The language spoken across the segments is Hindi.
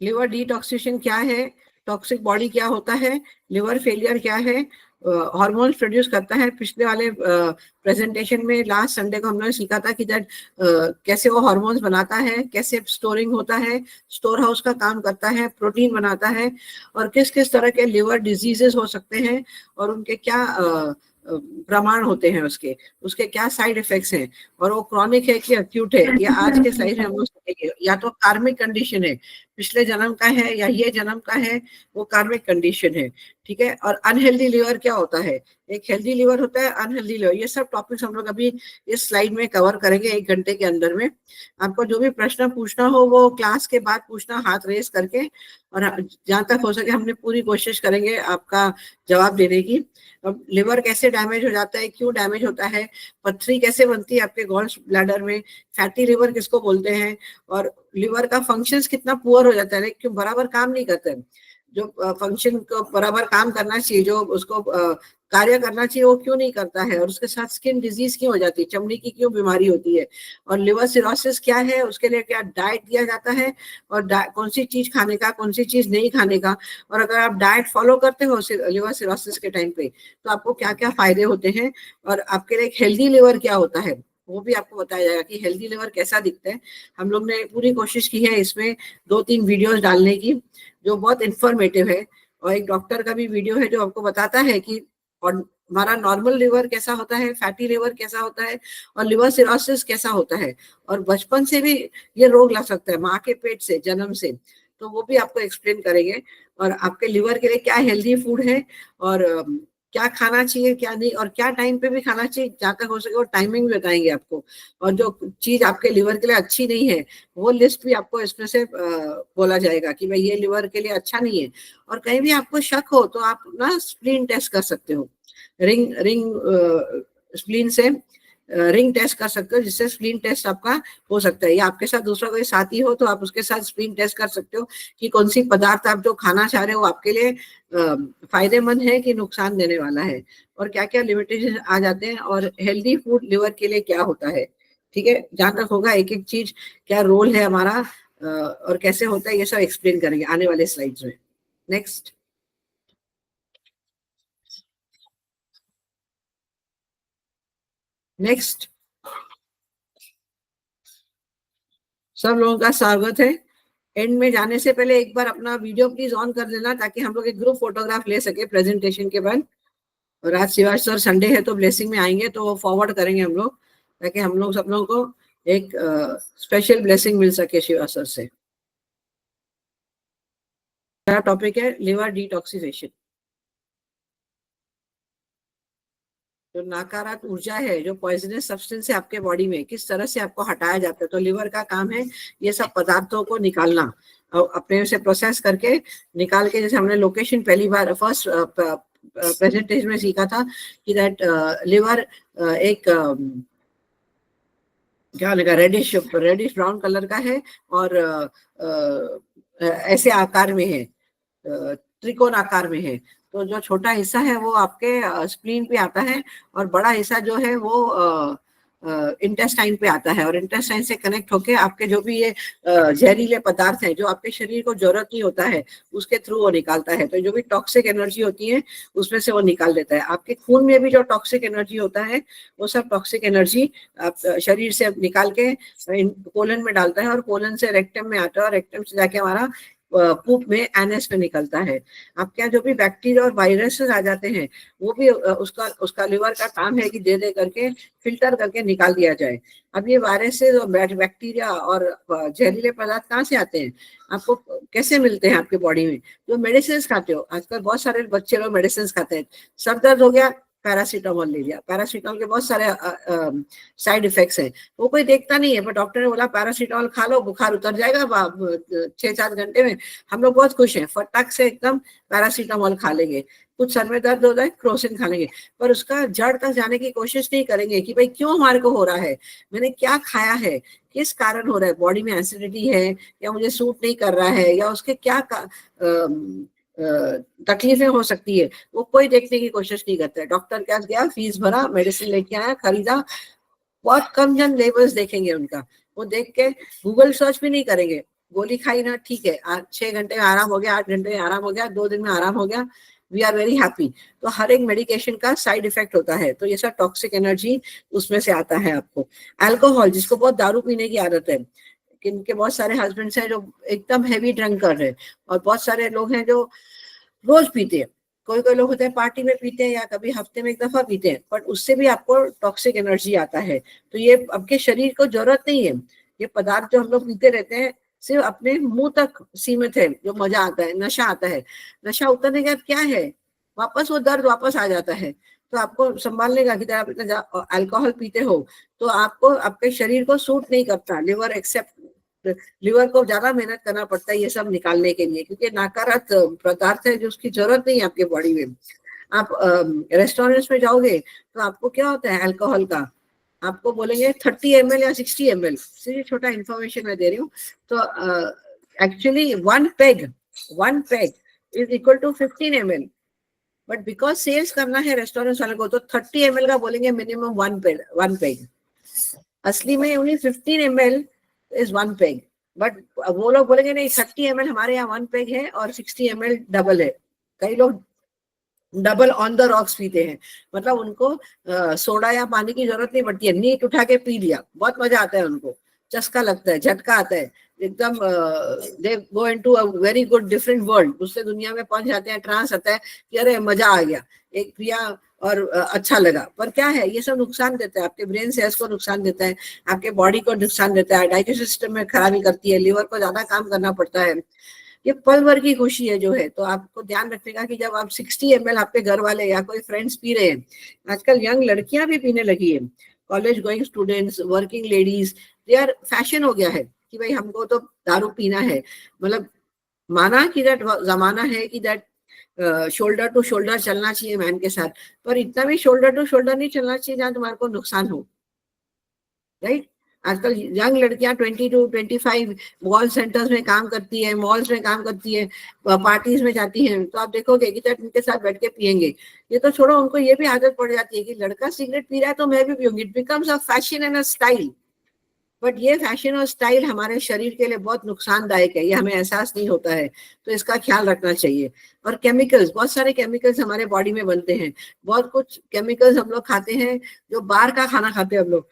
लिवर डिटॉक्सिफिकेशन क्या है, टॉक्सिक बॉडी क्या होता है, लिवर फेलियर क्या है, हार्मोन्स प्रोड्यूस करता है। पिछले वाले प्रेजेंटेशन में लास्ट संडे को हमने सीखा था कि दैट कैसे वो हार्मोन्स बनाता है, कैसे स्टोरिंग होता है, स्टोर हाउस का काम करता है, प्रोटीन बनाता है, और किस किस तरह के लिवर डिजीजेस हो सकते हैं और उनके क्या प्रमाण होते हैं, उसके क्या साइड इफेक्ट्स हैं, और वो क्रॉनिक है कि एक्यूट है। ये आज के स्लाइड में हम लोग सीखेंगे। या तो कार्मिक कंडीशन है, पिछले जन्म का है, या ये जन्म का है, वो कार्मिक कंडीशन है, ठीक है। और अनहेल्दी लिवर क्या होता है, एक हेल्दी लिवर होता है, अनहेल्दी लिवर, ये सब टॉपिक्स हम लोग अभी इस स्लाइड में कवर करेंगे 1 घंटे के अंदर में। आपको जो भी प्रश्न पूछना हो वो क्लास के बाद पूछना, हाथ रेस करके, और जहां तक हो सके हमने पूरी कोशिश करेंगे आपका जवाब देने की। अब लिवर कैसे डैमेज हो जाता है, क्यों डैमेज होता है, पथरी कैसे बनती है आपके गॉल ब्लैडर में, फैटी लिवर किसको बोलते हैं, और लिवर का फंक्शंस कितना पुअर हो जाता है, क्यों बराबर काम नहीं करते हैं। जो फंक्शन को बराबर काम करना चाहिए, जो उसको कार्य करना चाहिए, वो क्यों नहीं करता है, और उसके साथ स्किन डिजीज क्यों हो जाती है, चमड़ी की क्यों बीमारी होती है, और लिवर सिरोसिस क्या है, उसके लिए क्या डाइट दिया जाता है, और कौन सी चीज खाने का, कौन सी चीज नहीं खाने का, और अगर आप डाइट फॉलो करते हो लिवर सिरोसिस के टाइम पे तो आपको क्या क्या फायदे होते हैं, और आपके लिए एक हेल्दी लिवर क्या होता है वो भी आपको बताया जाएगा कि हेल्दी लिवर कैसा दिखता है। हम लोग ने पूरी कोशिश की है इसमें 2-3 वीडियोस डालने की जो बहुत इंफॉर्मेटिव है, और एक डॉक्टर का भी वीडियो है जो आपको बताता है कि और हमारा नॉर्मल लिवर कैसा होता है, फैटी लिवर कैसा होता है, और लिवर सिरोसिस कैसा होता है, और बचपन से भी ये रोग लग सकता है, माँ के पेट से, जन्म से, तो वो भी आपको एक्सप्लेन करेंगे। और आपके लिवर के लिए क्या हेल्दी फूड है, और क्या खाना चाहिए क्या नहीं, और क्या टाइम पे भी खाना चाहिए, जहाँ तक हो सके वो टाइमिंग भी बताएंगे आपको। और जो चीज आपके लिवर के लिए अच्छी नहीं है वो लिस्ट भी आपको इसमें से बोला जाएगा कि भाई ये लिवर के लिए अच्छा नहीं है। और कहीं भी आपको शक हो तो आप ना स्प्लीन टेस्ट कर सकते हो, रिंग रिंग स्प्लीन से रिंग टेस्ट कर सकते हो, जिससे स्प्लीन टेस्ट आपका हो सकता है। या आपके साथ दूसरा कोई साथी हो तो आप उसके साथ स्प्लीन टेस्ट कर सकते हो कि कौन सी पदार्थ आप जो खाना चाह रहे हो आपके लिए फायदेमंद है कि नुकसान देने वाला है, और क्या क्या लिमिटेशन आ जाते हैं, और हेल्दी फूड लिवर के लिए क्या होता है, ठीक है। जहां तक होगा एक एक चीज क्या रोल है हमारा और कैसे होता है, ये सब एक्सप्लेन करेंगे आने वाले स्लाइड्स में। नेक्स्ट। नेक्स्ट। सब लोगों का स्वागत है। एंड में जाने से पहले एक बार अपना वीडियो प्लीज ऑन कर देना ताकि हम लोग एक ग्रुप फोटोग्राफ ले सके प्रेजेंटेशन के बाद। और आज शिवाज सर संडे है तो ब्लेसिंग में आएंगे तो वो फॉरवर्ड करेंगे हम लोग, ताकि हम लोग सब लोगों को एक स्पेशल ब्लेसिंग मिल सके शिवाज सर से। मेरा टॉपिक है लिवर डिटॉक्सिफिकेशन। जो नकारात्मक ऊर्जा है, जो पॉइजनस सब्सटेंस है आपके बॉडी में, किस तरह से आपको हटाया जाता है। तो लिवर का काम है ये सब पदार्थों को निकालना और अपने से प्रोसेस करके निकाल के, जैसे हमने लोकेशन पहली बार फर्स्ट प्रेजेंटेशन में सीखा था कि दैट लिवर एक क्या लगा रेडिश रेडिश ब्राउन कलर का है, और ऐसे आकार में है, त्रिकोण आकार में है। तो जो छोटा हिस्सा है वो आपके स्प्लीन पे आता है, और बड़ा हिस्सा जो है वो इंटेस्टाइन पे आता है, और इंटेस्टाइन से कनेक्ट होके आपके जो भी ये जहरीले पदार्थ हैं जो आपके शरीर को जरूरत नहीं होता है उसके थ्रू वो निकालता है। तो जो भी टॉक्सिक एनर्जी होती है उसमें से वो निकाल देता है। आपके खून में भी जो टॉक्सिक एनर्जी होता है वो सब टॉक्सिक एनर्जी आप शरीर से निकाल के कोलन में डालता है, और कोलन से रेक्टम में आता है, और रेक्टम से जाके हमारा पूप में एनएस में निकलता है। आपके यहाँ जो भी बैक्टीरिया और वायरसेस आ जाते हैं वो भी उसका उसका लिवर का काम है कि दे दे करके फिल्टर करके निकाल दिया जाए। अब ये वायरसेस और बैक्टीरिया और जहरीले पदार्थ कहाँ से आते हैं, आपको कैसे मिलते हैं आपके बॉडी में? जो मेडिसिन खाते हो, आजकल बहुत सारे बच्चे लोग मेडिसिन खाते हैं। सर दर्द हो गया, पैरासीटामोल ले लिया। पैरासीटामोल के बहुत सारे साइड इफेक्ट्स हैं, वो कोई देखता नहीं है, पर डॉक्टर ने बोला पैरासीटामोल खा लो बुखार उतर जाएगा 6-7 घंटे में। हम लोग बहुत खुश हैं, फटाक से एकदम पैरासीटामोल खा लेंगे। कुछ सर में दर्द हो जाए क्रोसिन खा लेंगे, पर उसका जड़ तक जाने की कोशिश नहीं करेंगे कि भाई क्यों हमारे को हो रहा है, मैंने क्या खाया है, किस कारण हो रहा है, बॉडी में एसिडिटी है या मुझे सूट नहीं कर रहा है, या उसके क्या तकलीफें हो सकती है, वो कोई देखने की कोशिश नहीं करता है। डॉक्टर क्या गया, फीस भरा, मेडिसिन लेके आया, खरीदा। बहुत कम जन लेबर्स देखेंगे उनका, वो देख के गूगल सर्च भी नहीं करेंगे। गोली खाई ना, ठीक है, 6 घंटे में आराम हो गया, 8 घंटे में आराम हो गया, 2 दिन में आराम हो गया, वी आर वेरी हैप्पी। तो हर एक मेडिकेशन का साइड इफेक्ट होता है, तो ये सब टॉक्सिक एनर्जी उसमें से आता है आपको। अल्कोहल, जिसको बहुत दारू पीने की आदत है, किनके बहुत सारे हस्बैंड्स हैं जो एकदम हैवी ड्रिंक कर रहे हैं, और बहुत सारे लोग हैं जो रोज पीते हैं। कोई कोई लोग होते हैं पार्टी में पीते हैं या कभी हफ्ते में एक दफा पीते हैं, पर उससे भी आपको टॉक्सिक एनर्जी आता है। तो ये आपके शरीर को जरूरत नहीं है, ये पदार्थ जो हम लोग पीते रहते हैं सिर्फ अपने मुंह तक सीमित है, जो मजा आता है, नशा आता है। नशा उतरने के बाद क्या है, वापस वो दर्द वापस आ जाता है। तो आपको संभालने का कि जब आप इतना अल्कोहल पीते हो तो आपको आपके शरीर को सूट नहीं करता, लिवर एक्सेप्ट, लिवर को ज्यादा मेहनत करना पड़ता है ये सब निकालने के लिए, क्योंकि नकारात्मक पदार्थ है जो उसकी जरूरत नहीं है आपके बॉडी में। आप रेस्टोरेंट्स में जाओगे तो आपको क्या होता है अल्कोहल का, आपको बोलेंगे 30 ml या 60 ml, सिर्फ छोटा इंफॉर्मेशन मैं दे रही हूँ। तो actually one peg is equal to 15 ml, but because sales करना है रेस्टोरेंट वाले को तो 30 ml का बोलेंगे मिनिमम वन पेग। असली में only 15 ml is one peg, but वो लोग बोलेंगे नहीं 30 ml हमारे यहाँ वन पेग है और 60 ml डबल है। कई लोग डबल ऑन द रॉक्स पीते हैं, मतलब उनको सोडा या पानी की जरूरत नहीं पड़ती है, नीट उठा के पी लिया, बहुत मजा आता है उनको, चस्का लगता है, झटका आता है, एकदम they go into a very good different world, दूसरे दुनिया में पहुंच जाते हैं, ट्रांस आता है कि अरे मजा आ गया, एक पिया और अच्छा लगा। पर क्या है, ये सब नुकसान देता है, आपके ब्रेन सेल्स को नुकसान देता है, आपके बॉडी को नुकसान देता है, डाइजेस्टिव सिस्टम में खराबी करती है, लिवर को ज्यादा काम करना पड़ता है। ये पल भर की खुशी है जो है, तो आपको ध्यान रखने का कि जब आप 60 ml आपके घर वाले या कोई फ्रेंड्स पी रहे हैं, आजकल यंग लड़कियां भी पीने लगी है, college going students, working ladies, they are fashion हो गया है कि भाई हमको तो दारू पीना है। मतलब माना कि दैट जमाना है कि दैट शोल्डर टू शोल्डर चलना चाहिए मैन के साथ, पर इतना भी शोल्डर टू शोल्डर नहीं चलना चाहिए जहां तुम्हारे को नुकसान हो, राइट। आजकल यंग लड़कियां 22 to 25 मॉल सेंटर्स में काम करती है, मॉल्स में काम करती है, पार्टीज में जाती हैं, तो आप देखोगे कि जब उनके साथ बैठ के पियेंगे, ये तो छोड़ो, उनको ये भी आदत पड़ जाती है कि लड़का सिगरेट पी रहा है तो मैं भी पीऊंगी, it becomes a fashion and a style. But ये फैशन और स्टाइल हमारे शरीर के लिए बहुत नुकसानदायक है, ये हमें एहसास नहीं होता है, तो इसका ख्याल रखना चाहिए। और केमिकल्स, बहुत सारे केमिकल्स हमारे बॉडी में बनते हैं, बहुत कुछ केमिकल्स हम लोग खाते हैं, जो बाहर का खाना खाते हैं हम लोग,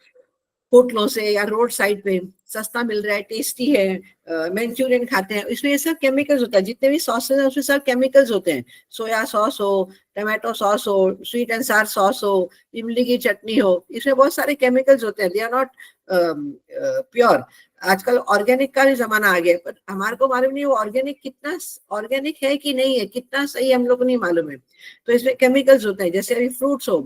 होटलों से या रोड साइड पे सस्ता मिल रहा है, टेस्टी है, मंचूरियन खाते हैं, इसमें ये सब केमिकल्स होता है, जितने भी सॉसेस हैं उसमें सब केमिकल्स होते हैं, सोया सॉस हो, टमाटो सॉस हो, स्वीट एंड सार सॉस हो, इमली की चटनी हो, इसमें बहुत सारे केमिकल्स होते हैं, दे आर नॉट प्योर। आजकल ऑर्गेनिक का भी जमाना आ गया है, पर हमारे को मालूम नहीं वो ऑर्गेनिक कितना ऑर्गेनिक है कि नहीं है, कितना सही हम लोग को नहीं मालूम है। तो इसमें केमिकल्स होते हैं, जैसे अभी फ्रूट्स हो,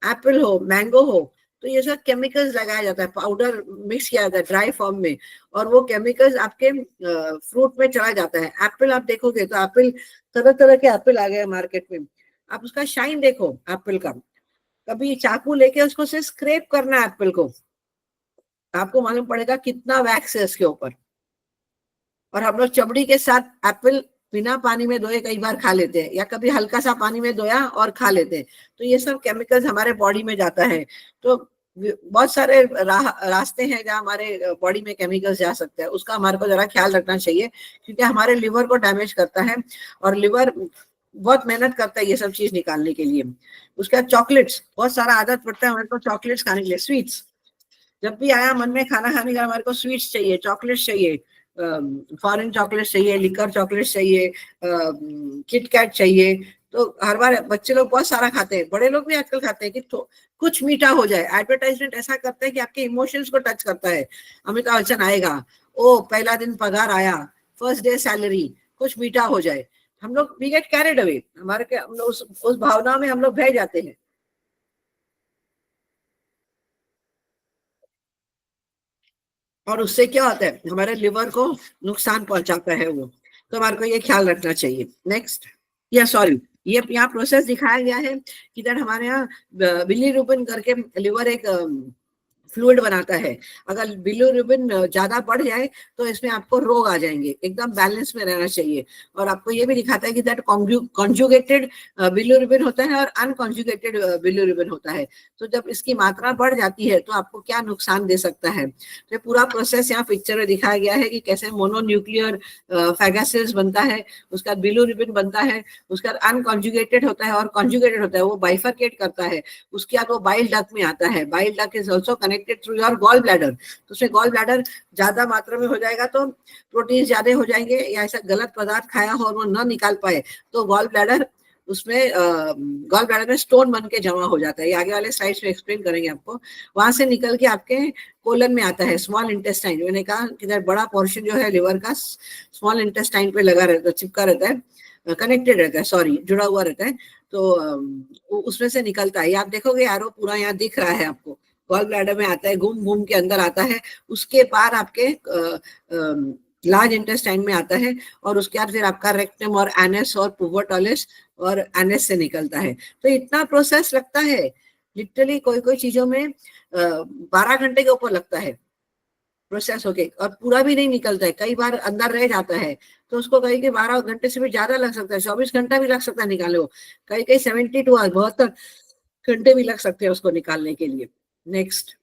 एप्पल हो, मैंगो हो, तो ये सब केमिकल्स लगाया जाता है, पाउडर मिक्स किया जाता है ड्राई फॉर्म में, और वो केमिकल्स आपके फ्रूट में चला जाता है। एप्पल आप देखोगे तो एप्पल, तरह तरह के एप्पल आ गए मार्केट में, आप उसका शाइन देखो एप्पल का, कभी चाकू लेके उसको से स्क्रैप करना एप्पल को, आपको मालूम पड़ेगा कितना वैक्स है इसके ऊपर। और हम लोग चमड़ी के साथ एप्पल बिना पानी में धोए कई बार खा लेते हैं, या कभी हल्का सा पानी में धोया और खा लेते हैं, तो ये सब केमिकल्स हमारे बॉडी में जाता है। तो बहुत सारे रास्ते हैं जहाँ हमारे बॉडी में केमिकल्स जा सकते हैं, उसका हमारे को जरा ख्याल रखना चाहिए, क्योंकि हमारे लिवर को डैमेज करता है, और लिवर बहुत मेहनत करता है ये सब चीज निकालने के लिए। उसके बाद चॉकलेट्स, बहुत सारा आदत पड़ता है हमारे को चॉकलेट्स खाने के लिए, स्वीट्स, जब भी आया मन में खाना खाने का हमारे को स्वीट्स चाहिए, चॉकलेट्स चाहिए, फॉरेन चॉकलेट्स चाहिए, लिकर चॉकलेट्स चाहिए, किटकैट चाहिए। तो हर बार बच्चे लोग बहुत सारा खाते हैं, बड़े लोग भी आजकल खाते हैं कि तो कुछ मीठा हो जाए, एडवर्टाइजमेंट ऐसा करता है कि आपके इमोशंस को टच करता है। अमिताभ बच्चन आएगा, ओ पहला दिन पगार आया, फर्स्ट डे सैलरी, कुछ मीठा हो जाए, हम लोग वी गेट कैरिड अवे, हमारे हम लोग उस भावना में हम लोग बह जाते हैं, और उससे क्या होता है हमारे लिवर को नुकसान पहुंचाता है वो। तो हमारे को ये ख्याल रखना चाहिए। नेक्स्ट, या सॉरी, ये यहाँ प्रोसेस दिखाया गया है कि दैट हमारे यहाँ बिली रूबिन करके लिवर एक फ्लूइड बनाता है। अगर बिलिरुबिन ज्यादा बढ़ जाए तो इसमें आपको रोग आ जाएंगे। एकदम बैलेंस में रहना चाहिए। और आपको ये भी दिखाता है कि दैट कॉन्जुगेटेड बिलिरुबिन होता है और अनकॉन्जुगेटेड बिलिरुबिन होता है। तो जब इसकी मात्रा बढ़ जाती है तो आपको क्या नुकसान दे सकता है। तो ये पूरा प्रोसेस यहाँ पिक्चर में दिखाया गया है कि कैसे मोनोन्यूक्लियर फैगासेल्स बनता है, उसका बिलिरुबिन बनता है, उसका अनकॉन्जुगेटेड होता है और कॉन्जुगेटेड होता है, वो बाइफरकेट करता है। उसके बाद वो बाइल डक्ट में आता है। Bile duct is also connected through your gall bladder. तो उसमें गॉल ब्लैडर ज्यादा मात्रा में हो जाएगा तो प्रोटीन ज्यादा हो जाएंगे, या ऐसा गलत पदार्थ खाया हो और वो न निकाल पाए तो गॉल ब्लैडर उसमें गॉल ब्लैडर में स्टोन बन के जमा हो जाता है। ये आगे वाले स्लाइड्स में एक्सप्लेन करेंगे आपको। वहां से निकल के आपके कोलन में आता है, स्मॉल इंटेस्टाइन। मैंने कहा कि बड़ा पोर्शन जो है लिवर का स्मॉल इंटेस्टाइन पे लगा रहता है, चिपका रहता है, कनेक्टेड रहता है, सॉरी जुड़ा हुआ रहता है। तो उसमें से निकलता है। आप देखोगे एरो पूरा यहाँ दिख रहा है आपको। गॉल ब्लैडर में आता है, घूम घूम के अंदर आता है, उसके पार आपके लार्ज इंटेस्टाइन में आता है, और उसके बाद फिर आपका रेक्टम और एनएस और पुवर्टोलिस और एनएस से निकलता है। तो इतना प्रोसेस लगता है लिटरली, कोई कोई चीजों में 12 घंटे के ऊपर लगता है प्रोसेस होके, और पूरा भी नहीं निकलता है, कई बार अंदर रह जाता है। तो उसको कहीं के 12 घंटे से भी ज्यादा लग सकता है, 24 घंटा भी लग सकता है निकाले हो, कहीं कहीं 72 आवर्स 72 घंटे भी लग सकते हैं उसको निकालने के लिए। नेक्स्ट।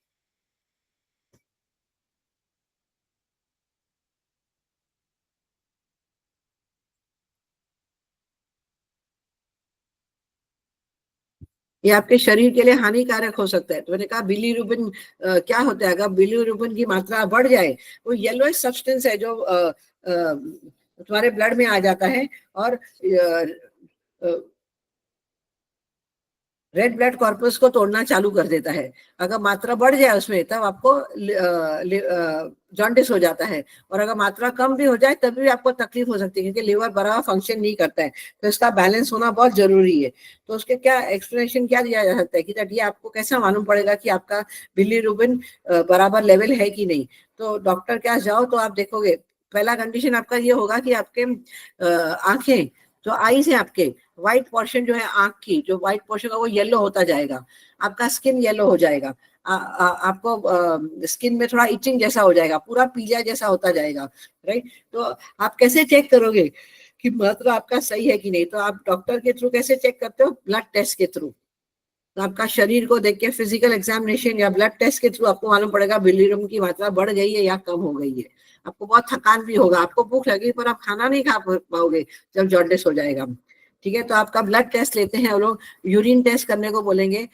ये आपके शरीर के लिए हानिकारक हो सकता है। तो मैंने कहा बिलीरुबिन क्या होता है, अगर बिलीरुबिन की मात्रा बढ़ जाए, वो येलोइश सब्सटेंस है जो तुम्हारे ब्लड में आ जाता है और रेड ब्लड कॉर्पस को तोड़ना चालू कर देता है। अगर मात्रा बढ़ जाए उसमें तब आपको जॉन्डिस हो जाता है, और अगर मात्रा कम भी हो जाए तब भी आपको तकलीफ हो सकती है, क्योंकि लिवर बराबर फंक्शन नहीं करता है। तो इसका बैलेंस होना बहुत जरूरी है। तो उसके क्या एक्सप्लेनेशन क्या दिया जा सकता है कि ये आपको कैसा मालूम पड़ेगा कि आपका बिलीरुबिन बराबर लेवल है कि नहीं। तो डॉक्टर के पास जाओ तो आप देखोगे, पहला कंडीशन आपका ये होगा कि आपके आंखें जो आईज है आपके, व्हाइट पोर्शन जो है आंख की, जो व्हाइट पोर्शन है वो येलो होता जाएगा। आपका स्किन येलो हो जाएगा। आपको स्किन में थोड़ा इचिंग जैसा हो जाएगा, पूरा पीला जैसा होता जाएगा। राइट। तो आप कैसे चेक करोगे कि मात्रा आपका सही है कि नहीं। तो आप डॉक्टर के थ्रू कैसे चेक करते हो, ब्लड टेस्ट के थ्रू। तो आपका शरीर को देख के फिजिकल एग्जामिनेशन या ब्लड टेस्ट के थ्रू आपको मालूम पड़ेगा बिलिरुबिन की मात्रा बढ़ गई है या कम हो गई है। आपको बहुत थकान भी होगा, आपको भूख लगी पर आप खाना नहीं खा पाओगे जब जॉन्डिस हो जाएगा। ठीक है। तो आपका ब्लड टेस्ट लेते हैं वो लोग, यूरिन टेस्ट करने को बोलेंगे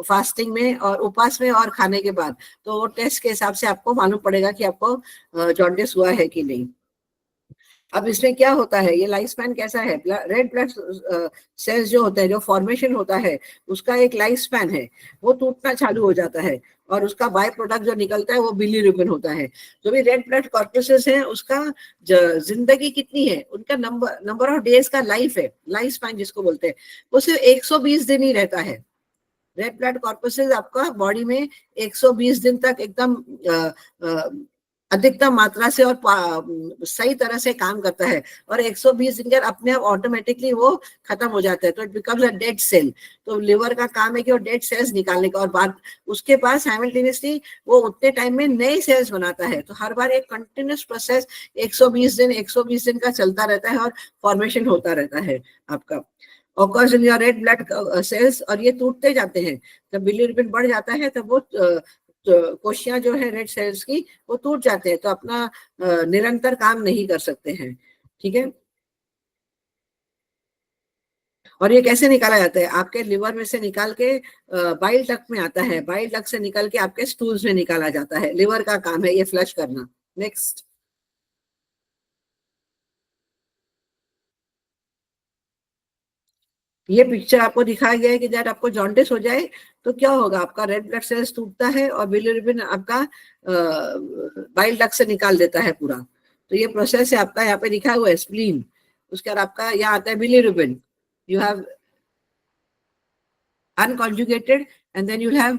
फास्टिंग में और उपवास में और खाने के बाद। तो वो टेस्ट के हिसाब से आपको मालूम पड़ेगा कि आपको जॉन्डिस हुआ है कि नहीं। अब इसमें क्या होता है, ये लाइफ स्पैन कैसा है, रेड ब्लड सेल्स जो होते हैं, जो फॉर्मेशन होता है, उसका एक लाइफ स्पैन है, वो टूटना चालू हो जाता है, और उसका बाय प्रोडक्ट जो निकलता है वो बिलीरुबिन होता है। जो भी रेड ब्लड कॉर्पसेस है उसका जिंदगी कितनी है, उनका नंबर ऑफ डेज का लाइफ है, लाइफ स्पैन जिसको बोलते हैं, वो सिर्फ 120 दिन ही रहता है। रेड ब्लड कॉर्पसेस आपका बॉडी में 120 दिन तक एकदम अधिकतम मात्रा से और सही तरह से काम करता है, और 120 दिन के अपने आप ऑटोमेटिकली वो खत्म हो जाता है। तो it becomes a dead cell. तो लिवर का काम है कि वो डेड सेल्स निकालने का, और बाद उसके बाद साइमल्टेनियसली वो उतने टाइम में नए सेल्स बनाता है। तो हर बार एक कंटिन्यूस प्रोसेस 120 दिन का चलता रहता है और फॉर्मेशन होता रहता है आपका occurs in your red blood cells, और ये टूटते जाते हैं। जब बिलिरुबिन बढ़ जाता है तब वो कोशियां जो है रेड सेल्स की वो टूट जाते हैं, तो अपना निरंतर काम नहीं कर सकते हैं। ठीक है। और ये कैसे निकाला जाता है, आपके लिवर में से निकाल के बाइल डक्ट में आता है, बाइल डक्ट से निकल के आपके स्टूल्स में निकाला जाता है। लिवर का काम है ये फ्लश करना। नेक्स्ट। ये पिक्चर आपको दिखाया गया है कि जब आपको जॉन्डिस हो जाए तो क्या होगा, आपका रेड ब्लड सेल्स टूटता है और बिलिरुबिन आपका बाइल डक्ट से निकाल देता है पूरा। तो ये प्रोसेस है आपका, यहाँ पे लिखा हुआ है स्प्लीन, उसके बाद आपका यहाँ आता है bilirubin, you have unconjugated and then you'll have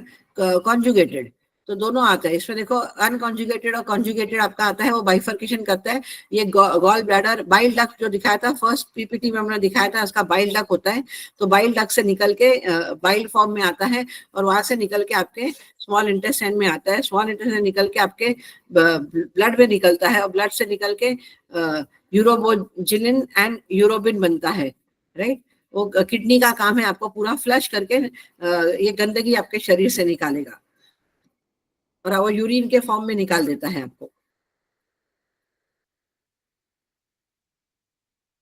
conjugated. तो दोनों आता है इसमें। देखो अनकॉन्जुगेटेड और कॉन्जुगेटेड आपका आता है, वो बाइफर्केशन करता है। ये गॉल ब्लैडर बाइल डक्ट जो दिखाया था फर्स्ट पीपीटी में हमने दिखाया था, उसका बाइल डक्ट होता है। तो बाइल डक्ट से निकल के बाइल फॉर्म में आता है और वहां से निकल के आपके स्मॉल इंटेस्टाइन में आता है। स्मॉल इंटेस्टाइन निकल के आपके ब्लड में निकलता है और ब्लड से निकल के यूरोबोजिलिन एंड यूरोबिन बनता है, राइट। वो किडनी का काम है आपको पूरा फ्लश करके ये गंदगी आपके शरीर से निकालेगा और वो यूरिन के फॉर्म में निकाल देता है आपको।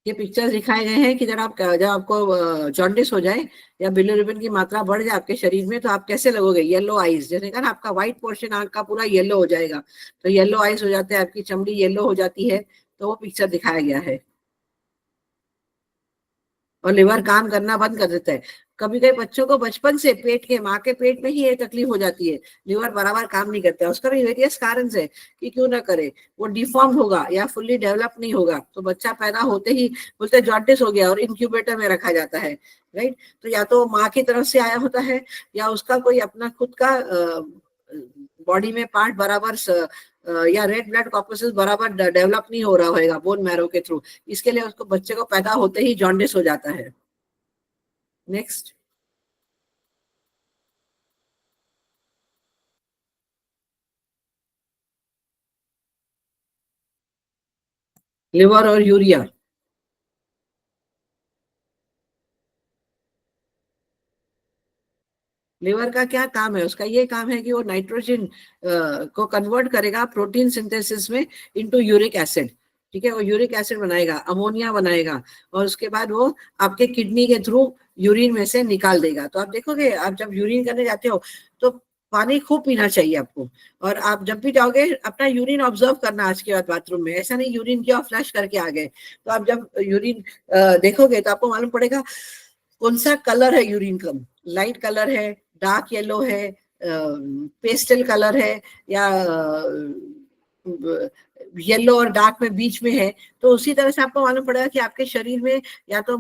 ये पिक्चर्स दिखाए गए हैं कि जब आपको जॉन्डिस हो जाए या बिलिरुबिन की मात्रा बढ़ जाए आपके शरीर में तो आप कैसे लगोगे, येलो आईज। जैसे कहा ना आपका व्हाइट पोर्शन आंख का पूरा येलो हो जाएगा, तो येलो आईज हो जाते हैं, आपकी चमड़ी येलो हो जाती है। तो वो पिक्चर दिखाया गया है। और लिवर काम करना बंद कर देता है। कभी कभी बच्चों को बचपन से पेट के माँ के पेट में ही ये तकलीफ हो जाती है, लिवर बराबर काम नहीं करता है। उसका भी वेरियस कारण है कि क्यों ना करे, वो डिफॉर्म होगा या फुल्ली डेवलप नहीं होगा तो बच्चा पैदा होते ही बोलते जॉन्डिस हो गया और इंक्यूबेटर में रखा जाता है, राइट। तो या तो माँ की तरफ से आया होता है या उसका कोई अपना खुद का बॉडी में पार्ट बराबर या रेड ब्लड कॉर्पसेस बराबर डेवलप नहीं हो रहा होगा बोन मैरो के थ्रू, इसके लिए उसको बच्चे को पैदा होते ही जॉन्डिस हो जाता है। नेक्स्ट, लिवर और यूरिया। लिवर का क्या काम है, उसका ये काम है कि वो नाइट्रोजन को कन्वर्ट करेगा प्रोटीन सिंथेसिस में इनटू यूरिक एसिड, ठीक है। वो यूरिक एसिड बनाएगा, अमोनिया बनाएगा और उसके बाद वो आपके किडनी के थ्रू यूरिन में से निकाल देगा। तो आप देखोगे, आप जब यूरिन करने जाते हो तो पानी खूब पीना चाहिए आपको। और आप जब भी जाओगे अपना यूरिन ऑब्जर्व करना आज के बाद बाथरूम में, ऐसा नहीं यूरिन किया फ्लश करके आ गए। तो आप जब यूरिन देखोगे तो आपको मालूम पड़ेगा कौन सा कलर है यूरिन का। लाइट कलर है, डार्क येलो है, पेस्टल कलर है, या येलो और डार्क में बीच में है। तो उसी तरह से आपको मालूम पड़ेगा कि आपके शरीर में या तो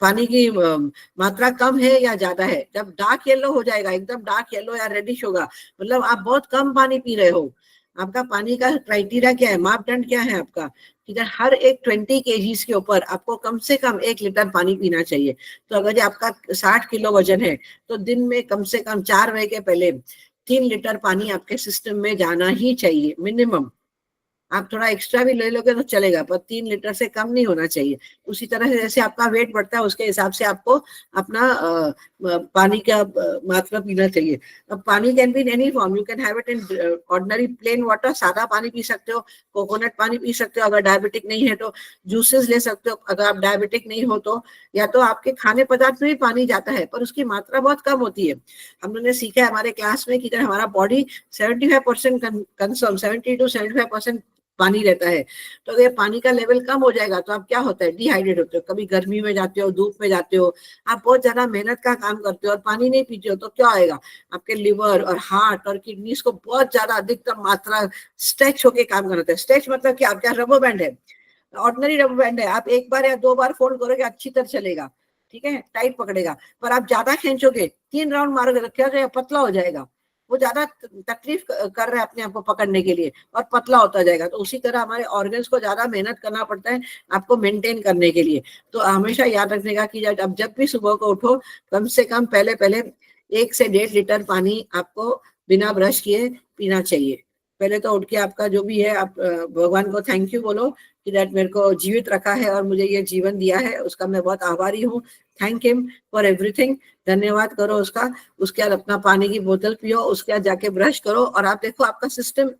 पानी की मात्रा कम है या ज्यादा है। जब डार्क येलो हो जाएगा, एकदम डार्क येलो या रेडिश होगा, मतलब आप बहुत कम पानी पी रहे हो। आपका पानी का क्राइटेरिया क्या है, मापदंड क्या है आपका, कि हर एक 20 kg के ऊपर आपको कम से कम 1 लीटर पानी पीना चाहिए। तो अगर जो आपका 60 किलो वजन है तो दिन में कम से कम 4 बजे के पहले 3 लीटर पानी आपके सिस्टम में जाना ही चाहिए मिनिमम। आप थोड़ा एक्स्ट्रा भी ले लोगे तो चलेगा, पर 3 लीटर से कम नहीं होना चाहिए। उसी तरह से जैसे आपका वेट बढ़ता है उसके हिसाब से आपको अपना पानी का मात्रा पीना चाहिए। अब पानी can be in any form, you can have it in ordinary plain water, सादा पानी पी सकते हो, कोकोनट पानी पी सकते हो अगर डायबिटिक नहीं है तो, जूसेस ले सकते हो अगर आप डायबिटिक नहीं हो तो, या तो आपके खाने पदार्थ में भी पानी जाता है पर उसकी मात्रा बहुत कम होती है। हम लोगों ने सीखा है हमारे क्लास में कि हमारा बॉडी 75% कंज्यूम, 70 to 75% पानी रहता है। तो अगर पानी का लेवल कम हो जाएगा तो आप क्या होता है, डिहाइड्रेट होते हो। कभी गर्मी में जाते हो, धूप में जाते हो, आप बहुत ज्यादा मेहनत का काम करते हो और पानी नहीं पीते हो तो क्या आएगा, आपके लिवर और हार्ट और किडनीज को बहुत ज्यादा अधिकतम मात्रा स्ट्रेच होके काम करना होता है। स्ट्रेच मतलब क्या, क्या रबर बैंड है, ऑर्डिनरी रबर बैंड है, आप एक बार या दो बार फोल्ड करोगे अच्छी तरह चलेगा, ठीक है, टाइट पकड़ेगा। पर आप ज्यादा खींचोगे, 3 राउंड मारोगे तो क्या हो जाएगा, पतला हो जाएगा। वो ज्यादा तकलीफ कर रहा है अपने आप को पकड़ने के लिए और पतला होता जाएगा। तो उसी तरह हमारे ऑर्गन्स को ज्यादा मेहनत करना पड़ता है आपको मेंटेन करने के लिए। तो हमेशा याद रखने का कि जब भी सुबह को उठो कम से कम पहले पहले 1 से 1.5 लीटर पानी आपको बिना ब्रश किए पीना चाहिए। पहले तो उठ के आपका जो भी है आप भगवान को थैंक यू बोलो कि दैट मेरे को जीवित रखा है और मुझे ये जीवन दिया है, उसका मैं बहुत आभारी हूँ। थैंक हिम फॉर एवरीथिंग, धन्यवाद करो उसका। उसके बाद अपना पानी की बोतल पियो, उसके बाद जाके ब्रश करो और आप देखो आपका सिस्टम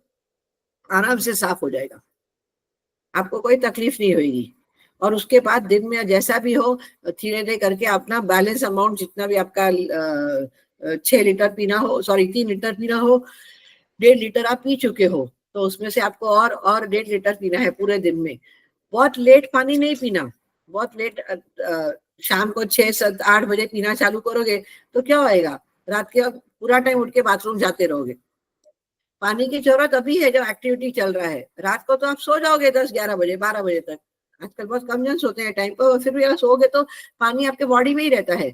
आराम से साफ हो जाएगा, आपको कोई तकलीफ नहीं होगी। और उसके बाद दिन में जैसा भी हो धीरे धीरे करके अपना बैलेंस अमाउंट जितना भी आपका 6 लीटर पीना हो, सॉरी 3 लीटर पीना हो, 1.5 लीटर आप पी चुके हो तो उसमें से आपको और 1.5 लीटर पीना है पूरे दिन में। बहुत लेट पानी नहीं पीना, बहुत लेट शाम को 6 7 8 बजे पीना चालू करोगे तो क्या होएगा, रात के वक्त पूरा टाइम उठ के बाथरूम जाते रहोगे। पानी की जरूरत अभी है जब एक्टिविटी चल रहा है, रात को तो आप सो जाओगे 10 11 बजे 12 बजे तक। आजकल बहुत कम जन सोते हैं टाइम पर, फिर भी अगर सोओगे तो पानी आपके बॉडी में ही रहता है।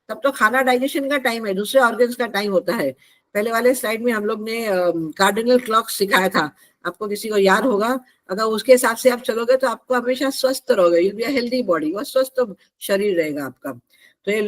तब तो खाना डाइजेशन का टाइम है, दूसरे ऑर्गन्स का टाइम होता है। पहले वाले स्लाइड में हम लोग ने कार्डिनल क्लॉक सिखाया था, आपको किसी को याद होगा। अगर उसके हिसाब से आप चलोगे तो आपको हमेशा स्वस्थ रहोगे, you be a healthy body, वो स्वस्थ शरीर रहेगा आपका। तो ये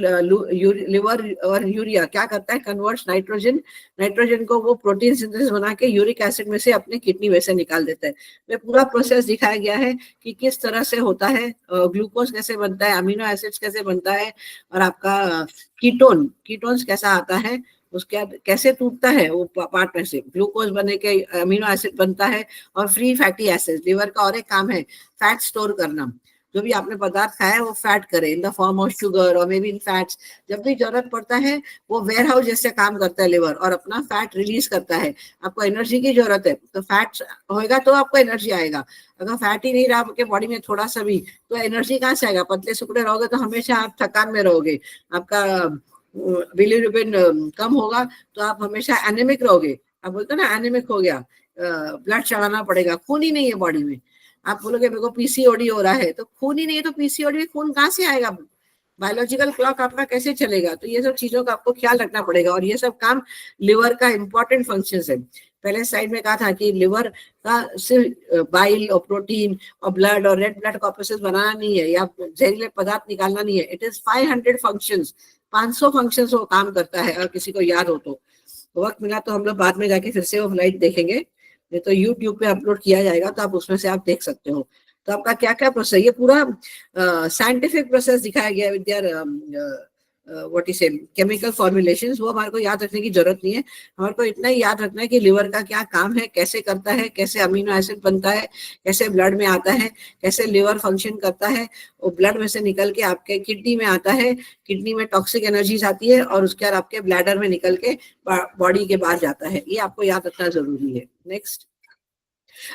लिवर और यूरिया क्या करता है, कन्वर्ट्स नाइट्रोजन को वो प्रोटीन सिंथेसिस बना के यूरिक एसिड में से अपने किडनी में से निकाल देता है। ये पूरा प्रोसेस दिखाया गया है कि किस तरह से होता है, ग्लूकोज कैसे बनता है, अमीनो एसिड्स कैसे बनता है, और आपका कीटोन्स कैसा आता है, उसके बाद कैसे टूटता है वो पार्ट में से ग्लूकोज बने के अमीनो एसिड बनता है, और फ्री फैटी एसिड। लिवर का और एक काम है फैट स्टोर करना, जो भी आपने पदार्थ खाया है वो फैट करे in the form of sugar और मे बी इन फैट्स। जब भी जरूरत पड़ता है वो वेयर हाउस जैसे काम करता है लिवर, और अपना फैट रिलीज करता है। आपको एनर्जी की जरूरत है तो फैट होएगा तो आपको एनर्जी आएगा। अगर फैट ही नहीं रहा आपके बॉडी में थोड़ा सा भी, तो एनर्जी कहाँ से आएगा? पतले सुकड़े रहोगे तो हमेशा आप थकान में रहोगे, आपका बिलीरुबिन कम होगा तो आप हमेशा एनेमिक रहोगे। आप बोलते हो ना एनेमिक हो गया, ब्लड चढ़ाना पड़ेगा, खून ही नहीं है बॉडी में। आप बोलोगे मेरे को पीसीओडी हो रहा है, तो खून ही नहीं है तो पीसीओडी में खून कहाँ से आएगा? बायोलॉजिकल क्लॉक आपका कैसे चलेगा? तो ये सब चीजों का आपको ख्याल रखना पड़ेगा, और ये सब काम लिवर का इंपॉर्टेंट फंक्शन है। पहले साइड में कहा था कि लिवर का सिर्फ बाइल और प्रोटीन और ब्लड और रेड ब्लड कॉर्पसेस बनाना नहीं है, या जहरीले पदार्थ निकालना नहीं है। इट इज 500 फंक्शंस, 500 फंक्शंस वो काम करता है। अगर किसी को याद हो तो वक्त मिला तो हम लोग बाद में जाके फिर से वो फ्लाइट देखेंगे, ये तो यूट्यूब पे अपलोड किया जाएगा तो आप उसमें से आप देख सकते हो। तो आपका क्या क्या प्रोसेस, ये पूरा साइंटिफिक प्रोसेस दिखाया गया विद्या, व्हाट इज केमिकल फॉर्मुलेशंस, वो हमारे को याद रखने की जरूरत नहीं है। हमारे को इतना ही याद रखना है कि लिवर का क्या काम है, कैसे करता है, कैसे अमीनो एसिड बनता है, कैसे ब्लड में आता है, कैसे लिवर फंक्शन करता है, वो ब्लड में से निकल के आपके किडनी में आता है, किडनी में टॉक्सिक एनर्जीज आती है, और उसके बाद आपके ब्लैडर में निकल के बॉडी के बाहर जाता है। ये आपको याद रखना जरूरी है। नेक्स्ट,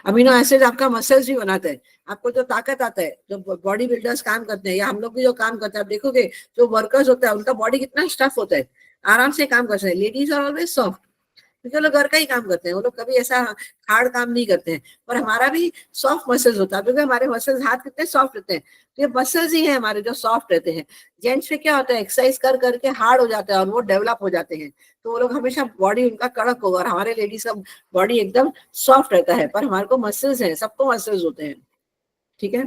अमीनो एसिड आपका मसल्स भी बनाते हैं, आपको जो ताकत आता है, जो बॉडी बिल्डर्स काम करते हैं, या हम लोग भी जो काम करते हैं, आप देखोगे जो वर्कर्स होता है उनका बॉडी कितना स्टफ होता है, आराम से काम करते हैं। लेडीज आर ऑलवेज सॉफ्ट, क्योंकि वो लोग घर का ही काम करते हैं, वो लोग कभी ऐसा हार्ड काम नहीं करते हैं। और हमारा भी सॉफ्ट मसल्स होता है, क्योंकि हमारे मसल्स हाथ कितने सॉफ्ट रहते हैं, तो ये मसल्स ही हैं हमारे जो सॉफ्ट रहते हैं। जेंट्स में क्या होता है, एक्सरसाइज कर करके हार्ड हो जाता है और वो डेवलप हो जाते हैं, तो वो लोग हमेशा बॉडी उनका कड़क होगा, और हमारे लेडीज का बॉडी एकदम सॉफ्ट रहता है। पर हमारे को मसल्स हैं, सबको मसल्स होते हैं। ठीक है,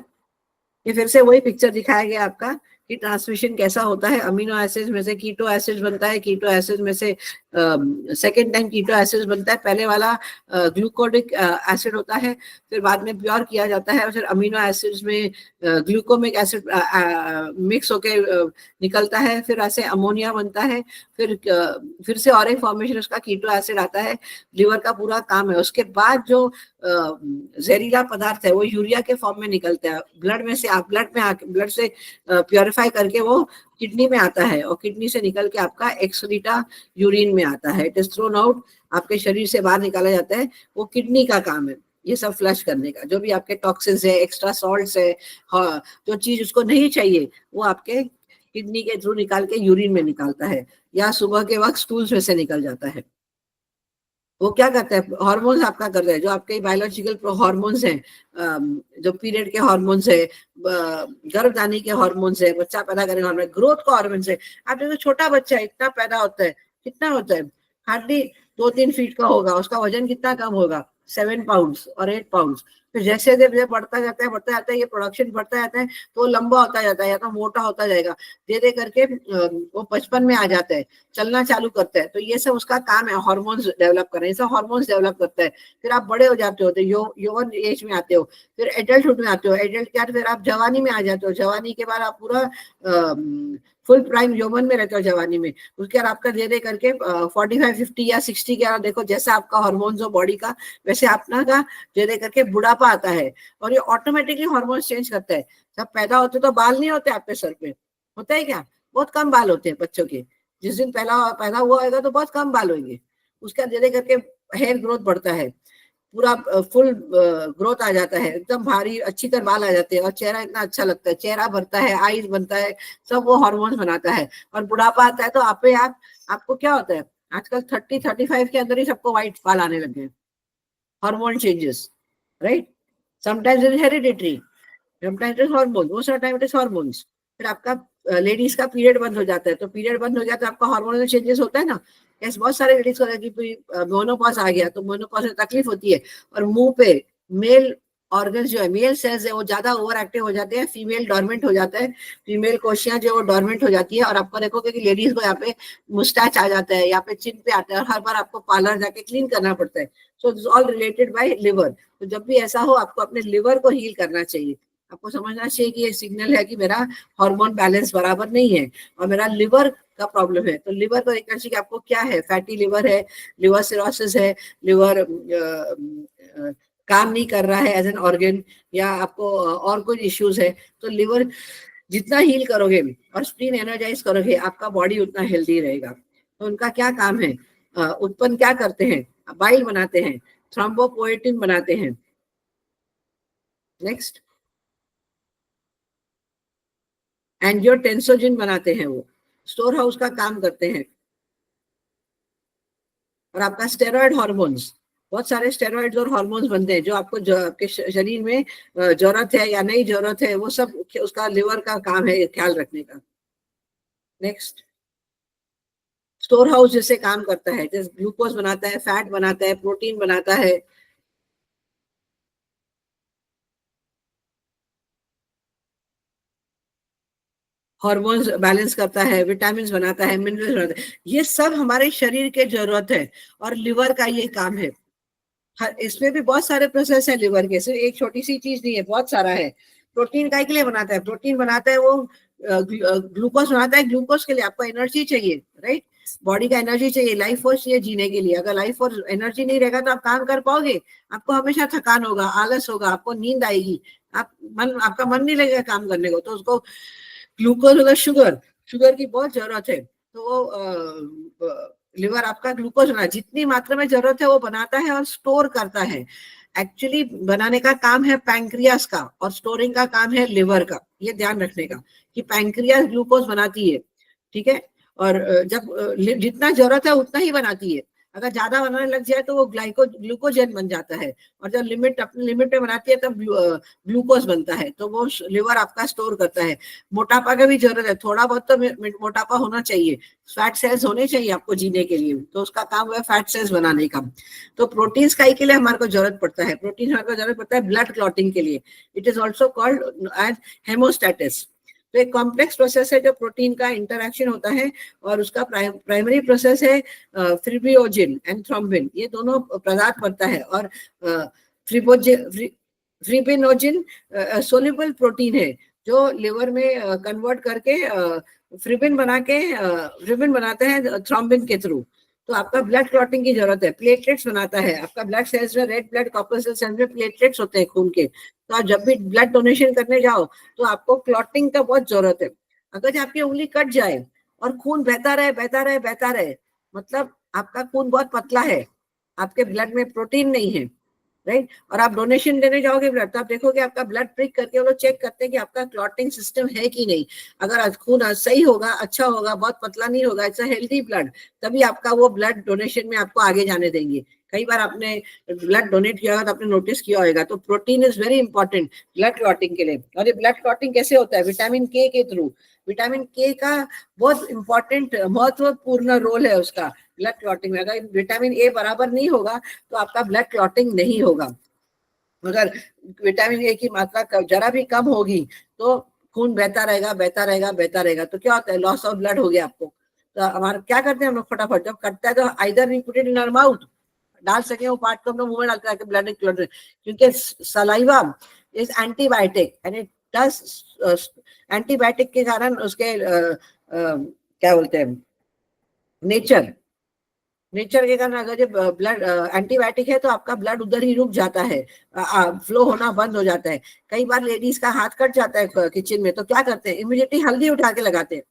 ये फिर से वही पिक्चर दिखाया गया आपका कि ट्रांसमिशन कैसा होता है। अमीनो एसिड्स में से कीटो एसिड बनता है, कीटो एसिड में से सेकेंड टाइम कीटो एसिड बनता है। पहले वाला ग्लूकोडिक एसिड होता है, फिर बाद में प्योर किया जाता है, और फिर अमीनो एसिड्स में ग्लूकोमिक एसिड मिक्स होके निकलता है, फिर ऐसे अमोनिया बनता है, फिर से और एक फॉर्मेशन उसका कीटो एसिड आता है। लिवर का पूरा काम है। उसके बाद जो जहरीला पदार्थ है वो यूरिया के फॉर्म में निकलता है, ब्लड में से ब्लड से प्योरीफाई करके वो किडनी में आता है, और किडनी से निकल के आपका एक्सक्रीटा यूरिन में आता है। इट इज थ्रोन आउट, आपके शरीर से बाहर निकाला जाता है। वो किडनी का काम है ये सब फ्लश करने का, जो भी आपके टॉक्सिन्स है, एक्स्ट्रा सॉल्ट्स है, हाँ, जो चीज उसको नहीं चाहिए वो आपके किडनी के थ्रू निकाल के यूरिन में निकालता है, या सुबह के वक्त स्टूल्स में से निकल जाता है। वो क्या करता है, हार्मोन्स आपका करता है, जो आपके बायोलॉजिकल हार्मोन्स हैं, जो पीरियड के हार्मोन्स है, गर्भधानी के हार्मोन्स है, बच्चा पैदा करने के हार्मोन, ग्रोथ का हार्मोन्स है। आप देखो छोटा बच्चा इतना पैदा होता है, कितना होता है, हार्डली 2-3 फीट का होगा, उसका वजन कितना कम होगा, 7 पाउंड्स और 8 पाउंड्स। फिर जैसे जैसे बढ़ता जाता है, ये प्रोडक्शन बढ़ता जाता है, तो लंबा होता जाता है या तो मोटा होता जाएगा, धीरे धीरे करके वो 55 में आ जाता है, चलना चालू करता है। तो ये सब उसका काम है, हार्मोन्स डेवलप करना, ये सब हार्मोन्स डेवलप करता है। फिर आप बड़े हो जाते हो, तो यौवन एज में आते हो, फिर एडल्टहुड में आते हो, एडल्ट के बाद फिर आप जवानी में आ जाते हो, जवानी के बाद आप पूरा फुल प्राइम यौवन में रहते हो जवानी में। उसके बाद आपका धीरे करके 45, 50 या 60 के बाद देखो जैसा आपका हार्मोन्स हो बॉडी का, वैसे अपना का धीरे करके बुढ़ापा आता है, और ये ऑटोमेटिकली हार्मोन्स चेंज करता है। जब पैदा होते तो बाल नहीं होते आपके सर पे, होता है क्या? बहुत कम बाल होते हैं बच्चों के। जिस दिन पहला पैदा हुआ होगा तो बहुत कम बाल होंगे, उसका धीरे करके हेयर ग्रोथ बढ़ता है, पूरा फुल ग्रोथ आ जाता है, एकदम भारी अच्छी तरह बाल आ जाते हैं, और चेहरा इतना अच्छा लगता है, चेहरा भरता है, आईज बनता है, सब वो हार्मोन्स बनाता है। और बुढ़ापा आता है तो आपको क्या होता है, आजकल 30-35 के अंदर ही सबको व्हाइट बाल आने लगे हैं। Hormone changes, right? Sometimes it is hereditary, sometimes it is hormone, most of the time it is hormones. फिर आपका लेडीज का पीरियड बंद हो जाता है, तो पीरियड बंद हो गया तो आपका हार्मोनल चेंजेस होता है ना। ऐसे बहुत सारे लेडीज को कि मोनोपॉज आ गया, तो मोनोपॉज में तकलीफ होती है, और मुंह पे मेल ऑर्गन्स जो है, मेल सेल्स है, वो ज्यादा ओवर एक्टिव हो जाते हैं, फीमेल डोरमेंट हो जाता है, फीमेल कोशियां जो वो डोरमेंट हो जाती है, और आपको देखोगे कि लेडीज को यहाँ पे मुस्टैच आ जाता है, यहाँ पे चिन पे आता है, और हर बार आपको पार्लर जाके क्लीन करना पड़ता है। So it's all related by liver. तो जब भी ऐसा हो, आपको अपने लिवर को हील करना चाहिए। आपको समझना चाहिए कि ये सिग्नल है कि मेरा हार्मोन बैलेंस बराबर नहीं है और मेरा लिवर का प्रॉब्लम है। तो लिवर को देखना चाहिए कि आपको क्या है, फैटी लिवर है, लिवर सिरोसिस है, लिवर काम नहीं कर रहा है एज एन ऑर्गन, या आपको और कुछ इश्यूज है। तो लिवर जितना हील करोगे और स्प्लीन एनर्जाइज करोगे, आपका बॉडी उतना हेल्दी रहेगा। तो उनका क्या काम है, उत्पन्न क्या करते हैं, बाइल बनाते हैं, थ्रोम्बोपोएटिन बनाते हैं। नेक्स्ट, एंजियोटेंसिन बनाते हैं, वो स्टोर हाउस का काम करते हैं। और आपका स्टेरॉइड हार्मोन्स, बहुत सारे स्टेरॉइड्स और हार्मोन्स बनते हैं जो आपको आपके शरीर में जरूरत है या नहीं जरूरत है, वो सब उसका लिवर का काम है ख्याल रखने का। नेक्स्ट, स्टोर हाउस जैसे काम करता है, जैसे ग्लूकोज बनाता है, फैट बनाता है, प्रोटीन बनाता है। हार्मोन्स बैलेंस करता है, विटामिन बनाता है, मिनरल्स बनाता है, ये सब हमारे शरीर के जरूरत है, और लिवर का ये काम है। इसमें भी बहुत सारे प्रोसेस है लिवर के, सिर्फ एक छोटी सी चीज नहीं है, बहुत सारा है। प्रोटीन काय के लिए बनाता है, प्रोटीन बनाता है वो ग्लूकोज बनाता है, ग्लूकोज के लिए आपको एनर्जी चाहिए, राइट। बॉडी का एनर्जी चाहिए, लाइफ फोर्स चाहिए जीने के लिए। अगर लाइफ फोर्स एनर्जी नहीं रहेगा तो आप काम कर पाओगे? आपको हमेशा थकान होगा, आलस होगा, आपको नींद आएगी, आपका मन नहीं लगेगा काम करने को। तो उसको ग्लूकोज होगा, शुगर, शुगर की बहुत जरूरत है। तो लिवर आपका ग्लूकोज बना, जितनी मात्रा में जरूरत है वो बनाता है और स्टोर करता है। एक्चुअली बनाने का काम है पैंक्रियास का, और स्टोरिंग का काम है लिवर का। ये ध्यान रखने का कि पैंक्रियास ग्लूकोज बनाती है, ठीक है। और जब जितना जरूरत है उतना ही बनाती है। अगर ज्यादा बनाने लग जाए तो वो ग्लूकोजन बन जाता है, और जब लिमिट अपने लिमिट में बनाती है तब ग्लूकोज बनता है, तो वो लिवर आपका स्टोर करता है। मोटापा का भी जरूरत है, थोड़ा बहुत तो मोटापा होना चाहिए, फैट सेल्स होने चाहिए आपको जीने के लिए, तो उसका काम है फैट सेल्स बनाने का। तो प्रोटीन्स का के लिए हमारे को जरूरत पड़ता है, प्रोटीन हमारे को जरूरत पड़ता है ब्लड क्लॉटिंग के लिए। It is also called as hemostasis. तो एक कॉम्प्लेक्स प्रोसेस है जो प्रोटीन का इंटरेक्शन होता है, और उसका प्राइमरी प्रोसेस है फिब्रियोजिन एंड थ्रोम्बिन, ये दोनों पदार्थ बनता है। और फिब्रिनोजिन सोल्यूबल प्रोटीन है जो लिवर में कन्वर्ट करके फिब्रिन बनाते हैं थ्रोम्बिन के थ्रू। तो आपका ब्लड क्लॉटिंग की जरूरत है, प्लेटलेट्स बनाता है आपका ब्लड सेल्स में, रेड ब्लड कॉर्पस्कुलर सेल्स में प्लेटलेट्स होते हैं खून के। तो आप जब भी ब्लड डोनेशन करने जाओ तो आपको क्लॉटिंग का बहुत जरूरत है। अगर आपकी उंगली कट जाए और खून बहता रहे बहता रहे बहता रहे, मतलब आपका खून बहुत पतला है, आपके ब्लड में प्रोटीन नहीं है, राइट। और आप डोनेशन देने जाओगे ब्लड, तो आप देखोगे आपका ब्लड प्रिक करके वो लोग चेक करते हैं कि आपका क्लॉटिंग सिस्टम है कि नहीं। अगर खून सही होगा, अच्छा होगा, बहुत पतला नहीं होगा, इट्स अ हेल्दी ब्लड, तभी आपका वो ब्लड डोनेशन में आपको आगे जाने देंगे। कई बार आपने ब्लड डोनेट किया होगा तो आपने नोटिस किया होगा। तो protein is very important blood clotting के लिए। और ये ब्लड क्लॉटिंग कैसे होता है? विटामिन के थ्रू। विटामिन के का बहुत इंपॉर्टेंट महत्वपूर्ण रोल है उसका ब्लड क्लॉटिंग में। अगर विटामिन ए बराबर नहीं होगा तो आपका ब्लड क्लॉटिंग नहीं होगा। अगर विटामिन ए की मात्रा जरा भी कम होगी तो खून बहता रहेगा बहता रहेगा बहता रहेगा, तो क्या होता है? लॉस ऑफ ब्लड हो गया आपको। तो हमारा क्या करते हैं हम लोग, फटाफट जब कटता है तो either we put it in our mouth, डाल सके वो पार्ट को हम लोग मुंह में डालते हैं ब्लड क्लॉट, क्योंकि saliva is antibiotic and it does. Antibiotic के कारण उसके क्या बोलते हैं, नेचर नेचर के कारण अगर जब ब्लड एंटीबायोटिक है तो आपका ब्लड उधर ही रुक जाता है, फ्लो होना बंद हो जाता है। कई बार लेडीज का हाथ कट जाता है किचन में, तो क्या करते हैं? इमीडिएटली हल्दी उठा के लगाते हैं,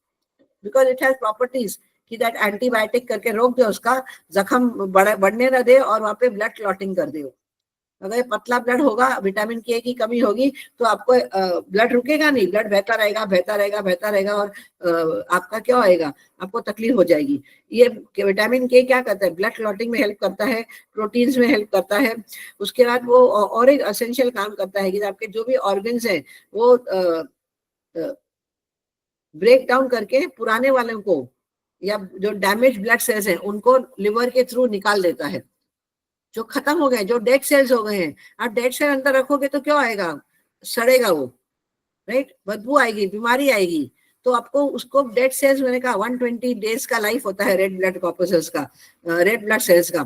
बिकॉज इट हैज प्रॉपर्टीज कि दैट एंटीबायोटिक करके रोक दे, उसका जख्म बढ़ने न दे और वहां पे ब्लड क्लॉटिंग कर दे। अगर पतला ब्लड होगा, विटामिन के की कमी होगी, तो आपको ब्लड रुकेगा नहीं, ब्लड बहता रहेगा बहता रहेगा बहता रहेगा, और आपका क्या होएगा? आपको तकलीफ हो जाएगी। ये विटामिन के क्या करता है? ब्लड क्लॉटिंग में हेल्प करता है, प्रोटीन्स में हेल्प करता है। उसके बाद वो और एक असेंशियल काम करता है कि आपके जो भी ऑर्गन्स हैं वो ब्रेक डाउन करके पुराने वालों को या जो डैमेज ब्लड सेल्स हैं उनको लिवर के थ्रू निकाल देता है। जो खत्म हो गए, जो डेड सेल्स हो गए हैं, आप डेड सेल अंदर रखोगे तो क्या आएगा, सड़ेगा वो, राइट, बदबू आएगी, बीमारी आएगी। तो आपको उसको डेड सेल्स मैंने कहा 120 डेज का लाइफ होता है रेड ब्लड कॉर्पसेल्स का, रेड ब्लड सेल्स का।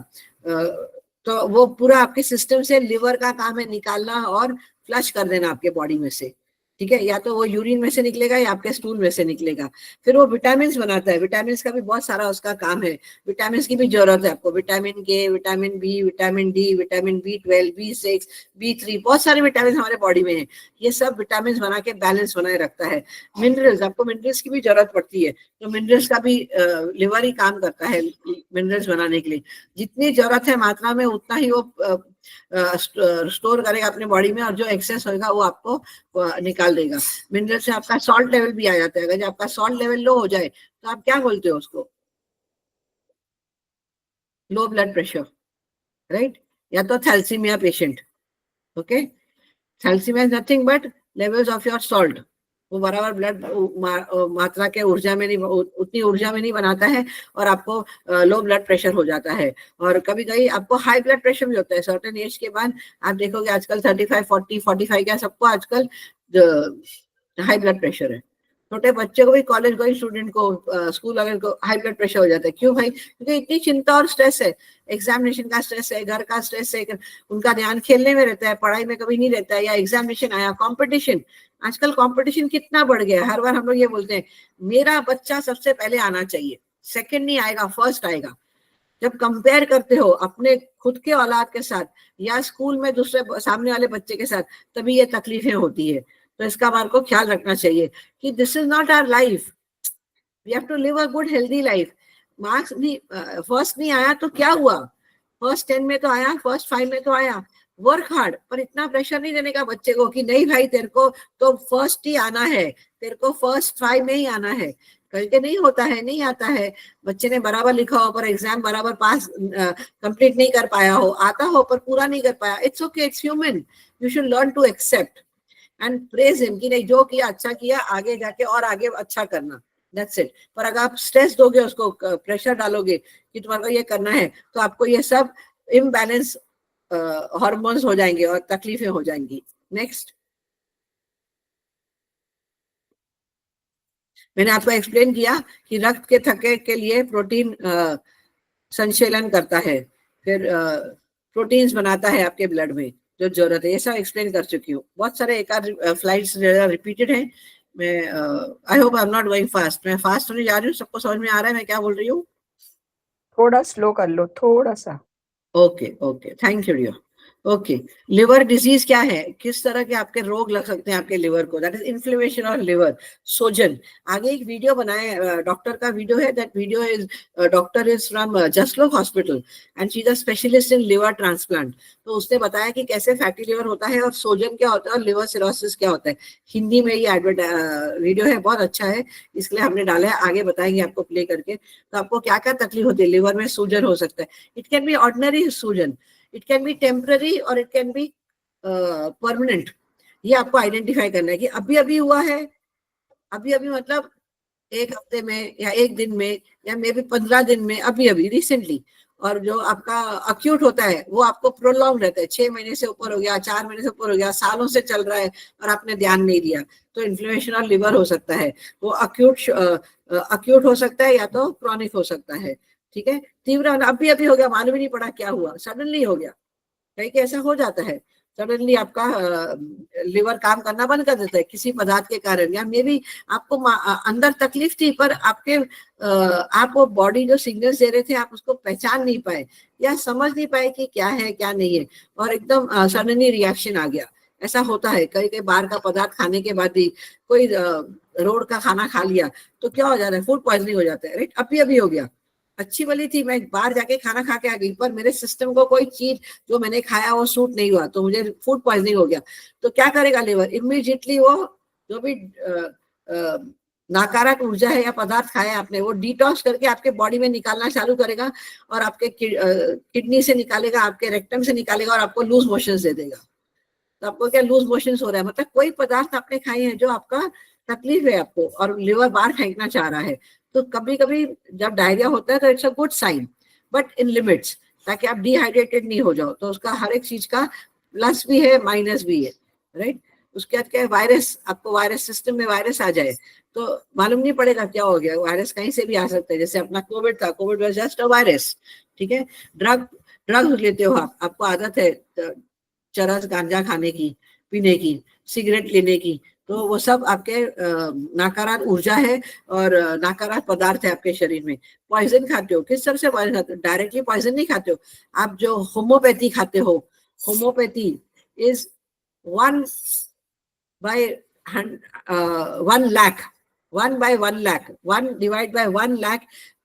तो वो पूरा आपके सिस्टम से लिवर का काम है निकालना और फ्लश कर देना आपके बॉडी में से, ठीक है। या तो वो यूरिन में से निकलेगा या आपके स्टूल में से निकलेगा। फिर वो विटामिन बनाता है, विटामिन का भी बहुत सारा उसका काम है। विटामिन की भी जरूरत है आपको, vitamin K, vitamin B, vitamin D, vitamin B12, B6, B3, बहुत सारे विटामिन हमारे बॉडी में है। ये सब विटामिन बना के बैलेंस बनाए रखता है। मिनरल्स, आपको मिनरल्स की भी जरूरत पड़ती है, तो मिनरल्स का भी लिवर ही काम करता है मिनरल्स बनाने के लिए। जितनी जरूरत है मात्रा में उतना ही वो स्टोर करेगा अपने बॉडी में, और जो एक्सेस होगा वो आपको निकाल देगा। मिनरल से आपका सॉल्ट लेवल भी आ जाता है। अगर आपका सॉल्ट लेवल लो हो जाए तो आप क्या बोलते हो उसको, लो ब्लड प्रेशर, राइट, या तो thalassemia patient. Okay, thalassemia is nothing but levels of your salt, वो बराबर ब्लड मात्रा के ऊर्जा में नहीं, उतनी ऊर्जा में नहीं बनाता है, और आपको लो ब्लड प्रेशर हो जाता है। और कभी कभी आपको हाई ब्लड प्रेशर भी होता है सर्टेन एज के बाद। आप देखोगे आजकल 35, 40, 45 का सबको आजकल हाई ब्लड प्रेशर है। छोटे बच्चे को भी, कॉलेज गोइंग स्टूडेंट को, स्कूल वाले को हाई ब्लड प्रेशर हो जाता है। क्यों भाई? क्योंकि इतनी चिंता और स्ट्रेस है, एग्जामिनेशन का स्ट्रेस है, घर का स्ट्रेस है, उनका ध्यान खेलने में रहता है, पढ़ाई में कभी नहीं रहता है, या एग्जामिनेशन आया, कंपटीशन। आजकल कंपटीशन कितना बढ़ गया है। हर बार हम लोग ये बोलते हैं मेरा बच्चा सबसे पहले आना चाहिए, सेकंड नहीं आएगा, फर्स्ट आएगा। जब कंपेयर करते हो अपने खुद के औलाद के साथ या स्कूल में दूसरे सामने वाले बच्चे के साथ, तभी ये तकलीफें होती है। तो इसका हमारे को ख्याल रखना चाहिए कि this is not our life, we have to live a good healthy life. Marks नहीं, फर्स्ट नहीं आया तो क्या हुआ, फर्स्ट 10 में तो आया, फर्स्ट 5 में तो आया। वर्क हार्ड, पर इतना प्रेशर नहीं देने का बच्चे को कि नहीं भाई तेरे को तो फर्स्ट ही आना है, तेरे को फर्स्ट 5 में ही आना है। करके नहीं होता है, नहीं आता है। बच्चे ने बराबर लिखा हो पर एग्जाम बराबर पास कंप्लीट नहीं कर पाया हो, आता हो पर पूरा नहीं कर पाया, it's okay, it's human. You should learn to accept and praise him कि नहीं जो किया अच्छा किया, आगे जाके और आगे अच्छा करना, दैट्स इट। पर अगर आप स्ट्रेस दोगे उसको, प्रेशर डालोगे कि तुम्हारे को ये करना है, तो आपको ये सब इम्बैलेंस हार्मोन्स हो जाएंगे और तकलीफें हो जाएंगी। नेक्स्ट, मैंने आपको एक्सप्लेन किया कि रक्त के थक्के के लिए प्रोटीन संशोधन करता है, फिर प्रोटीन्स बनाता है आपके ब्लड में जो जरूरत है। ये सब एक्सप्लेन कर चुकी हूँ। बहुत सारे एक आध फ्लाइट्स रिपीटेड है। मैं I hope I am not going fast. मैं फास्ट होने जा रही हूँ, सबको समझ में आ रहा है मैं क्या बोल रही हूँ? थोड़ा स्लो कर लो, थोड़ा सा। Okay okay, thank you dear. Okay, liver disease क्या है, किस तरह के आपके रोग लग सकते हैं आपके लिवर को, that is inflammation of liver, सोजन। आगे एक वीडियो बनाए, डॉक्टर का वीडियो है, that video is, doctor is from Jaslok hospital and she is a specialist in liver transplant. तो उसने बताया कि कैसे फैटी लिवर होता है और सोजन क्या होता है और लिवर सिरोसिस क्या होता है। हिंदी में ये वीडियो है, बहुत अच्छा है, इसलिए हमने डाला है। आगे बताएंगे आपको प्ले करके। तो आपको क्या क्या तकलीफ होती है, लिवर में सूजन हो सकता है। इट कैन बी ऑर्डिनरी सूजन, इट कैन बी टेम्पररी और इट कैन बी परमानेंट। ये आपको आइडेंटिफाई करना है कि अभी अभी हुआ है, अभी अभी मतलब एक हफ्ते में या एक दिन में या मे बी 15 दिन में, अभी अभी रिसेंटली। और जो आपका अक्यूट होता है वो आपको प्रोलॉन्ग रहता है, 6 महीने से ऊपर हो गया, 4 महीने से ऊपर हो गया, सालों से चल रहा है और आपने ध्यान नहीं दिया, तो इन्फ्लेमेशन ऑफ लिवर हो सकता है। वो अक्यूट हो सकता है या तो क्रॉनिक हो सकता है, ठीक है। तीव्र अभी अभी हो गया, मालूम ही नहीं पड़ा क्या हुआ, सडनली हो गया। कहीं कि ऐसा हो जाता है, सडनली आपका लिवर काम करना बंद कर देता है किसी पदार्थ के कारण, या मे बी आपको अंदर तकलीफ थी पर आपके आप वो बॉडी जो सिग्नल्स दे रहे थे आप उसको पहचान नहीं पाए या समझ नहीं पाए कि क्या है क्या नहीं है, और एकदम सडनली रिएक्शन आ गया। ऐसा होता है, कई कई बाहर का पदार्थ खाने के बाद भी, कोई रोड का खाना खा लिया तो क्या हो जाता है, फूड पॉइजनिंग हो जाता है, राइट। अभी अभी हो गया, अच्छी वाली थी, मैं बाहर जाके खाना खा के आ गई पर मेरे सिस्टम को कोई चीज जो मैंने खाया वो सूट नहीं हुआ तो मुझे फूड पॉइजनिंग हो गया। तो क्या करेगा लिवर, इमीडिएटली वो जो भी नकारात्मक ऊर्जा है या पदार्थ खाया आपने वो डिटॉक्स करके आपके बॉडी में निकालना चालू करेगा, और आपके किडनी से निकालेगा, आपके रेक्टम से निकालेगा और आपको लूज मोशंस दे देगा। तो आपको क्या लूज मोशंस हो रहा है, मतलब कोई पदार्थ आपने खाए हैं जो आपका तकलीफ है आपको और लिवर बाहर फेंकना चाह रहा है, तो कभी कभी जब डायरिया होता है तो it's a good sign, but in limits, ताकि आप डिहाइड्रेटेड नहीं हो जाओ। तो उसका हर एक चीज का प्लस भी है माइनस भी है, राइट। उसके बाद क्या है, वायरस, आपको वायरस सिस्टम में वायरस आ जाए तो मालूम नहीं पड़ेगा क्या हो गया, वायरस कहीं से भी आ सकता है। जैसे अपना कोविड था, Covid was just a virus, ठीक है। ड्रग लेते हो आप, आपको आदत है चरस गांजा खाने की, पीने की, सिगरेट लेने की, तो वो सब आपके नकारात्मक ऊर्जा है और नकारात्मक पदार्थ है आपके शरीर में। पॉइजन खाते हो, किस तरह से पॉइजन खाते हो? डायरेक्टली पॉइजन नहीं खाते हो आप, जो होम्योपैथी खाते हो, homeopathy is 1/1 lakh, 1/1 lakh, 1/1 lakh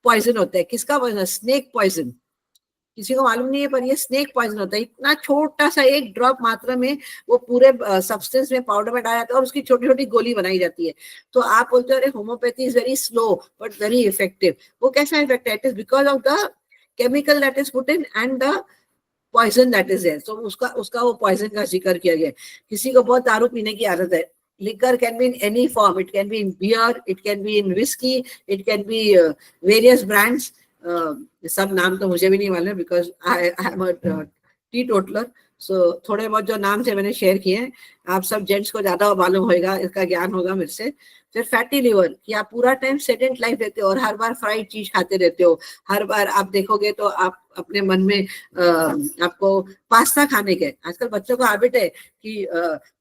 poison होता है। किसका पॉइजन? Snake poison. किसी को मालूम नहीं है, पर ये स्नेक पॉइजन होता है। इतना छोटा सा एक ड्रॉप मात्रा में वो पूरे सब्सटेंस में, पाउडर में डाला जाता है और उसकी छोटी छोटी गोली बनाई जाती है। तो आप बोलते हो अरे homeopathy is very slow but very effective. वो कैसा इफेक्ट है? It is because of the chemical that is put in and the poison that is there. तो उसका उसका वो पॉइजन का जिक्र किया गया। किसी को बहुत दारू पीने की आदत है, liquor can be in any form, it can be in beer, it can be in whiskey, it can be various brands, सब नाम तो मुझे भी नहीं मालूम because I am a teetotaler. So थोड़े बहुत जो नाम थे मैंने शेयर किए हैं, आप सब जेंट्स को ज्यादा मालूम होगा, इसका ज्ञान होगा मेरे से। फिर फैटी लिवर, कि आप पूरा टाइम सेडेंट लाइफ रहते हो और हर बार फ्राइड चीज खाते रहते हो। हर बार आप देखोगे तो आप अपने मन में आपको पास्ता खाने के, आजकल बच्चों का हैबिट है कि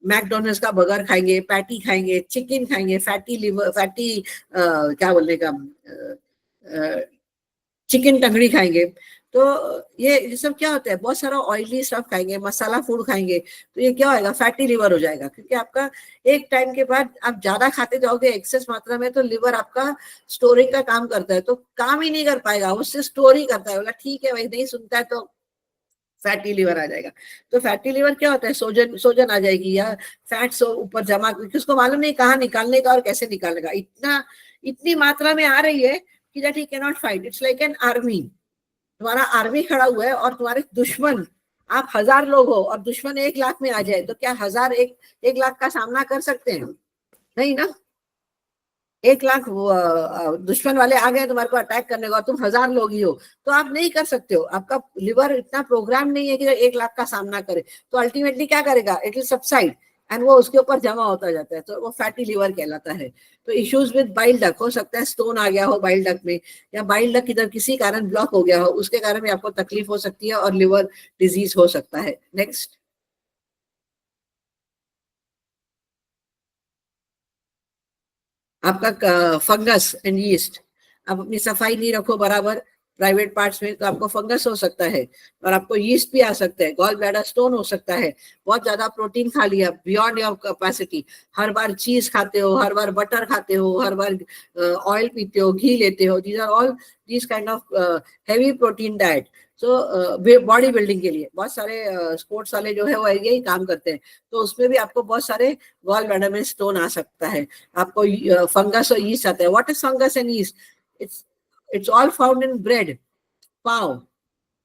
मैकडोनल्ड्स का बर्गर खाएंगे, पैटी खाएंगे, चिकन खाएंगे, फैटी लिवर, फैटी क्या बोलने का, चिकन टंगड़ी खाएंगे। तो ये सब क्या होता है, बहुत सारा ऑयली स्टफ खाएंगे, मसाला फूड खाएंगे, तो ये क्या होएगा, फैटी लिवर हो जाएगा। क्योंकि आपका एक टाइम के बाद आप ज्यादा खाते जाओगे एक्सेस मात्रा में, तो लिवर आपका स्टोरिंग का काम करता है, तो काम ही नहीं कर पाएगा, उससे स्टोर ही करता है। बोला ठीक है भाई, नहीं सुनता है तो फैटी लिवर आ जाएगा। तो फैटी लिवर क्या होता है, सोजन सोजन आ जाएगी या फैट्स ऊपर जमा, क्योंकि उसको मालूम नहीं कहाँ निकालने का और कैसे निकालने का। इतनी मात्रा में आ रही है कि that he can not fight. It's like an army, तुम्हारा आर्मी खड़ा हुआ है और तुम्हारे दुश्मन, आप 1000 लोग हो और दुश्मन 1 लाख में आ जाए, तो क्या 1000 एक लाख का सामना कर सकते हैं? नहीं ना। 1 लाख दुश्मन वाले आ गए तुम्हारे को अटैक करने को, तुम 1000 लोग ही हो, तो आप नहीं कर सकते हो। आपका लिवर इतना प्रोग्राम नहीं है कि 1 लाख का सामना करे। तो अल्टीमेटली क्या करेगा, इट विल सबसाइड एंड वो उसके ऊपर जमा होता जाता है, तो वो फैटी लिवर कहलाता है। तो इश्यूज विद बाइल डक्ट, हो सकता है स्टोन आ गया हो बाइल डक्ट में, या बाइल डक्ट इधर किसी कारण ब्लॉक हो गया हो, उसके कारण भी आपको तकलीफ हो सकती है और लिवर डिजीज हो सकता है। नेक्स्ट, आपका फंगस एंड यीस्ट, आप अपनी सफाई नहीं रखो बराबर प्राइवेट पार्ट्स में, तो आपको फंगस हो सकता है और आपको यीस्ट भी आ सकता है, गॉल ब्लैडर स्टोन हो सकता है। बहुत ज्यादा प्रोटीन खा लिया बियॉन्ड योर कैपेसिटी, हर बार चीज खाते हो, हर बार बटर खाते हो, हर बार ऑयल पीते हो, घी लेते हो, these are all these kind of heavy protein diet. So body building के लिए बहुत सारे स्पोर्ट्स वाले जो है वो यही काम करते हैं, तो उसमें भी आपको बहुत सारे गॉल ब्लैडर में स्टोन आ सकता है। आपको फंगस और यीस्ट आता है। What is fungus and yeast? It's all found in bread, pav,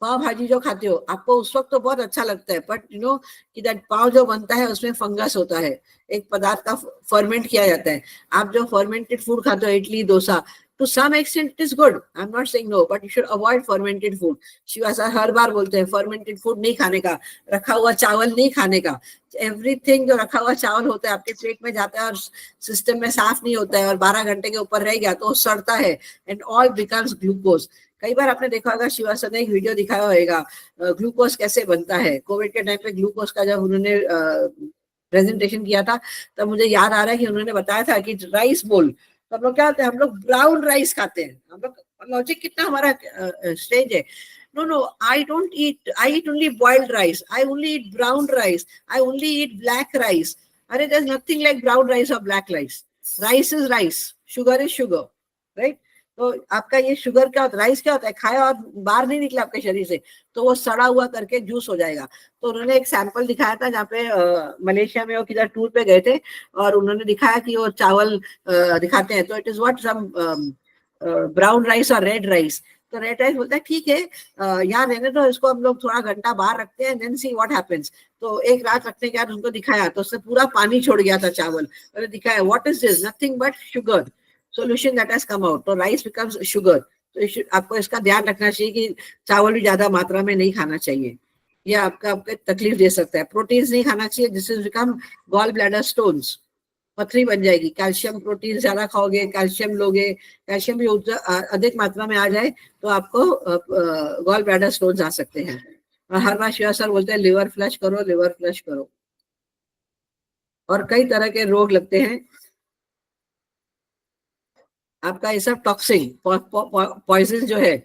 pav bhaji जो खाते हो, आपको उस वक्त तो बहुत अच्छा लगता है, बट यू नो कि दैट पाव जो बनता है उसमें फंगस होता है, एक पदार्थ का फर्मेंट किया जाता है। आप जो फर्मेंटेड फूड खाते हो, idli dosa, to some extent it is good, I am not saying no, but you should avoid fermented food. Shiva sir हर बार बोलते हैं फर्मेंटेड फूड नहीं खाने का, रखा हुआ चावल नहीं खाने का। एवरीथिंग जो रखा हुआ चावल होता है आपके पेट में जाता है और सिस्टम में साफ नहीं होता है और 12 घंटे के ऊपर रह गया तो सड़ता है एंड ऑल बिकम्स ग्लूकोज। कई बार आपने देखा होगा, शिवा सर ने एक वीडियो दिखाया होगा ग्लूकोज कैसे बनता है। कोविड के टाइम पे ग्लूकोज का जब उन्होंने प्रेजेंटेशन किया था, तब मुझे याद आ रहा है कि उन्होंने बताया था कि राइस बोल, तो हम लोग क्या होते हैं, हम लोग ब्राउन राइस खाते हैं। हम लोग, लॉजिक कितना हमारा स्ट्रेंज है। No, no, I don't eat, I eat only boiled rice. I only eat brown rice. I only eat black rice. Arey, there's nothing like brown rice or black rice. Rice is rice. Sugar is sugar. Right? तो आपका ये शुगर क्या होता है, राइस क्या होता है, खाया और बाहर नहीं निकला आपके शरीर से, तो वो सड़ा हुआ करके जूस हो जाएगा। तो उन्होंने एक सैंपल दिखाया था जहाँ पे मलेशिया में वो किधर टूर पे गए थे, और उन्होंने दिखाया कि वो चावल दिखाते हैं, तो it is what some brown rice और रेड राइस। तो रेड राइस बोलता है ठीक है, यहाँ रहने दो इसको, हम लोग थोड़ा घंटा बाहर रखते हैं, देन सी व्हाट हैपेंस। तो एक रात रखने के बाद उनको दिखाया तो उससे पूरा पानी छोड़ गया था चावल, और दिखाया what is this, nothing but sugar solution that has come out, तो राइस बिकम्स शुगर। तो आपको इसका ध्यान रखना चाहिए कि चावल भी ज्यादा मात्रा में नहीं खाना चाहिए, यह आपके तकलीफ दे सकता है। प्रोटीन नहीं खाना चाहिए, जिससे बिकम गॉल ब्लैडर स्टोन्स, पथरी बन जाएगी। कैल्शियम प्रोटीन ज्यादा खाओगे, कैल्शियम लोगे, कैल्शियम भी अधिक मात्रा में आ जाए तो आपको गॉल ब्लैडर स्टोन्स आ सकते हैं। और हर बार शिवा सर बोलते हैं लिवर फ्लश करो, लिवर फ्लश करो। और कई तरह के रोग लगते हैं आपका, ये सब टॉक्सिन पॉइजन जो है,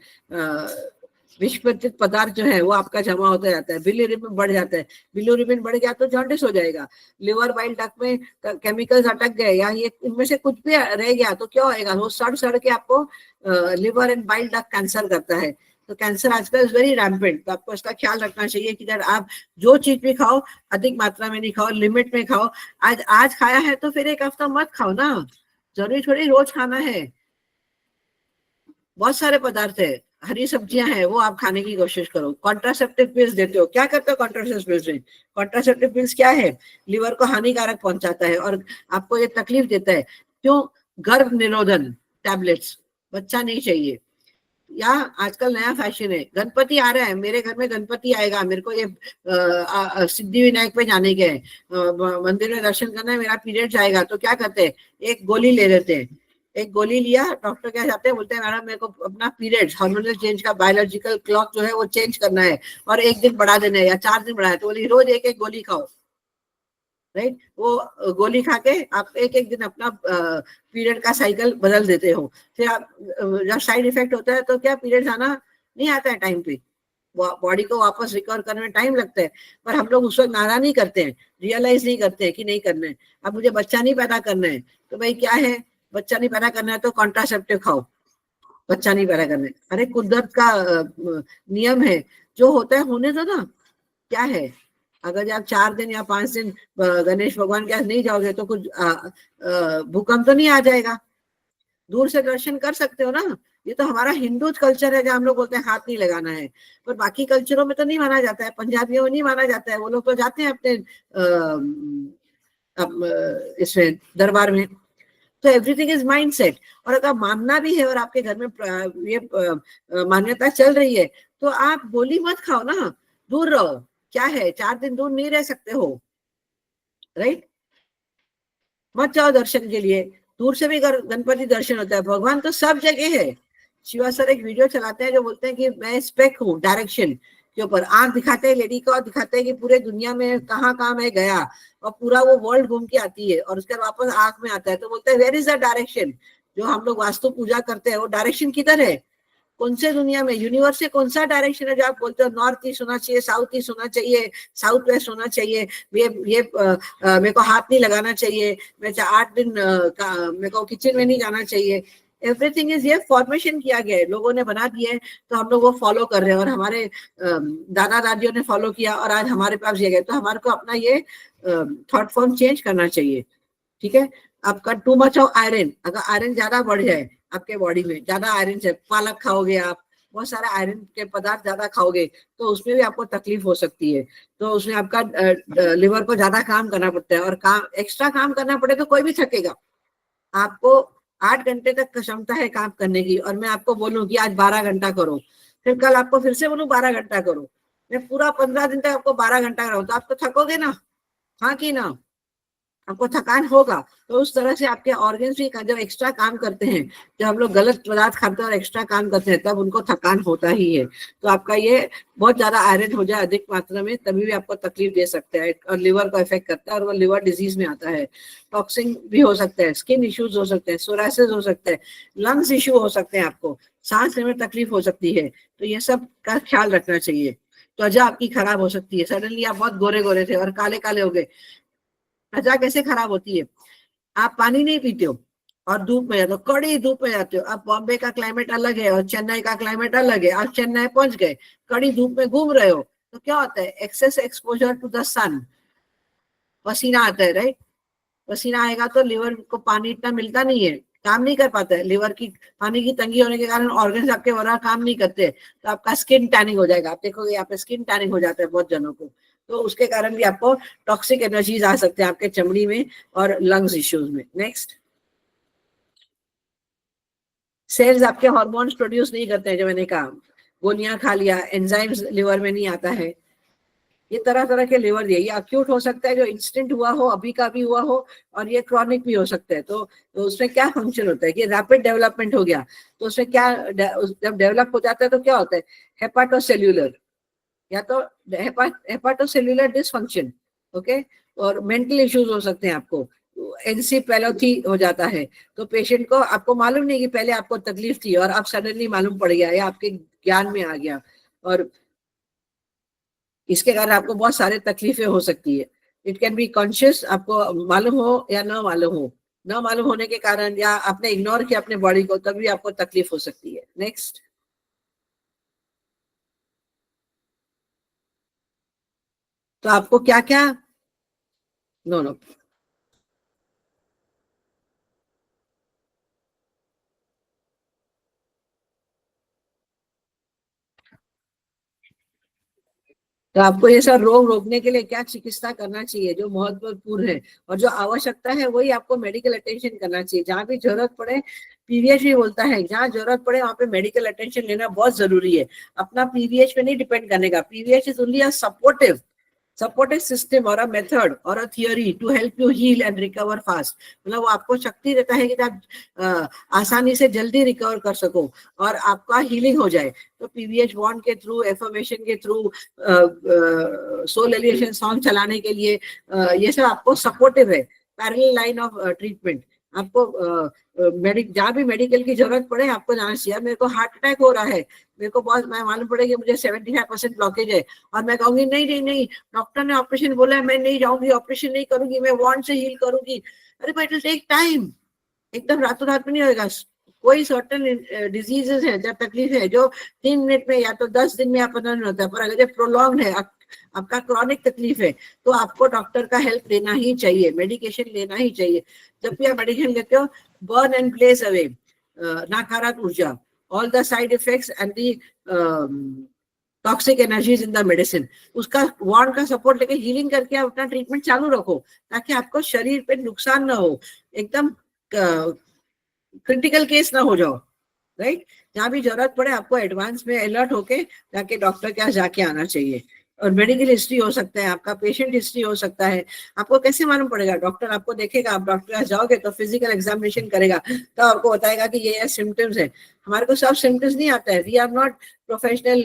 विषप्रचित पदार्थ जो है वो आपका जमा होता जाता है, बिलिरुबिन बढ़ जाता है। बिलिरुबिन बढ़ गया तो जॉन्डिस हो जाएगा। लिवर बाइल डक्ट में केमिकल्स अटक गए या ये इनमें से कुछ भी रह गया तो क्या होएगा, वो सड़ सड़ के आपको liver and bile duct cancer करता है। तो कैंसर आजकल इज वेरी रैम्पेंट, तो आपको इसका ख्याल रखना चाहिए कि जब आप जो चीज भी खाओ अधिक मात्रा में नहीं खाओ, लिमिट में खाओ। आज खाया है तो फिर एक हफ्ता मत खाओ ना, जरूरी थोड़ी रोज खाना है। बहुत सारे पदार्थ है, हरी सब्जियां हैं वो आप खाने की कोशिश करो। कॉन्ट्रासेप्टिव पिल्स देते हो, क्या करते हो कॉन्ट्रासेप्टिव पिल्स में? कॉन्ट्रासेप्टिव पिल्स क्या है, लिवर को हानिकारक पहुंचाता है और आपको ये तकलीफ देता है। क्यों? गर्भ निरोधन टैबलेट्स, बच्चा नहीं चाहिए। या आजकल नया फैशन है, गणपति आ रहा है, मेरे घर में गणपति आएगा, मेरे को ये सिद्धि विनायक पे जाने के हैं, मंदिर में दर्शन करना है, मेरा पीरियड आएगा, तो क्या करते हैं, एक गोली ले लेते हैं। एक गोली लिया, डॉक्टर क्या जाते हैं, बोलते हैं मैडम मेरे को अपना पीरियड हार्मोनल चेंज का बायोलॉजिकल क्लॉक जो है वो चेंज करना है और एक दिन बढ़ा देना है या 4 दिन बढ़ाया, तो बोली रोज एक एक गोली खाओ। राइट, वो गोली खा के आप एक एक दिन अपना पीरियड का साइकिल बदल देते हो। फिर आप जब साइड इफेक्ट होता है तो क्या पीरियड आना नहीं आता है टाइम पे, बॉडी को वापस रिकवर करने में टाइम लगता है, पर हम लोग उस वक्त नारा नहीं करते हैं, रियलाइज नहीं करते हैं कि नहीं करना है। अब मुझे बच्चा नहीं पैदा करना है तो भाई क्या है, बच्चा नहीं पैदा करना है तो कॉन्ट्रासेप्टिव खाओ, बच्चा नहीं पैदा करना है। अरे कुदरत का नियम है, जो होता है होने दो ना। क्या है, अगर आप 4 दिन या 5 दिन गणेश भगवान के पास नहीं जाओगे तो कुछ भूकंप तो नहीं आ जाएगा, दूर से दर्शन कर सकते हो ना। ये तो हमारा हिंदू कल्चर है जहाँ हम लोग बोलते हैं हाथ नहीं लगाना है, पर बाकी कल्चरों में तो नहीं माना जाता है, पंजाबियों में नहीं माना जाता है, वो लोग तो जाते हैं अपने इसमें दरबार में। तो एवरीथिंग इज माइंड सेट। और अगर मानना भी है और आपके घर में ये मान्यता चल रही है तो आप गोली मत खाओ ना, दूर रहो। क्या है, 4 दिन दूर नहीं रह सकते हो, राइट? मत जाओ दर्शन के लिए, दूर से भी गणपति दर्शन होता है, भगवान तो सब जगह है। शिवा सर एक वीडियो चलाते हैं जो बोलते हैं कि मैं स्पेक हूँ डायरेक्शन के ऊपर, आंख दिखाते हैं लेडी को और दिखाते हैं कि पूरे दुनिया में कहाँ कहाँ मैं गया, और पूरा वो वर्ल्ड घूम के आती है और उसके बाद वापस आंख में आता है, तो बोलते हैं वेयर इज द डायरेक्शन। जो हम लोग वास्तु पूजा करते हैं वो डायरेक्शन किधर है, कौन से दुनिया में, यूनिवर्स से कौन सा डायरेक्शन है जो आप बोलते हो नॉर्थ ईस्ट होना चाहिए, साउथ ईस्ट होना चाहिए, साउथ वेस्ट होना चाहिए, ये मेरे को हाथ नहीं लगाना चाहिए, मैं 8 दिन मेरे को किचन में नहीं जाना चाहिए। एवरीथिंग इज ये फॉर्मेशन किया गया है, लोगों ने बना दिया है, तो हम लोग वो फॉलो कर रहे हैं और हमारे दादा दादियों ने फॉलो किया और आज हमारे पास ये गए, तो हमारे को अपना ये थॉट फॉर्म चेंज करना चाहिए। ठीक है, आपका टू मच ऑफ आयरन, अगर आयरन ज्यादा बढ़ जाए आपके बॉडी में, ज्यादा आयरन से पालक खाओगे आप, बहुत सारे आयरन के पदार्थ ज्यादा खाओगे तो उसमें भी आपको तकलीफ हो सकती है। तो उसमें आपका लिवर को ज्यादा काम करना पड़ता है, और काम एक्स्ट्रा काम करना पड़े तो कोई भी थकेगा। आपको 8 घंटे तक क्षमता है काम करने की, और मैं आपको बोलूं कि आज 12 घंटा करो, फिर कल आपको फिर से बोलूं 12 घंटा करो, मैं पूरा 15 दिन तक आपको 12 घंटा कराऊं तो आप तो थकोगे ना, हाँ कि ना, आपको थकान होगा। तो उस तरह से आपके ऑर्गन्स भी जब एक्स्ट्रा काम करते हैं, जब हम लोग गलत पदार्थ खाते हैं और एक्स्ट्रा काम करते हैं तब उनको थकान होता ही है। तो आपका ये बहुत ज्यादा आयरन हो जाए अधिक मात्रा में तभी भी आपको तकलीफ दे सकता है और लिवर को इफेक्ट करता है, और वो लिवर डिजीज में आता है। टॉक्सिन भी हो सकता है, स्किन इश्यूज हो सकते हैं, सोरासिस हो सकता है, लंग्स इश्यू हो सकते हैं, आपको सांस लेने में तकलीफ हो सकती है। तो ये सब का ख्याल रखना चाहिए। त्वचा आपकी खराब हो सकती है, सडनली आप बहुत गोरे गोरे थे और काले काले हो गए। त्वचा कैसे खराब होती है, आप पानी नहीं पीते हो और धूप में जाते हो, कड़ी धूप में जाते हो। अब बॉम्बे का क्लाइमेट अलग है और चेन्नई का क्लाइमेट अलग है, आप चेन्नई पहुंच गए, कड़ी धूप में घूम रहे हो, तो क्या होता है, एक्सेस एक्सपोजर टू द सन, पसीना आता है, राइट? पसीना आएगा तो लिवर को पानी इतना मिलता नहीं है, काम नहीं कर पाता है, लिवर की पानी की तंगी होने के कारण ऑर्गन्स आपके बराबर काम नहीं करते, तो आपका स्किन टैनिंग हो जाएगा। आप देखोगे यहाँ पे स्किन टैनिंग हो जाता है बहुत जनों को, तो उसके कारण भी आपको टॉक्सिक एनर्जीज आ सकते हैं आपके चमड़ी में और लंग्स इश्यूज में। नेक्स्ट, सेल्स आपके हार्मोन्स प्रोड्यूस नहीं करते हैं, जो मैंने कहा, गोलियां खा लिया, एंजाइम्स लिवर में नहीं आता है। ये तरह तरह के लिवर दिए, ये अक्यूट हो सकता है जो इंस्टेंट हुआ हो, अभी का भी हुआ हो, और ये क्रॉनिक भी हो सकता है। तो उसमें क्या फंक्शन होता है कि रैपिड डेवलपमेंट हो गया, तो उसमें क्या, जब डेवलप हो जाता है तो क्या होता है, हेपाटोसेल्यूलर, या तो हेपाटोसेल्यूलर डिसफंक्शन, ओके, और मेंटल इश्यूज हो सकते हैं आपको, एनसीफेलोपैथी हो जाता है। तो पेशेंट को, आपको मालूम नहीं कि पहले आपको तकलीफ थी और अब सडनली मालूम पड़ गया या आपके ज्ञान में आ गया, और इसके कारण आपको बहुत सारे तकलीफें हो सकती है। इट कैन बी कॉन्शियस, आपको मालूम हो या ना मालूम हो, ना मालूम होने के कारण या आपने इग्नोर किया अपने बॉडी को, तब भी आपको तकलीफ हो सकती है। नेक्स्ट, तो आपको क्या क्या, नो नो, तो आपको ये सब रोग रोकने के लिए क्या चिकित्सा करना चाहिए, जो महत्वपूर्ण है और जो आवश्यकता है वही आपको मेडिकल अटेंशन करना चाहिए। जहां भी जरूरत पड़े, पीवीएच भी बोलता है, जहां जरूरत पड़े वहां पे मेडिकल अटेंशन लेना बहुत जरूरी है। अपना पीवीएच पे नहीं डिपेंड करने का, PVH is only a supportive system और अ मेथड और a theory to help you heal and recover fast. मतलब वो आपको शक्ति देता है कि आप आसानी से जल्दी रिकवर कर सको और आपका हीलिंग हो जाए। तो पीवीएच बॉन्ड के थ्रू, एफर्मेशन के थ्रू, सोल एलिवेशन सॉन्ग चलाने के लिए, ये सब आपको सपोर्टिव है, पैरेलल लाइन ऑफ ट्रीटमेंट। आपको जहाँ भी मेडिकल की जरूरत पड़े आपको जाना चाहिए। मेरे को हार्ट अटैक हो रहा है, मेरे को बहुत, मैं मालूम पड़ेगा मुझे 75% ब्लॉकेज है, और मैं कहूंगी नहीं नहीं नहीं, डॉक्टर ने ऑपरेशन बोला है, मैं नहीं जाऊंगी, ऑपरेशन नहीं करूंगी, मैं वार्ड से हील करूंगी। अरे भाई, इट विल टेक टाइम, एकदम रातों रात में नहीं होगा। कोई सर्टन डिजीजेस है, जब तकलीफ है जो 3 मिनट में या तो 10 दिन में आप पता नहीं होता, पर अगर जब प्रोलॉन्ग है, आपका क्रॉनिक तकलीफ है, तो आपको डॉक्टर का हेल्प लेना ही चाहिए, मेडिकेशन लेना ही चाहिए। जब भी आप मेडिकेशन लेते हो, बर्न एंड प्लेस अवे नकारात्मक ऊर्जा, all the side effects and the toxic energies in the medicine, उसका वार्ड का सपोर्ट लेके हीलिंग करके आप अपना ट्रीटमेंट चालू रखो, ताकि आपको शरीर पे नुकसान ना हो, एकदम क्रिटिकल केस ना हो जाओ। राइट, जहां भी जरूरत पड़े आपको एडवांस में अलर्ट होके जाके डॉक्टर के पास जाके आना चाहिए। और मेडिकल हिस्ट्री हो सकता है, आपका पेशेंट हिस्ट्री हो सकता है। आपको कैसे मालूम पड़ेगा, डॉक्टर आपको देखेगा, आप डॉक्टर के पास जाओगे तो फिजिकल एग्जामिनेशन करेगा, तो आपको बताएगा कि ये सिम्टम्स है। हमारे को सब सिम्टम्स नहीं आता है, we are not professional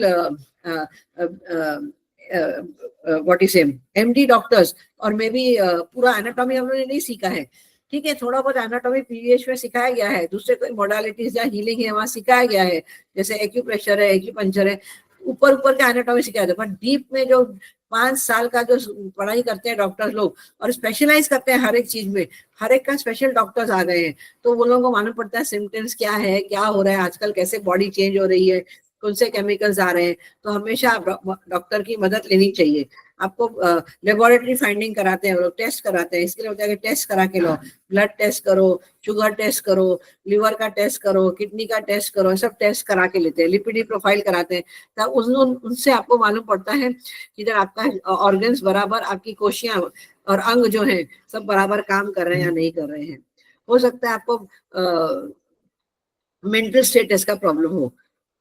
what is MD doctors, और मे बी पूरा एनाटॉमी हम लोगों ने नहीं सीखा है। ठीक है, थोड़ा बहुत एनाटॉमी पीवीएच में सिखाया गया है, दूसरे कोई मोडालिटीज या हीलिंग है वहां सिखाया गया है, जैसे एक्यूप्रेशर है, एक्यूपंक्चर है, ऊपर ऊपर का एनाटॉमी सिखाया जाता है। पर डीप में जो 5 साल का जो पढ़ाई करते हैं डॉक्टर लोग और स्पेशलाइज करते हैं हर एक चीज में, हर एक का स्पेशल डॉक्टर्स आ गए हैं, तो वो लोगों को मालूम पड़ता है सिम्टम्स क्या है, क्या हो रहा है आजकल, कैसे बॉडी चेंज हो रही है, कौन से केमिकल्स आ रहे हैं। तो हमेशा डॉक्टर की मदद लेनी चाहिए। आपको लेबोरेटरी फाइंडिंग कराते हैं, लोग टेस्ट कराते हैं, इसके लिए होता है कि टेस्ट करा के लो, ब्लड टेस्ट करो, शुगर टेस्ट करो, लिवर का टेस्ट करो, किडनी का टेस्ट करो, सब टेस्ट करा के लेते हैं, लिपिडी प्रोफाइल कराते हैं। तब उनसे आपको मालूम पड़ता है कि जब आपका ऑर्गन्स बराबर, आपकी कोशियां और अंग जो है सब बराबर काम कर रहे हैं या नहीं कर रहे हैं। हो सकता है आपको मेंटल स्टेटस का प्रॉब्लम हो,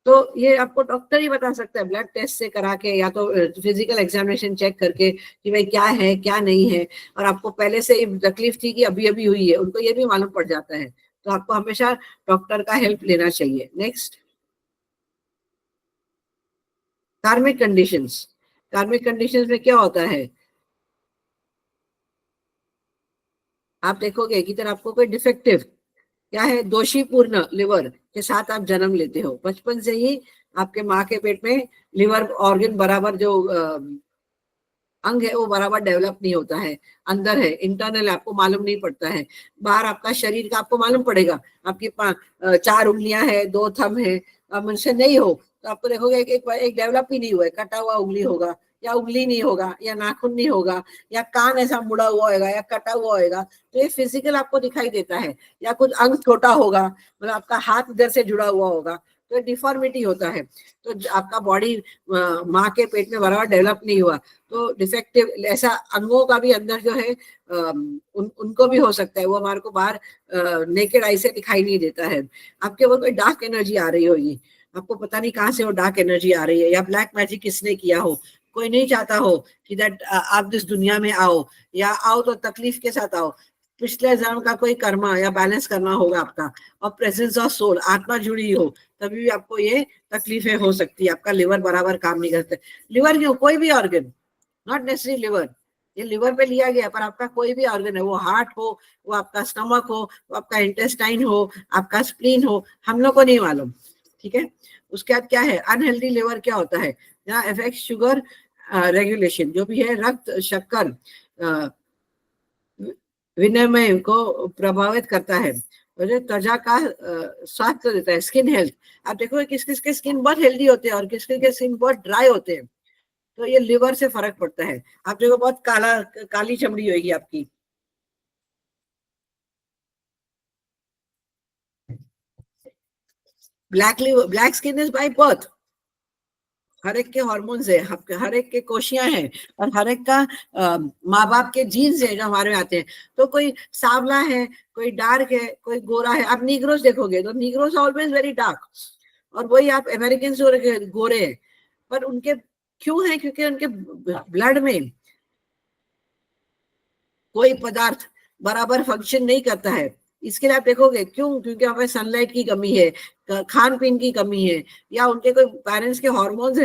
तो ये आपको डॉक्टर ही बता सकता है, ब्लड टेस्ट से करा के या तो फिजिकल एग्जामिनेशन चेक करके कि भाई क्या है क्या नहीं है। और आपको पहले से तकलीफ थी कि अभी अभी हुई है, उनको ये भी मालूम पड़ जाता है। तो आपको हमेशा डॉक्टर का हेल्प लेना चाहिए। नेक्स्ट, कार्मिक कंडीशंस। कार्मिक कंडीशंस में क्या होता है, आप देखोगे कि तरह आपको कोई डिफेक्टिव क्या है, दोषीपूर्ण लिवर के साथ आप जन्म लेते हो। बचपन से ही आपके माँ के पेट में लिवर ऑर्गन बराबर जो अंग है वो बराबर डेवलप नहीं होता है, अंदर है, इंटरनल आपको मालूम नहीं पड़ता है। बाहर आपका शरीर का आपको मालूम पड़ेगा, आपकी 4 उंगलियां है, 2 थंब है। अब मनुष्य नहीं हो तो आपको देखोगे एक डेवलप ही नहीं हुआ है, कटा हुआ उंगली होगा, या उंगली नहीं होगा, या नाखून नहीं होगा, या कान ऐसा मुड़ा हुआ होगा, या कटा हुआ होगा, तो ये फिजिकल आपको दिखाई देता है। या कुछ अंग छोटा होगा, मतलब आपका हाथ इधर से जुड़ा हुआ होगा, तो डिफॉर्मिटी होता है। तो आपका बॉडी माँ के पेट में बराबर डेवलप नहीं हुआ, तो डिफेक्टिव ऐसा अंगों का भी अंदर जो है उनको भी हो सकता है। वो हमारे को बाहर नेकेड आई से दिखाई नहीं देता है। आपके ऊपर कोई डार्क एनर्जी आ रही होगी, आपको पता नहीं कहाँ से वो डार्क एनर्जी आ रही है, या ब्लैक मैजिक किसने किया हो। कोई नहीं चाहता हो कि दैट आप इस दुनिया में आओ, या आओ तो तकलीफ के साथ आओ। पिछले जन्म का कोई कर्मा या बैलेंस करना होगा आपका, और प्रेजेंस ऑफ सोल, आत्मा जुड़ी हो, तभी भी आपको ये तकलीफें हो सकती है। आपका लिवर बराबर काम नहीं करता। लिवर क्यों, कोई भी ऑर्गन, नॉट नेसेसरी लिवर, ये लिवर पे लिया गया, पर आपका कोई भी ऑर्गन है, वो हार्ट हो, वो आपका स्टमक हो, वो आपका इंटेस्टाइन हो, आपका स्प्लीन हो, हम लोग को नहीं मालूम। ठीक है। उसके बाद क्या है, अनहेल्दी लिवर क्या होता है, जहाँ इफेक्ट शुगर रेगुलेशन, जो भी है रक्त शक्कर विनिमय को प्रभावित करता है, और जो त्वचा का स्वास्थ्य देता है, स्किन हेल्थ। आप देखो किस किस के स्किन बहुत हेल्दी होते हैं और किस किस के स्किन बहुत ड्राई होते हैं, तो ये लिवर से फर्क पड़ता है। आप देखो बहुत काली चमड़ी होगी आपकी, black skin is by birth. हर एक के हॉर्मोन्स है, हर एक के कोशियां हैं, और हर एक का माँ बाप के जीन्स है जो हमारे में आते हैं। तो कोई सांवला है, कोई डार्क है, कोई गोरा है। आप नीग्रोस देखोगे तो नीग्रोस ऑलवेज वेरी डार्क, और वही आप अमेरिकन गोरे हैं, पर उनके क्यों है, क्योंकि उनके ब्लड में कोई पदार्थ बराबर फंक्शन नहीं करता है। इसके लिए आप देखोगे क्यों, क्योंकि हमें सनलाइट की कमी है, खान पीन की कमी है, या उनके कोई पेरेंट्स के हॉर्मोन्स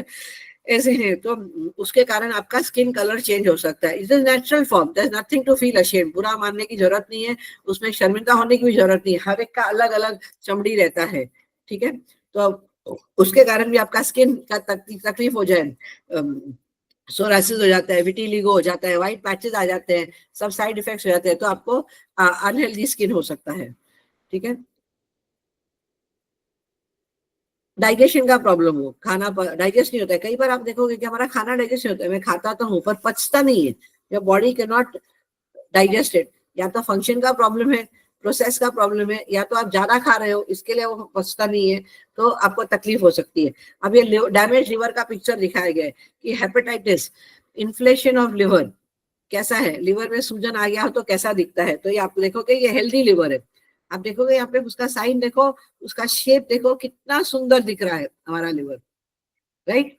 ऐसे हैं, तो उसके कारण आपका स्किन कलर चेंज हो सकता है। It is natural form, there is nothing to feel ashamed. बुरा मानने की जरूरत नहीं है, उसमें शर्मिंदा होने की भी जरूरत नहीं है। हर एक का अलग अलग चमड़ी रहता है। ठीक है। तो उसके कारण भी आपका स्किन का तकलीफ हो जाए, सोरासिस हो जाता है, विटिलिगो हो जाता है, व्हाइट पैचेस आ जाते हैं, सब साइड इफेक्ट्स हो जाते हैं, तो आपको अनहेल्दी स्किन हो सकता है। ठीक है। डाइजेशन का प्रॉब्लम हो, खाना डाइजेस्ट नहीं होता है। कई बार आप देखोगे कि हमारा खाना डाइजेस्ट नहीं होता है, मैं खाता तो हूँ पर पचता नहीं है, या body can not digest it. या तो फंक्शन का प्रॉब्लम है, प्रोसेस का प्रॉब्लम है, या तो आप ज्यादा खा रहे हो इसके लिए वो पचता नहीं है, तो आपको तकलीफ हो सकती है। अब ये डैमेज लिवर का पिक्चर दिखाया गया है कि हेपेटाइटिस, इन्फ्लेशन ऑफ लिवर कैसा है, लिवर में सूजन आ गया हो तो कैसा दिखता है। तो ये आप देखोगे ये हेल्दी लिवर है। आप देखोगे यहाँ पे उसका साइन देखो, उसका शेप देखो, कितना सुंदर दिख रहा है हमारा लिवर, राइट।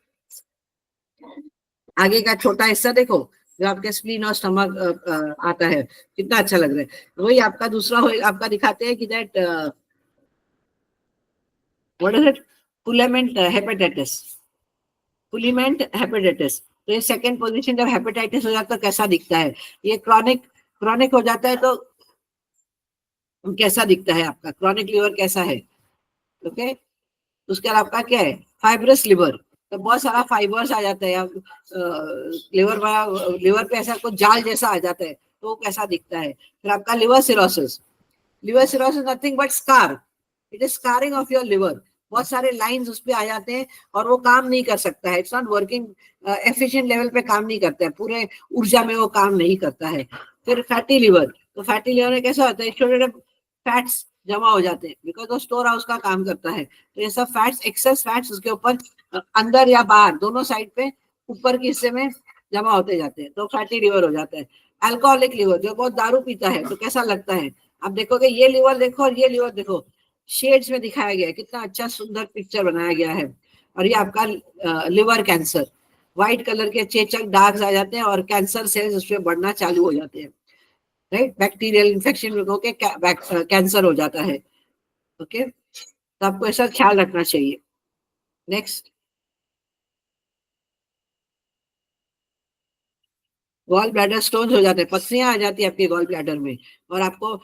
आगे का छोटा हिस्सा देखो, जो आपके स्प्लीन और स्टमक आता है, कितना अच्छा लग रहा है। वही आपका दूसरा हो, आपका दिखाते हैं कि that what is it, fulminant hepatitis, fulminant hepatitis. तो ये सेकंड पोजीशन, जब हेपेटाइटिस हो जाता है तो कैसा दिखता है। ये क्रॉनिक क्रॉनिक हो जाता है तो कैसा दिखता है, आपका क्रॉनिक लिवर कैसा है। ओके। उसके बाद आपका क्या है, फाइब्रस लिवर, तो बहुत सारा फाइबर्स आ जाता है, लिवर पे ऐसा कुछ जाल जैसा आ जाता है, तो वो कैसा दिखता है। फिर आपका liver cirrhosis, liver cirrhosis nothing but scar, it is scarring of your liver. बहुत सारे लाइंस उस पे आ जाते हैं और वो काम नहीं कर सकता है, it's not working efficient level पे काम नहीं करता है, पूरे ऊर्जा में वो काम नहीं करता है। फिर फैटी लिवर, तो फैटी लिवर में कैसा होता है, छोटे छोटे फैट्स जमा हो जाते हैं, बिकॉज वो स्टोर हाउस का काम करता है। तो ये सब फैट्स, एक्सेस फैट्स उसके ऊपर अंदर या बाहर दोनों साइड पे ऊपर के हिस्से में जमा होते जाते हैं, तो फैटी लिवर हो जाता है। अल्कोहलिक लिवर, जो बहुत दारू पीता है, तो कैसा लगता है। आप देखोगे ये लिवर देखो और ये लिवर देखो, शेड्स में दिखाया गया है, कितना अच्छा सुंदर पिक्चर बनाया गया है। और ये आपका लिवर कैंसर, व्हाइट कलर के चेचक दाग आ जाते हैं और कैंसर सेल्स उसमें बढ़ना चालू हो जाते हैं, राइट। बैक्टीरियल इन्फेक्शन होकर कैंसर हो जाता है। ओके। तो आपको ऐसा ख्याल रखना चाहिए। नेक्स्ट, गॉल ब्लैडर स्टोन हो जाते हैं, पथरियां आ जाती है आपके गॉल ब्लैडर में, और आपको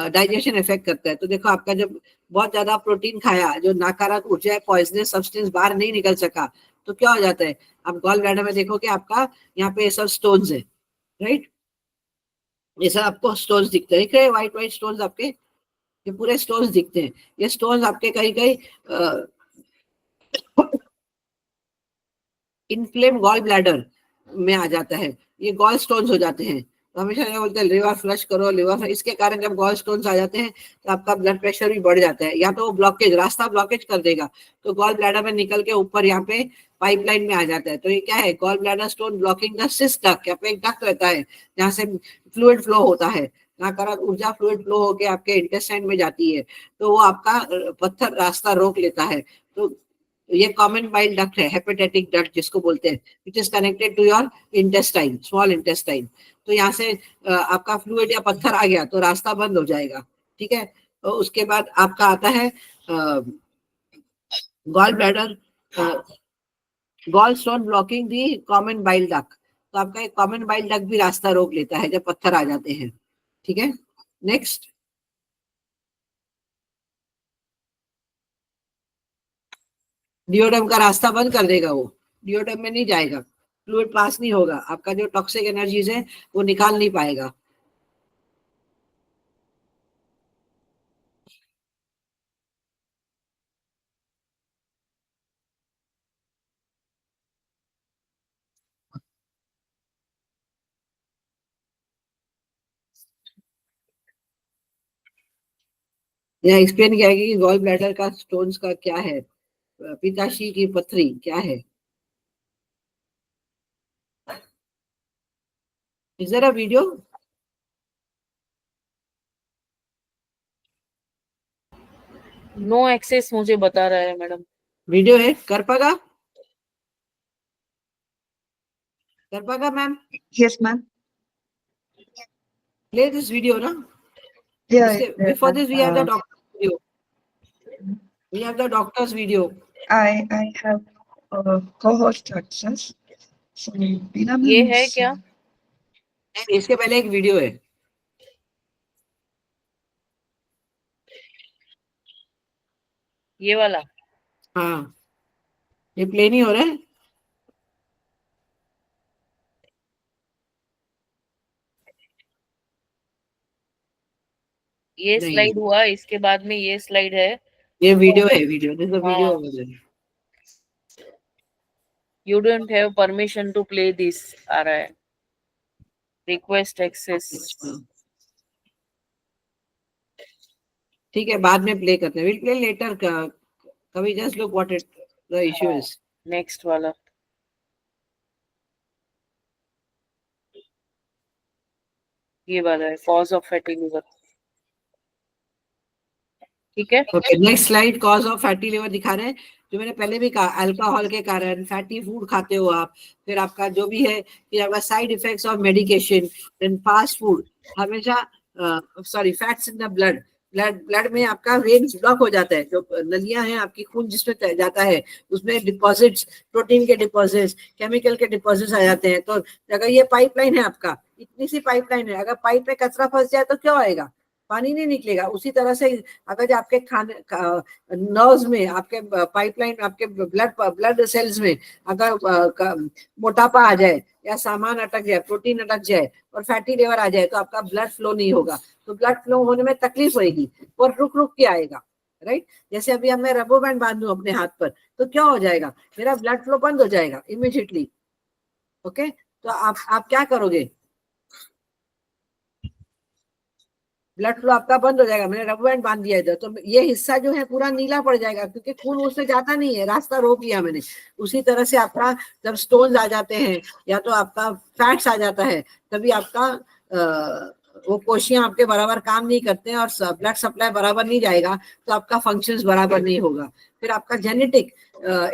डाइजेशन इफेक्ट करता है। तो देखो आपका जब बहुत ज्यादा प्रोटीन खाया, जो नकारात्मक ऊर्जा है, पॉइजनस सब्सटेंस बाहर नहीं निकल सका, तो क्या हो जाता है, आप गॉल ब्लैडर में देखोगे आपका यहाँ पे सब स्टोन्स है, राइट। ये सब आपको स्टोन्स दिखते हैं, दिख रहे हैं व्हाइट व्हाइट स्टोन्स आपके, ये पूरे स्टोन्स दिखते हैं। ये स्टोन्स आपके कहीं कहीं इन्फ्लेम गॉल ब्लैडर, में आ जाता है, ये गॉल स्टोन्स हो जाते हैं। तो हमेशा ये बोलते हैं लिवर फ्लश करो, लिवर, इसके कारण जब गॉल स्टोन्स आ जाते हैं तो आपका ब्लड प्रेशर भी बढ़ जाता है, या तो ब्लॉकेज, रास्ता ब्लॉकेज कर देगा, तो गॉल ब्लैडर में निकल के ऊपर यहाँ पे पाइपलाइन में आ जाता है। तो ये क्या है, gall bladder stone blocking the cis duct, यहाँ पे एक डक्ट रहता है जहाँ से फ्लूइड फ्लो होता है, नकारात्मक ऊर्जा फ्लूइड फ्लो होके आपके इंटेस्टाइन में जाती है, तो वो आपका पत्थर रास्ता रोक लेता है। तो ये कॉमन बाइल डक्ट है, हेपेटाइटिक डक्ट जिसको बोलते हैं, which is connected to your intestine, small intestine. तो यहाँ से आपका फ्लूइड या पत्थर आ गया तो रास्ता बंद हो जाएगा, ठीक है। तो उसके बाद आपका आता है gall bladder, gall stone blocking the common bile duct. तो आपका एक कॉमन बाइल डक्ट भी रास्ता रोक लेता है जब पत्थर आ जाते हैं, ठीक है। नेक्स्ट, डिओडम का रास्ता बंद कर देगा, वो डिओडम में नहीं जाएगा, फ्लूइड पास नहीं होगा, आपका जो टॉक्सिक एनर्जीज है वो निकाल नहीं पाएगा। यहाँ एक्सप्लेन किया गया कि गॉल ब्लैडर का स्टोन्स का क्या है, पित्ताशय की पथरी क्या है। Is there a video? No access मुझे बता रहा है मैडम। वीडियो है, कर पाएगा, कर पाएगा ma'am? Yes, ma'am. Play this video ना। Yeah. Before this we have the uh, doctor's video. We have the doctor's video. I have cohort access. So, Beena ये ma'am है is, क्या? इसके पहले एक वीडियो है। ये वाला? हाँ, ये प्ले नहीं हो रहा है। ये नहीं, स्लाइड हुआ, इसके बाद में ये स्लाइड है। ये वीडियो है, वीडियो, दिस इज वीडियो हाँ। Over there. You don't have permission to play this आ रहा है। Request access। ठीक है, बाद में प्ले करते हैं, विल प्ले लेटर का, कभी just look what it the issue is. Next वाला ये वाला है, कॉज ऑफ फैटी लिवर, ठीक है। Okay, next slide, cause of fatty liver दिखा रहे हैं। जो मैंने पहले भी कहा, अल्कोहल के कारण, फैटी फूड खाते हो आप, फिर आपका जो भी है, फिर आपका side effects of medication, then fast food, हमेशा sorry fats in the blood, blood में आपका वेन्स ब्लॉक हो जाता है, जो नलियां हैं आपकी खून जिसमें जाता है उसमें डिपॉजिट्स, प्रोटीन के डिपॉजिट्स, केमिकल के डिपॉजिट्स आ जाते हैं। तो अगर ये पाइपलाइन है आपका, इतनी सी पाइपलाइन है, अगर पाइप में कचरा फंस जाए तो क्या होएगा, पानी नहीं निकलेगा। उसी तरह से अगर आपके खाने नर्व्स में, आपके पाइपलाइन, आपके ब्लड सेल्स में अगर मोटापा आ जाए या सामान अटक जाए, प्रोटीन अटक जाए और फैटी लिवर आ जाए, तो आपका ब्लड फ्लो नहीं होगा, तो ब्लड फ्लो होने में तकलीफ होगी और रुक रुक के आएगा, राइट। जैसे अभी मैं रबर बैंड बांधू अपने हाथ पर, तो क्या हो जाएगा, मेरा ब्लड फ्लो बंद हो जाएगा इमीडिएटली। ओके, तो आप क्या करोगे, ब्लड फ्लो आपका बंद हो जाएगा। मैंने रबर बैंड बांध दिया इधर, तो ये हिस्सा जो है पूरा नीला पड़ जाएगा, क्योंकि खून उससे जाता नहीं है, रास्ता रोक लिया मैंने। उसी तरह से आपका जब स्टोन्स आ जाते हैं या तो आपका फैट्स आ जाता है, तभी आपका वो कोशियां आपके बराबर काम नहीं करते हैं और ब्लड सप्लाई बराबर नहीं जाएगा, तो आपका फंक्शंस बराबर नहीं होगा। फिर आपका जेनेटिक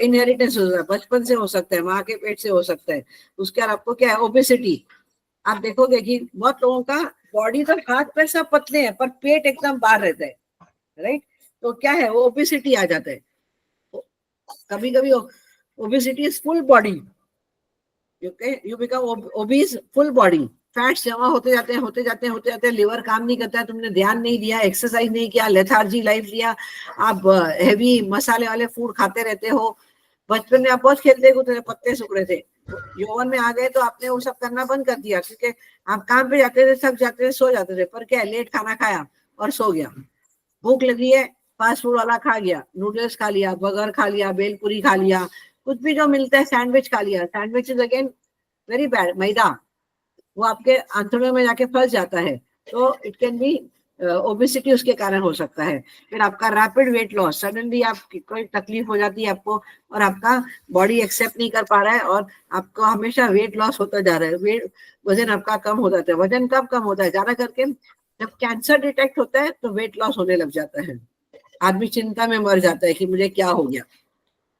इनहेरिटेंस हो सकता है, बचपन से हो सकता है, माँ के पेट से हो सकता है। उसके बाद आपको क्या है, ओबेसिटी। आप देखोगे कि बहुत लोगों का बॉडी तो हाथ पैर सब पतले हैं पर पेट एकदम बाहर रहता है, राइट। तो क्या है, वो ओबेसिटी आ जाता है। कभी कभी obesity is full body, you become obese full body, fats जमा होते जाते हैं, होते जाते हैं, होते जाते हैं, लिवर काम नहीं करता है, तुमने ध्यान नहीं दिया, एक्सरसाइज नहीं किया, लेथार्जी लाइफ लिया, आप हेवी मसाले वाले फूड खाते रहते हो। बचपन में आप बहुत खेलते कूदते थे, पत्ते सूख रहे थे, यौवन में आ गए तो आपने वो सब करना बंद कर दिया, क्योंकि आप काम पे जाते थे, थक जाते थे, सो जाते थे। पर क्या, लेट खाना खाया और सो गया, भूख लगी है, फास्ट फूड वाला खा गया, नूडल्स खा लिया, बर्गर खा लिया, बेलपुरी खा लिया, कुछ भी जो मिलता है, सैंडविच खा लिया। Sandwich is again very bad, मैदा वो आपके आंतड़ियों में जाके फंस जाता है, तो इट कैन बी ओबेसिटी उसके कारण हो सकता है। फिर आपका रैपिड वेट लॉस, सडनली आप कोई तकलीफ हो जाती है आपको और आपका बॉडी एक्सेप्ट नहीं कर पा रहा है और आपको हमेशा वेट लॉस होता जा रहा है, वेट वजन आपका कम हो जाता है। वजन कब कम होता है? ज्यादा करके जब कैंसर डिटेक्ट होता है तो वेट लॉस होने लग जाता है, आदमी चिंता में मर जाता है कि मुझे क्या हो गया,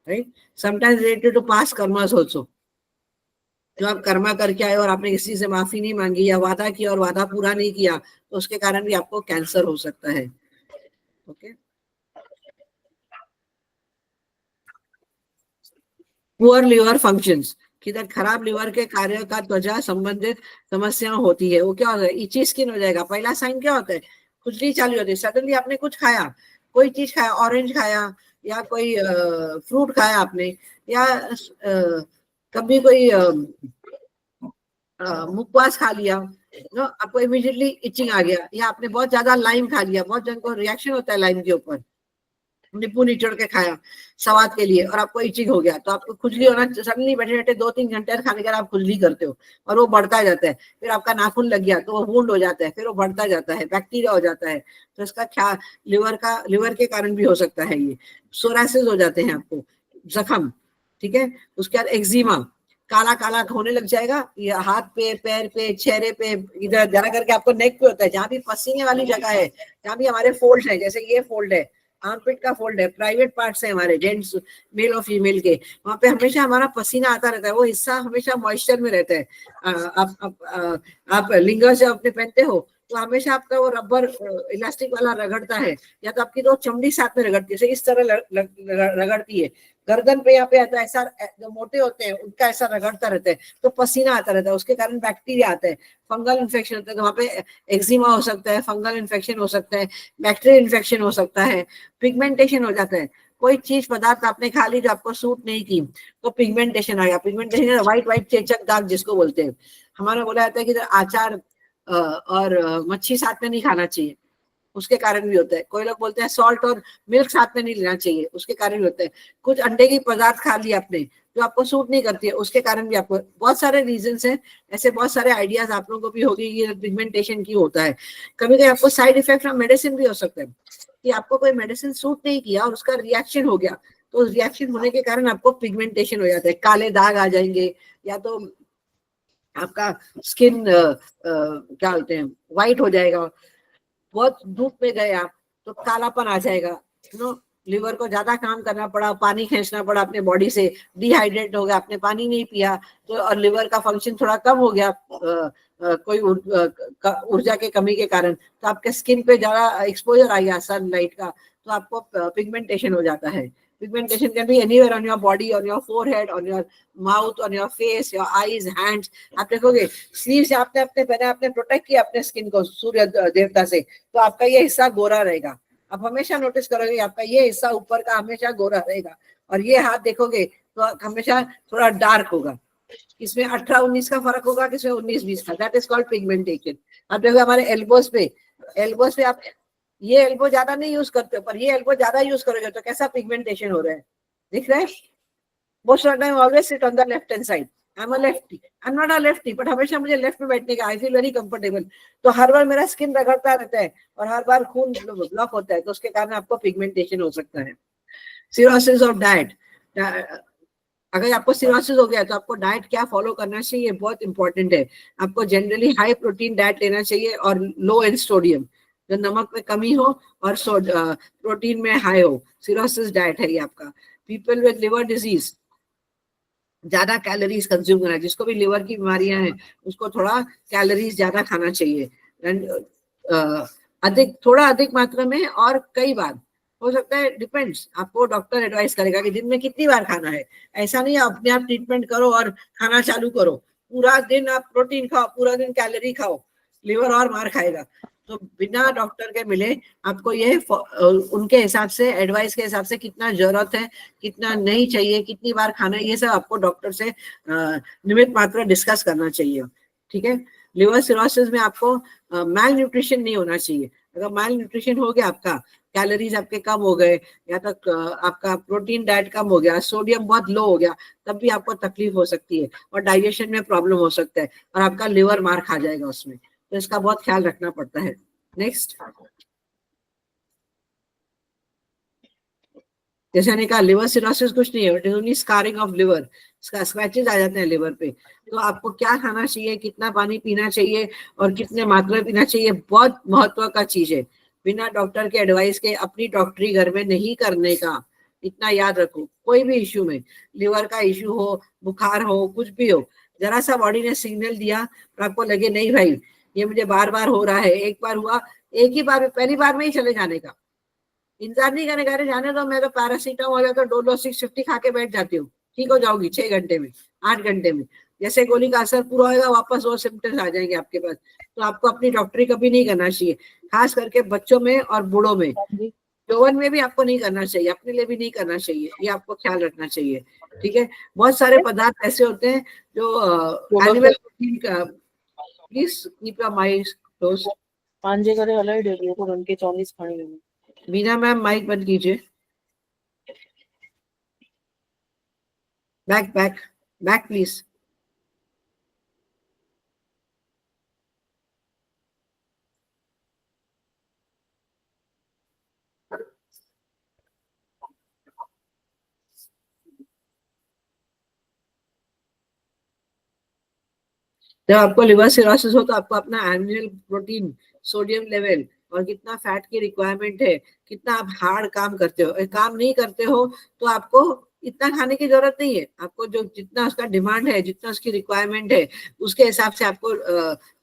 right. Sometimes related to past karmas also, जो आप कर्मा करके आए और आपने किसी से माफी नहीं मांगी या वादा किया और वादा पूरा नहीं किया, तो उसके कारण भी आपको कैंसर हो सकता है। ओके, पुअर लिवर फंक्शंस, किधर खराब लिवर के कार्य का त्वचा संबंधित समस्या होती है। वो क्या होता है? इची स्किन हो जाएगा। पहला साइन क्या होता है? खुजली चालू होती है। सडनली आपने कुछ खाया, कोई चीज खाया, ऑरेंज खाया या कोई फ्रूट खाया आपने, या कभी कोई मुखवास खा लिया, नो आपको इमीडिएटली इचिंग आ गया। या आपने बहुत ज्यादा लाइम खा लिया, बहुत जन को रिएक्शन होता है लाइम के ऊपर, नींबू निचोड़ के खाया स्वाद के लिए और आपको इचिंग हो गया, तो आपको खुजली होना। सडनली बैठे बैठे 2-3 घंटे खाने के बाद आप खुजली करते हो और वो बढ़ता जाता है। फिर आपका नाखून लग गया तो वो वुंड हो जाता है, फिर वो बढ़ता जाता है, बैक्टीरिया हो जाता है। तो इसका क्या लिवर के कारण भी हो सकता है। ये सोरासिस हो जाते हैं आपको, जख्म, ठीक है। उसके बाद एक्जिमा, काला काला होने लग जाएगा, ये हाथ पे, पैर पे, चेहरे पे, इधर जरा करके आपको नेक पे होता है, जहाँ भी पसीने वाली जगह है, जहाँ भी हमारे फोल्ड है, जैसे ये फोल्ड है, आर्मपिट का फोल्ड है, प्राइवेट पार्ट्स है हमारे जेंट्स, मेल और फीमेल के, वहां पे हमेशा हमारा पसीना आता रहता है, वो हिस्सा हमेशा मॉइस्चर में रहता है। आप लिंगर जब अपने पहनते हो तो हमेशा आपका वो रबर इलास्टिक वाला रगड़ता है, या तो आपकी दो चमड़ी साथ में रगड़ती है, इस तरह रगड़ती है। गर्दन पे यहाँ पे आता है, ऐसा जो मोटे होते हैं उनका ऐसा रगड़ता रहता है, तो पसीना आता रहता है, उसके कारण बैक्टीरिया आता है, फंगल इन्फेक्शन होता है, तो वहाँ पे एक्जिमा हो सकता है, फंगल इन्फेक्शन हो सकता है, बैक्टीरियल इन्फेक्शन हो सकता है, पिगमेंटेशन हो जाता है। कोई चीज पदार्थ आपने खा ली जो आपको सूट नहीं की तो पिगमेंटेशन आ गया। पिगमेंटेशन व्हाइट व्हाइट चेचक दाग जिसको बोलते हैं। हमारा बोला जाता है कि आचार और मच्छी साथ में नहीं खाना चाहिए, उसके कारण भी होता है। कोई लोग बोलते हैं सॉल्ट और मिल्क साथ में नहीं लेना चाहिए, उसके कारण भी होता है। कुछ अंडे की पदार्थ खा ली आपने जो आपको सूट नहीं करती है, उसके कारण भी आपको, बहुत सारे रीजंस हैं। ऐसे बहुत सारे आइडियाज आप लोगों को भी होगी कि पिगमेंटेशन की होता है। कभी कभी आपको साइड इफेक्ट ऑफ मेडिसिन भी हो सकता है कि आपको कोई मेडिसिन सूट नहीं किया और उसका रिएक्शन हो गया, तो रिएक्शन होने के कारण आपको पिगमेंटेशन हो जाता है, काले दाग आ जाएंगे, या तो आपका स्किन क्या बोलते हैं व्हाइट हो जाएगा। बहुत धूप में गए आप तो कालापन आ जाएगा, नो लिवर को ज्यादा काम करना पड़ा, पानी खींचना पड़ा अपने बॉडी से, डिहाइड्रेट हो गया, आपने पानी नहीं पिया तो, और लिवर का फंक्शन थोड़ा कम हो गया कोई ऊर्जा के कमी के कारण, तो आपके स्किन पे ज्यादा एक्सपोजर आ गया सनलाइट का, तो आपको पिगमेंटेशन हो जाता है। Pigmentation can be anywhere on your body, on your forehead, on your mouth, on your face, your eyes, hands. आप देखोगे स्लीव से आपने अपने पहने, आपने प्रोटेक्ट किया अपने स्किन को सूर्य देवता से, तो आपका ये हिस्सा गोरा रहेगा। आप हमेशा नोटिस करोगे आपका ये हिस्सा ऊपर का हमेशा गोरा रहेगा, और ये हाथ देखोगे तो हमेशा थोड़ा डार्क होगा। इसमें 18-19 का फर्क होगा, किसमें 19-20 का। That is called pigmentation. आप देखो हमारे एल्बोस पे आप ये एल्बो ज्यादा नहीं यूज करते हो, पर ये एल्बो ज्यादा यूज करोगे तो कैसा पिगमेंटेशन हो रहा है, दिख रहा है। Most of the time always sit on the left hand side. I am a lefty, I am not a lefty, but हमेशा मुझे लेफ्ट में बैठने का आई फील वेरी कंफर्टेबल। तो हर बार मेरा स्किन रगड़ता रहता है और हर बार खून ब्लॉक होता है, तो उसके कारण आपको पिगमेंटेशन हो सकता है। सिरोसिस ऑफ डाइट, अगर आपको सिरोसिस हो गया तो आपको डाइट क्या फॉलो करना चाहिए, बहुत इंपॉर्टेंट है। आपको जनरली हाई प्रोटीन डाइट लेना चाहिए और लो इन सोडियम, जो नमक में कमी हो और प्रोटीन में हाई हो। सिरोसिस डाइट है ये आपका। पीपल विद लिवर डिजीज, ज्यादा कैलोरीज कंज्यूम करना, जिसको भी लिवर की बीमारियां हैं उसको थोड़ा कैलोरीज ज्यादा खाना चाहिए, थोड़ा अधिक मात्रा में और कई बार हो सकता है, डिपेंड्स। आपको डॉक्टर एडवाइस करेगा कि दिन में कितनी बार खाना है। ऐसा नहीं अपने आप ट्रीटमेंट करो और खाना चालू करो, पूरा दिन आप प्रोटीन खाओ, पूरा दिन कैलोरी खाओ, लिवर और मार खाएगा। तो बिना डॉक्टर के मिले आपको ये उनके हिसाब से, एडवाइस के हिसाब से कितना जरूरत है, कितना नहीं चाहिए, कितनी बार खाना है, ये सब आपको डॉक्टर से नियमित मात्रा डिस्कस करना चाहिए, ठीक है। लिवर सिरोसिस में आपको मैल न्यूट्रिशन नहीं होना चाहिए। अगर माइल्ड न्यूट्रिशन हो गया, आपका कैलोरीज आपके कम हो गए, या तक आपका प्रोटीन डाइट कम हो गया, सोडियम बहुत लो हो गया, तब भी आपको तकलीफ हो सकती है और डाइजेशन में प्रॉब्लम हो सकता है और आपका लिवर मार खा जाएगा उसमें। तो इसका बहुत ख्याल रखना पड़ता है। नेक्स्ट, जैसे मैंने कहा लिवर सिरोसिस कुछ नहीं है, it is only scarring of liver, scratches आ जाते हैं लिवर पे। तो आपको क्या खाना चाहिए, कितना पानी पीना चाहिए और कितने मात्रा में पीना चाहिए, बहुत महत्व का चीज है। बिना डॉक्टर के एडवाइस के अपनी डॉक्टरी घर में नहीं करने का, इतना याद रखो। कोई भी इश्यू में, लिवर का इश्यू हो, बुखार हो, कुछ भी हो, जरा सा बॉडी ने सिग्नल दिया तो आपको लगे नहीं भाई ये मुझे बार बार हो रहा है, एक बार हुआ, एक ही बार में, पहली बार में ही चले जाने का, इंतजार नहीं करने का, जाने दो मैं तो पैरासीटामोल या तो डोलो 650 खा के बैठ जाती हूँ, ठीक हो जाओगी 6 घंटे में, 8 घंटे में, जैसे गोली का असर पूरा होगा वापस वो सिम्टम्स आ जाएंगे आपके पास। तो आपको अपनी डॉक्टरी कभी नहीं करना चाहिए, खास करके बच्चों में और बूढ़ों में, यौवन में भी आपको नहीं करना चाहिए, अपने लिए भी नहीं करना चाहिए, ये आपको ख्याल रखना चाहिए। ठीक है, बहुत सारे पदार्थ ऐसे होते हैं जो एनिमल प्रोटीन का, please keep your mind close. 5 करे अलाइड है लोगों को उनके 24 खाने में। मीना मैम माइक बंद कीजिए। Back back back please. जब आपको लिवर सिरोसिस हो तो आपको अपना एनुअल प्रोटीन, सोडियम लेवल और कितना फैट की रिक्वायरमेंट है, कितना आप हार्ड काम करते हो, काम नहीं करते हो तो आपको इतना खाने की जरूरत नहीं है। आपको जो जितना उसका डिमांड है, जितना उसकी रिक्वायरमेंट है, उसके हिसाब से आपको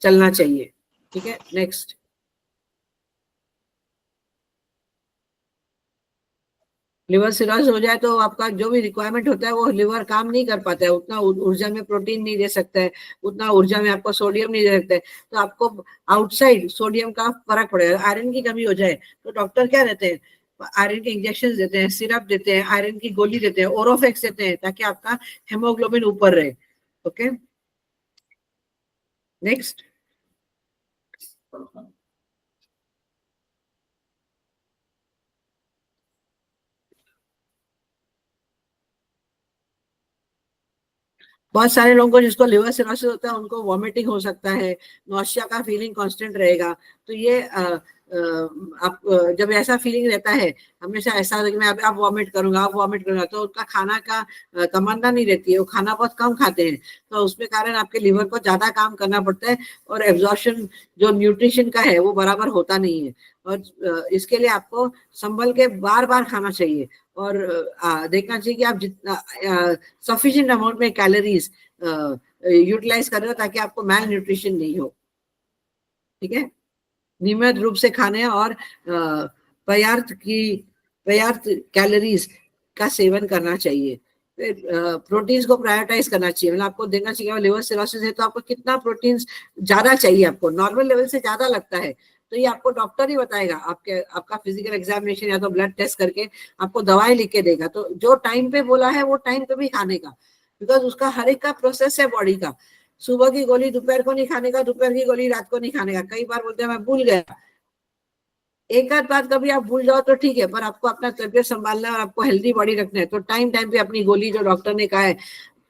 चलना चाहिए। ठीक है, नेक्स्ट। लिवर सिरोसिस हो जाए तो आपका जो भी रिक्वायरमेंट होता है वो लिवर काम नहीं कर पाता है, उतना ऊर्जा में प्रोटीन नहीं दे सकता है, उतना ऊर्जा में आपको सोडियम नहीं दे सकता है, तो आपको आउटसाइड सोडियम का फर्क पड़ेगा। आयरन की कमी हो जाए तो डॉक्टर क्या देते हैं, आयरन के इंजेक्शन देते हैं, सिरप देते हैं, आयरन की गोली देते हैं, ओरोफेक्स देते हैं, ताकि आपका हेमोग्लोबिन ऊपर रहे। Okay, next. बहुत सारे लोगों को जिसको लिवर सिरोसिस होता है उनको वॉमिटिंग हो सकता है, नौशिया का फीलिंग कांस्टेंट रहेगा। तो ये आप जब ऐसा फीलिंग रहता है, हमेशा ऐसा मैं अब वॉमिट करूंगा, अब वॉमिट करूंगा, तो उनका खाना का तमन्ना नहीं रहती है, वो खाना बहुत कम खाते हैं, तो उसमें कारण आपके लिवर को ज्यादा काम करना पड़ता है और एब्जॉर्प्शन जो न्यूट्रिशन का है वो बराबर होता नहीं है। और इसके लिए आपको संभल के बार बार खाना चाहिए और देखना चाहिए कि आप जितना सफिशिएंट अमाउंट में कैलोरीज यूटिलाइज कर रहे हो ताकि आपको मैल न्यूट्रिशन नहीं हो। ठीक है, नियमित रूप से खाने और पर्याप्त कैलोरीज का सेवन करना चाहिए। फिर प्रोटीन्स को प्रायोरिटाइज करना चाहिए, मतलब आपको देना चाहिए। लिवर सिरोसिस है तो आपको कितना प्रोटीन्स ज्यादा चाहिए, आपको नॉर्मल लेवल से ज्यादा लगता है तो ये आपको डॉक्टर ही बताएगा, आपका फिजिकल एग्जामिनेशन या तो ब्लड टेस्ट करके आपको दवाई लिख के देगा। तो जो टाइम पे बोला है वो टाइम पे भी खाने का, बिकॉज उसका हर एक का प्रोसेस है बॉडी का। सुबह की गोली दोपहर को नहीं खाने का, दोपहर की गोली रात को नहीं खाने का। कई बार बोलते हैं मैं भूल गया, एक आध बात कभी आप भूल जाओ तो ठीक है, पर आपको अपना तबियत संभालना है और आपको हेल्दी बॉडी रखना है, तो टाइम टाइम पे अपनी गोली जो डॉक्टर ने कहा है,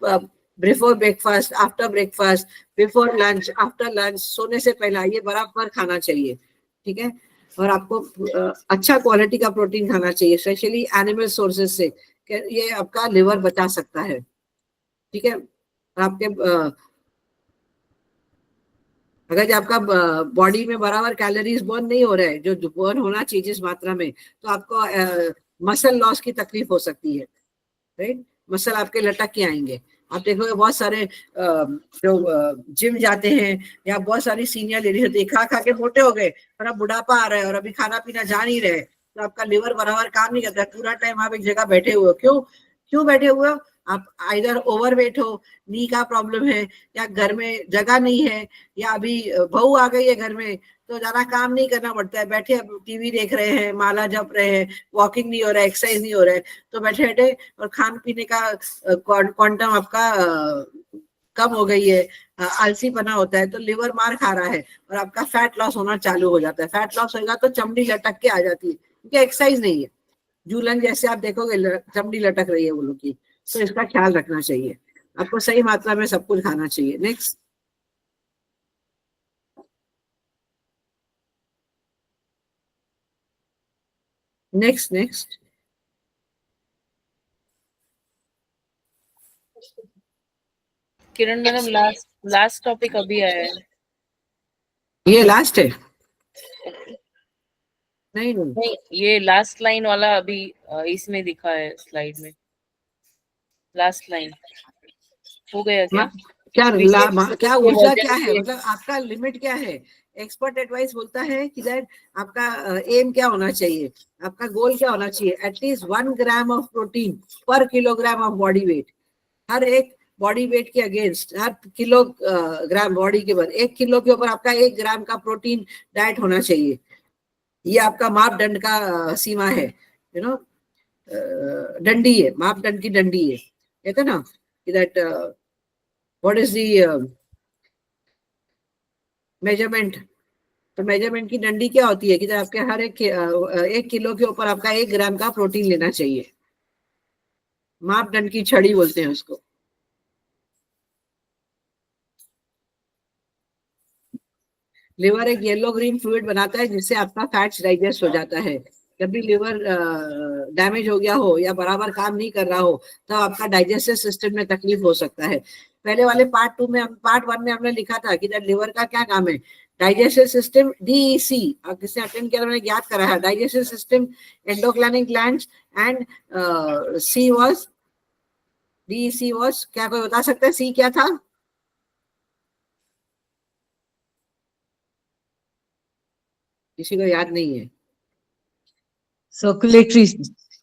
before breakfast, after breakfast, before lunch, after lunch, सोने से पहला, ये बराबर खाना चाहिए। ठीक है, और आपको अच्छा क्वालिटी का प्रोटीन खाना चाहिए, स्पेशली एनिमल सोर्सेज से, ये आपका लिवर बचा सकता है। ठीक है, आपके अगर जो आपका बॉडी में बराबर कैलोरीज बर्न नहीं हो रहा है जो बर्न होना चाहिए जिस मात्रा में, तो आपको मसल लॉस की तकलीफ हो सकती है। राइट, मसल आपके लटक के आएंगे। आप देखोगे बहुत सारे जो जिम जाते हैं या बहुत सारी सीनियर लेडीज होती है, खा खा के मोटे हो गए और अब बुढ़ापा आ रहा है और अभी खाना पीना जा नहीं रहे, तो आपका लिवर बराबर काम नहीं करता, पूरा टाइम आप एक जगह बैठे हुए हो। क्यों बैठे हुए हो? आप आइदर ओवरवेट हो, नी का प्रॉब्लम है, या घर में जगह नहीं है, या अभी बहू आ गई है घर में तो ज्यादा काम नहीं करना पड़ता है, बैठे टीवी देख रहे हैं, माला जप रहे हैं, वॉकिंग नहीं हो रहा है, एक्सरसाइज नहीं हो रहा है, तो बैठे बैठे और खान पीने का क्वांटम आपका कम हो गई है, आलसीपना होता है, तो लिवर मार खा रहा है और आपका फैट लॉस होना चालू हो जाता है। फैट लॉस होगा तो चमड़ी लटक के आ जाती है, क्योंकि एक्सरसाइज नहीं है। झूलन जैसे आप देखोगे चमड़ी लटक रही है वो लोग की, तो इसका ख्याल रखना चाहिए। आपको सही मात्रा में सब कुछ खाना चाहिए। नेक्स्ट नेक्स्ट नेक्स्ट किरण मैडम, लास्ट टॉपिक अभी आया है। ये लास्ट है? नहीं नहीं, नहीं, ये लास्ट लाइन वाला अभी इसमें दिखा है स्लाइड में। लास्ट लाइन हो गया क्या? क्या ऊर्जा क्या है, मतलब आपका लिमिट क्या है? एक्सपर्ट एडवाइस बोलता है कि दैट आपका एम क्या होना चाहिए, आपका गोल क्या होना चाहिए? एटलीस्ट 1 ग्राम ऑफ प्रोटीन पर किलोग्राम ऑफ बॉडी वेट। हर एक बॉडी वेट के अगेंस्ट, हर किलोग्राम बॉडी के ऊपर 1 किलो के ऊपर आपका 1 ग्राम का प्रोटीन डाइट होना चाहिए। ये आपका मापदंड का सीमा है, यू नो, डंडी है, मापदंड की डंडी है, कहते ना कि that what is the measurement. तो मेजरमेंट की डंडी क्या होती है कि आपके हर एक 1 किलो के ऊपर आपका 1 ग्राम का प्रोटीन लेना चाहिए। मापदंड की छड़ी बोलते हैं उसको। लिवर एक येलो ग्रीन फ्लूइड बनाता है जिससे आपका फैट्स डाइजेस्ट हो जाता है। जब भी लिवर डैमेज हो गया हो या बराबर काम नहीं कर रहा हो, तो आपका डाइजेस्टिव सिस्टम में तकलीफ हो सकता है। पहले वाले पार्ट 1 में हमने लिखा था कि लिवर का क्या काम है। डाइजेस्टिव सिस्टम DEC, किसने अटेंड किया मैंने याद करा है। Digestive system, endocrinic glands and C was, DEC was क्या, कोई बता सकता है सी क्या था? किसी को याद नहीं है? Circulatory.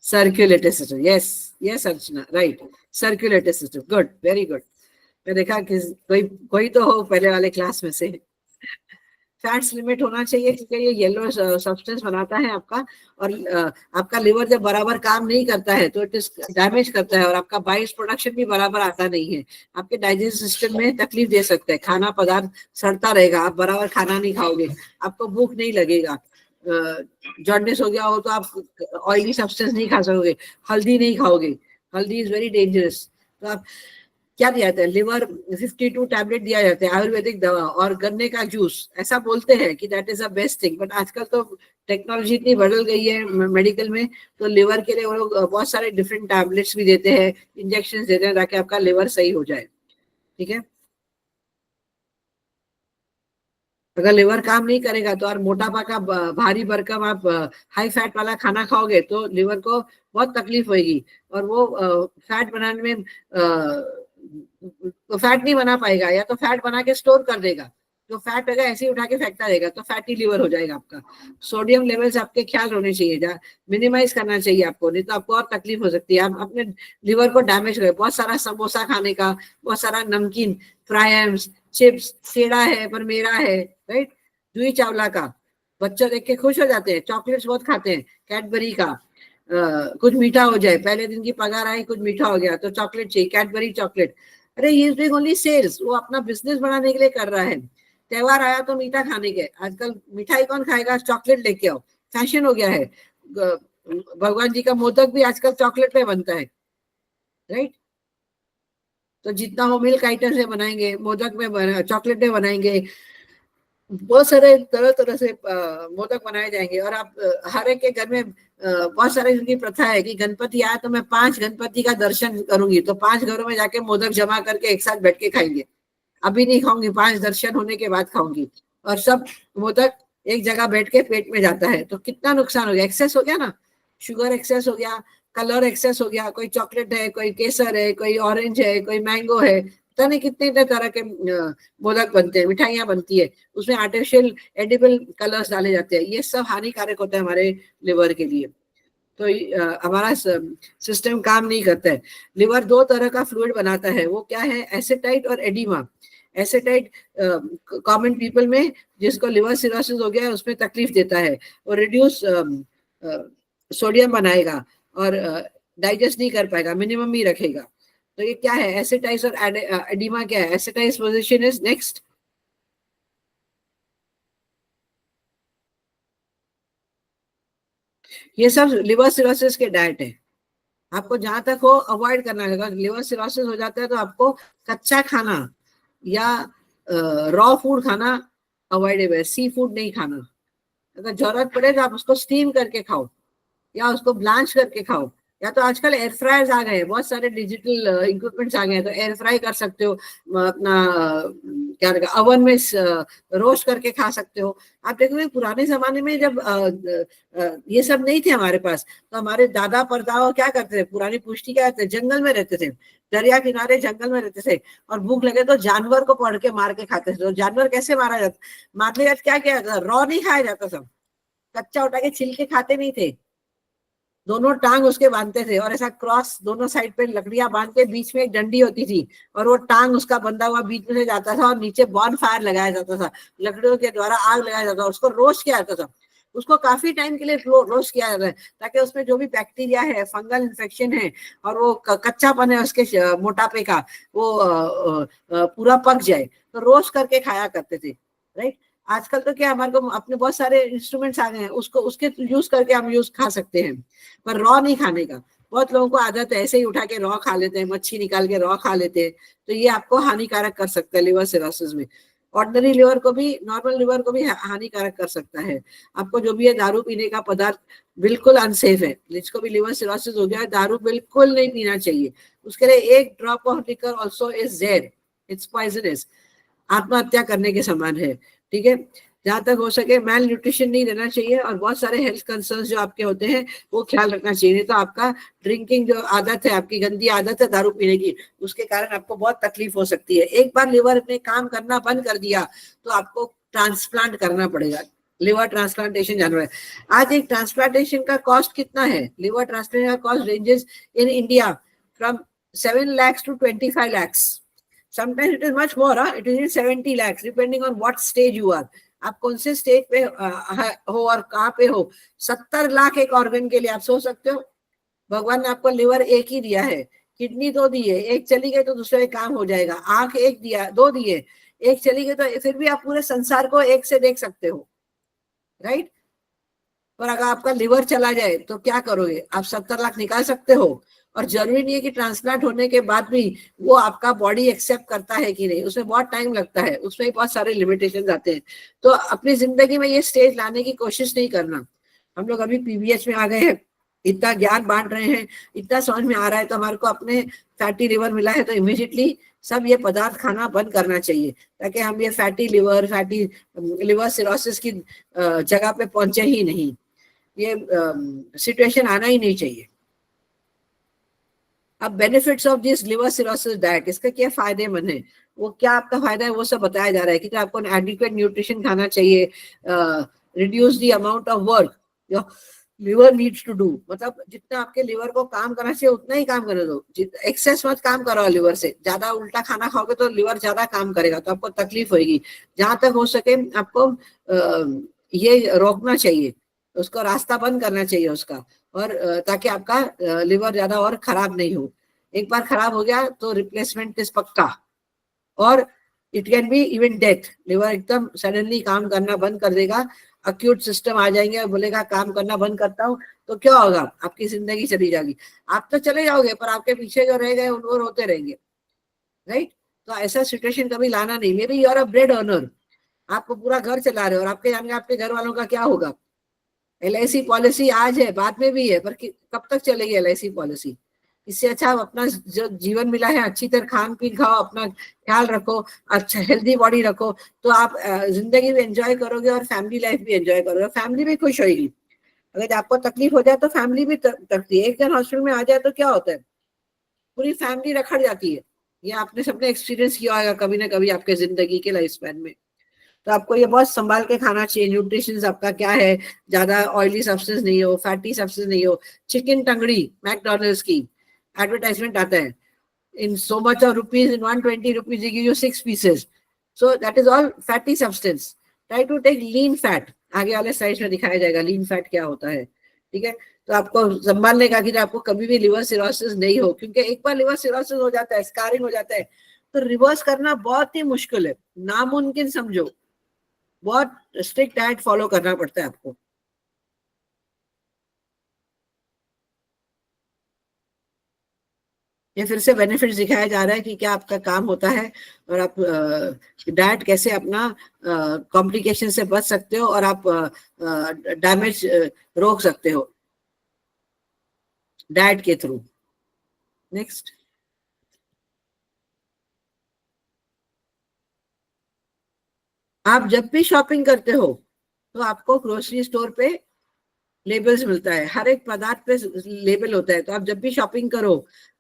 Circulatory system, yes Archana, right, circulatory system, good, very good. मैं देखा कि कोई तो हो पहले वाले क्लास में से। फैट्स लिमिट होना चाहिए क्योंकि ये येलो सब्सटेंस बनाता है आपका, और आपका लिवर जब बराबर काम नहीं करता है तो इट इज डैमेज करता है, और आपका बाइस प्रोडक्शन भी बराबर आता नहीं है। आपके डाइजेस्टिव सिस्टम में तकलीफ दे सकता है। खाना पदार्थ सड़ता रहेगा, आप बराबर खाना नहीं खाओगे, आपको भूख नहीं लगेगा। जॉन्डिस हो गया हो तो आप ऑयली सब्सटेंस नहीं खा सकोगे, हल्दी नहीं खाओगे, हल्दी इज वेरी डेंजरस। तो आप क्या दिया जाता है? लिवर 52 टैबलेट दिया जाता है, आयुर्वेदिक दवा और गन्ने का जूस। ऐसा बोलते हैं कि that is the best thing, but आजकल तो टेक्नोलॉजी इतनी बदल गई है मेडिकल में, तो लिवर के लिए वो लोग बहुत सारे डिफरेंट टैबलेट्स भी देते हैं, इंजेक्शन देते हैं ताकि आपका लिवर सही हो जाए। ठीक है, अगर लिवर काम नहीं करेगा तो, और मोटापा का भारी भरकम आप हाई फैट वाला खाना खाओगे तो लिवर को बहुत तकलीफ होगी, और वो फैट बनाने में तो फैट नहीं बना पाएगा, या तो फैट बना के स्टोर कर देगा, जो फैट रहेगा ऐसे ही उठा के फेंकता रहेगा, तो फैटी लिवर हो जाएगा आपका। सोडियम लेवल्स आपके ख्याल होने चाहिए, मिनिमाइज करना चाहिए आपको, नहीं तो आपको और तकलीफ हो सकती है। आप अपने लिवर को डैमेज करें, बहुत सारा समोसा खाने का, बहुत सारा नमकीन, फ्राइम्स, चिप्स, सेड़ा है पर मेरा है, राइट, जूही चावला का, बच्चे देख के खुश हो जाते हैं। चॉकलेट्स बहुत खाते हैं, कैडबरी का, कुछ मीठा हो जाए, पहले दिन की पगार आई कुछ मीठा हो गया तो चॉकलेट चाहिए, कैडबरी चॉकलेट। अरे he is doing only sales, वो अपना बिजनेस बढ़ाने के लिए कर रहा है। त्योहार आया तो मीठा खाने के, आजकल मिठाई कौन खाएगा, चॉकलेट लेके आओ, फैशन हो गया है। भगवान जी का मोदक भी आजकल चॉकलेट पे बनता है, राइट। तो जितना हो मिल्क आइटम से बनाएंगे, मोदक में चॉकलेट में बनाएंगे, बहुत सारे तरह तरह से मोदक बनाए जाएंगे। और आप हर एक के घर में बहुत सारे उनकी प्रथा है कि गणपति आया तो मैं 5 गणपति का दर्शन करूंगी, तो 5 घरों में जाके मोदक जमा करके एक साथ बैठ के खाएंगे। अभी नहीं खाऊंगी, 5 दर्शन होने के बाद खाऊंगी, और सब मोदक एक जगह बैठ के पेट में जाता है, तो कितना नुकसान हो गया, एक्सेस हो गया ना, शुगर एक्सेस हो गया, कलर एक्सेस हो गया, कोई चॉकलेट है, कोई केसर है, कोई ऑरेंज है, कोई मैंगो है, पता नहीं कितने तरह के मोदक बनते हैं, मिठाइयाँ बनती है, उसमें आर्टिफिशियल एडिबल कलर्स डाले जाते हैं। ये सब हानिकारक होता है हमारे लिवर के लिए, तो हमारा सिस्टम काम नहीं करता है। लिवर 2 तरह का फ्लूइड बनाता है, वो क्या है, एसिटाइट और एडिमा। एसिटाइट कॉमन पीपल में जिसको लिवर सिरोसिस हो गया है उसमें तकलीफ देता है, वो रिड्यूस सोडियम बनाएगा और डाइजेस्ट नहीं कर पाएगा, मिनिमम ही रखेगा। तो ये क्या है, एसिटाइज और एडिमा क्या है, एसिटाइज पोजीशन इज नेक्स्ट। ये सब लिवर सिरोसिस के डाइट है, आपको जहां तक हो अवॉइड करना है। अगर लिवर सिरोसिस हो जाता है तो आपको कच्चा खाना या रॉ फूड खाना अवॉइडेबल है, सी फूड नहीं खाना। अगर जरूरत पड़े तो आप उसको स्टीम करके खाओ या उसको ब्लांच करके खाओ, या तो आजकल एयर फ्रायर्स आ गए हैं, बहुत सारे डिजिटल इक्विपमेंट्स आ गए हैं, तो एयर फ्राई कर सकते हो, अपना क्या रहेगा अवन में रोस्ट करके खा सकते हो। आप देखोगे पुराने जमाने में जब ये सब नहीं थे हमारे पास, तो हमारे दादा परदादा क्या करते थे, पुरानी पुश्ती क्या करते, जंगल में रहते थे, दरिया किनारे जंगल में रहते थे, और भूख लगे तो जानवर को पकड़ के मार के खाते थे। तो जानवर कैसे मारा जाता, मारने जाते क्या किया जाता, रॉ नहीं खाया जाता, सब कच्चा उठा के छिलके खाते नहीं थे, दोनों टांग उसके बांधते थे और ऐसा क्रॉस दोनों साइड पे लकड़ियां बांध के बीच में एक डंडी होती थी और वो टांग उसका बंधा हुआ बीच में से जाता था और नीचे बॉन फायर लगाया जाता था, लकड़ियों के द्वारा आग लगाया जाता था, उसको रोस्ट किया जाता था। उसको काफी टाइम के लिए रोस्ट किया जाता है ताकि उसमें जो भी बैक्टीरिया है, फंगल इन्फेक्शन है और वो कच्चापन है उसके मोटापे का, वो पूरा पक जाए। तो रोस्ट करके खाया करते थे, राइट। आजकल तो क्या हमारे को अपने बहुत सारे इंस्ट्रूमेंट्स आ गए हैं, उसको उसके यूज करके हम खा सकते हैं, पर रॉ नहीं खाने का। बहुत लोगों को आदत है ऐसे ही उठा के रॉ खा लेते हैं, मच्छी निकाल के रॉ खा लेते हैं, तो ये आपको हानिकारक कर सकता है लिवर सिरोसिस में। ऑर्डिनरी लिवर को भी, नॉर्मल लिवर को भी हानिकारक कर सकता है। आपको जो भी है दारू पीने का पदार्थ बिल्कुल अनसेफ है, जिसको भी लिवर सिरोसिस हो गया है दारू बिल्कुल नहीं पीना चाहिए। उसके लिए एक drop of liquor also is there, it's poisonous, आत्महत्या करने के समान है, ठीक है। जहां तक हो सके मेल न्यूट्रिशन नहीं रहना चाहिए, और बहुत सारे हेल्थ कंसर्न जो आपके होते हैं वो ख्याल रखना चाहिए। नहीं तो आपका ड्रिंकिंग जो आदत है, आपकी गंदी आदत है दारू पीने की, उसके कारण आपको बहुत तकलीफ हो सकती है। एक बार लिवर ने काम करना बंद कर दिया तो आपको ट्रांसप्लांट करना पड़ेगा, लिवर ट्रांसप्लांटेशन जानवर है। आज एक ट्रांसप्लांटेशन का कॉस्ट कितना है, लिवर ट्रांसप्लांटेशन का cost ranges in India from 7 lakhs to 25 lakhs. Sometimes it is much more, it is in 70 lakhs depending on what stage you are. आप कौन से स्टेज पे हो और कहाँ पे हो। 70 लाख एक ऑर्गन के लिए, आप सोच सकते हो। भगवान ने आपको लिवर एक ही दिया है, किडनी दो दी है, एक चली गई तो दूसरा काम हो जाएगा, आंख एक दिया, दो दिए, एक चली गई तो फिर भी आप पूरे संसार को एक से देख सकते हो, राइट। पर अगर आपका लिवर चला जाए तो क्या करोगे, आप 70 लाख निकाल सकते हो। और जरूरी नहीं है कि ट्रांसप्लांट होने के बाद भी वो आपका बॉडी एक्सेप्ट करता है कि नहीं, उसमें बहुत टाइम लगता है, उसमें बहुत सारे लिमिटेशन आते हैं। तो अपनी जिंदगी में ये स्टेज लाने की कोशिश नहीं करना। हम लोग अभी पीवीएच में आ गए हैं, इतना ज्ञान बांट रहे हैं, इतना समझ में आ रहा है, तो हमारे को अपने फैटी लिवर मिला है तो इमीडिएटली सब ये पदार्थ खाना बंद करना चाहिए, ताकि हम ये फैटी लिवर सिरोसिस की जगह पे पहुंचे ही नहीं, ये सिचुएशन आना ही नहीं चाहिए। अब benefits of this liver cirrhosis diet, इसका क्या फायदेमंद है, वो क्या आपका फायदा है वो सब बताया जा रहा है कि आपको एडिक्वेट न्यूट्रिशन खाना चाहिए, reduce the amount of work your liver needs to do, मतलब जितना आपके लिवर को काम करना चाहिए उतना ही काम करने दो, एक्सेस मत काम करो लिवर से, ज्यादा उल्टा खाना खाओगे तो लिवर ज्यादा काम करेगा तो आपको तकलीफ होगी। जहां तक हो सके आपको ये रोकना चाहिए, उसको रास्ता बंद करना चाहिए उसका, और ताकि आपका लिवर ज्यादा और खराब नहीं हो। एक बार खराब हो गया तो रिप्लेसमेंट इस पक्का, और it can be even death. Liver एकदम सडनली काम करना बंद कर देगा, अक्यूट सिस्टम आ जाएंगे और बोलेगा काम करना बंद करता हूँ, तो क्या होगा, आपकी जिंदगी चली जाएगी। आप तो चले जाओगे पर आपके पीछे जो रह गए उनको रोते रहेंगे, राइट। तो ऐसा सिचुएशन कभी लाना नहीं। Maybe you are a bread earner, आपको पूरा घर चला रहे हो और आपके जान आपके घर वालों का क्या होगा। LIC पॉलिसी आज है, बाद में भी है, पर कब तक चलेगी LIC पॉलिसी। इससे अच्छा आप अपना जो जीवन मिला है अच्छी तरह खान पीन खाओ, अपना ख्याल रखो, अच्छा हेल्दी बॉडी रखो, तो आप जिंदगी भी एंजॉय करोगे और फैमिली लाइफ भी एंजॉय करोगे, फैमिली भी खुश होगी। अगर आपको तकलीफ हो जाए तो फैमिली भी तकती है। एक जन हॉस्पिटल में आ जाए तो क्या होता है, पूरी फैमिली रखड़ जाती है। ये आपने सबने एक्सपीरियंस किया होगा कभी ना कभी आपके जिंदगी के लाइफ स्पैन में। तो आपको ये बहुत संभाल के खाना चाहिए। न्यूट्रिशन आपका क्या है, ज्यादा ऑयली सब्सटेंस नहीं हो, फैटी सब्सटेंस नहीं हो। चिकन टंगड़ी मैकडॉनल्ड्स की एडवर्टाइजमेंट आता है, इन so much of rupees, in 120 rupees they give you 6 pieces, so that is all fatty substance. Try to take lean fat, आगे वाले स्लाइड्स में दिखाया जाएगा लीन फैट क्या होता है, ठीक है। तो आपको संभालने का कि आपको कभी भी लिवर सिरोसिस नहीं हो, क्योंकि एक बार लिवर सिरोसिस हो जाता है, स्कारिंग हो जाता है, तो रिवर्स करना बहुत ही मुश्किल है, नामुमकिन समझो। बहुत स्ट्रिक्ट डाइट फॉलो करना पड़ता है आपको। ये फिर से बेनिफिट दिखाया जा रहा है कि क्या आपका काम होता है और आप डाइट कैसे अपना कॉम्प्लिकेशन से बच सकते हो और आप डैमेज रोक सकते हो डाइट के थ्रू। नेक्स्ट, आप जब भी शॉपिंग करते हो तो आपको ग्रोसरी स्टोर पे लेबल्स मिलता है, हर एक पदार्थ पे लेबल होता है। तो आप जब भी शॉपिंग करो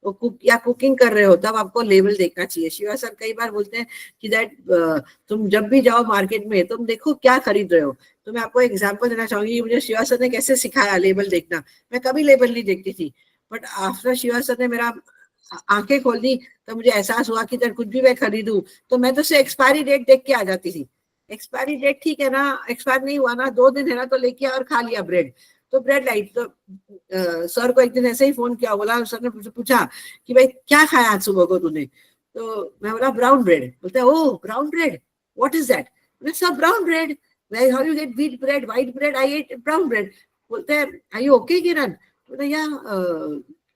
तो कुकिंग कर रहे हो तब आपको लेबल देखना चाहिए। शिवा सर कई बार बोलते हैं कि दैट तुम जब भी जाओ मार्केट में तुम देखो क्या खरीद रहे हो। तो मैं आपको एग्जांपल देना चाहूंगी, मुझे शिवा सर ने कैसे सिखाया लेबल देखना। मैं कभी लेबल नहीं देखती थी, बट आफ्टर शिवा सर ने मेरा आंखें खोल दी तो मुझे एहसास हुआ कि कुछ भी मैं खरीदूं तो मैं तो से एक्सपायरी डेट देख के आ जाती थी। एक्सपायरी डेट ठीक है ना, एक्सपायर नहीं हुआ ना, 2 दिन है ना, तो लेके और खा लिया ब्रेड। तो ब्रेड लाइट तो सर को एक दिन ऐसे ही फोन किया, बोला, सर ने मुझसे पूछा कि भाई क्या खाया आज सुबह को तूने। तो मैं बोला ब्राउन ब्रेड। बोलते oh brown bread, what is that? Sir brown bread, how you get wheat bread, white bread, I ate brown bread. बोलते हैं आर यू ओके किरण? बोलते या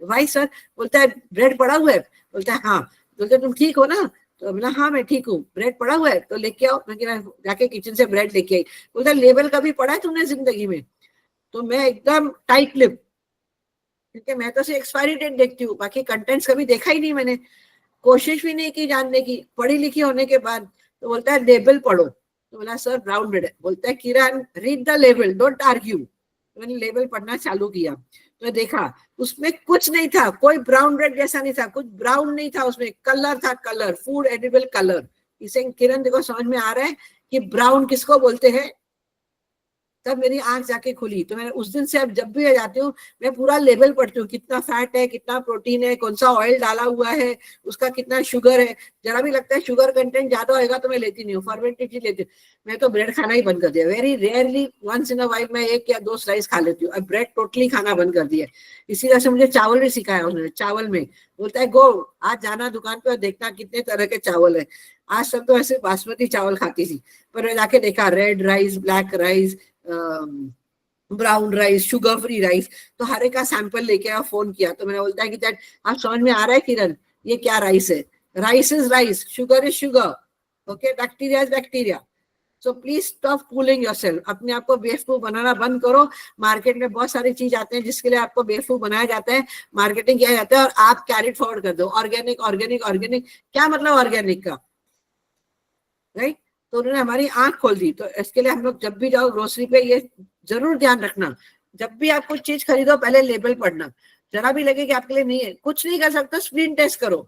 वाई सर? बोलता है ब्रेड पड़ा हुआ है? बोलता है हाँ। बोलते तुम ठीक हो ना? तो बोला हाँ मैं ठीक हूँ। ब्रेड पड़ा हुआ है तो लेके आओ। मैं जाके किचन से ब्रेड लेके आई। बोलता लेबल कभी पढ़ा है तुमने जिंदगी में? तो मैं एकदम टाइट लिप, क्योंकि मैं तो सिर्फ एक्सपायरी डेट देखती हूँ, बाकी कंटेंट्स कभी देखा ही नहीं मैंने, कोशिश भी नहीं की जानने की, पढ़ी लिखी होने के बाद। तो बोलता है लेबल पढ़ो। तो बोला सर ब्राउन ब्रेड है। बोलता है Kiran read the label, don't argue. मैंने लेबल पढ़ना चालू किया तो देखा उसमें कुछ नहीं था, कोई ब्राउन ब्रेड जैसा नहीं था, कुछ ब्राउन नहीं था उसमें, कलर था, कलर, फूड एडिबल कलर। इसे किरण देखो समझ में आ रहा है कि ब्राउन किसको बोलते हैं। तब मेरी आंख जाके खुली। तो मैं उस दिन से अब जब भी मैं जाती हूँ मैं पूरा लेबल पढ़ती हूँ, कितना फैट है, कितना प्रोटीन है, कौन सा ऑयल डाला हुआ है, उसका कितना शुगर है। जरा भी लगता है शुगर कंटेंट ज्यादा होएगा तो मैं लेती नहीं हूँ, फर्मेंटेड चीज लेती हूँ। मैं तो ब्रेड खाना ही बंद कर दिया, very rarely once in a while मैं 1 या 2 स्लाइस खा लेती हूँ। अब ब्रेड टोटली खाना बंद कर दिया। इसी तरह से मुझे चावल भी सिखाया उन्होंने। चावल में बोलता है गो आज जाना दुकान पे और देखना कितने तरह के चावल है। आज तक तो ऐसे बासमती चावल खाती थी, पर मैं जाके देखा red rice, black rice, brown rice, sugar free rice. तो हर एक का सैंपल लेके आया, फोन किया। तो मैंने बोलता है कि दैट आप समझ में आ रहा है किरण ये क्या राइस है? Rice is rice, sugar is sugar, okay, bacteria is bacteria. So please stop fooling yourself. अपने आप को बेवकूफ बनाना बंद करो। मार्केट में बहुत सारी चीज आते हैं जिसके लिए आपको बेवकूफ बनाया जाता है, मार्केटिंग किया जाता है और आप कैरी फॉरवर्ड कर दो ऑर्गेनिक ऑर्गेनिक ऑर्गेनिक। क्या मतलब ऑर्गेनिक का, राइट? तो उन्होंने हमारी आंख खोल दी। तो इसके लिए हम लोग जब भी जाओ ग्रोसरी पे ये जरूर ध्यान रखना, जब भी आप कुछ चीज खरीदो पहले लेबल पढ़ना। जरा भी लगे कि आपके लिए नहीं है, कुछ नहीं कर सकते, स्क्रीन टेस्ट करो।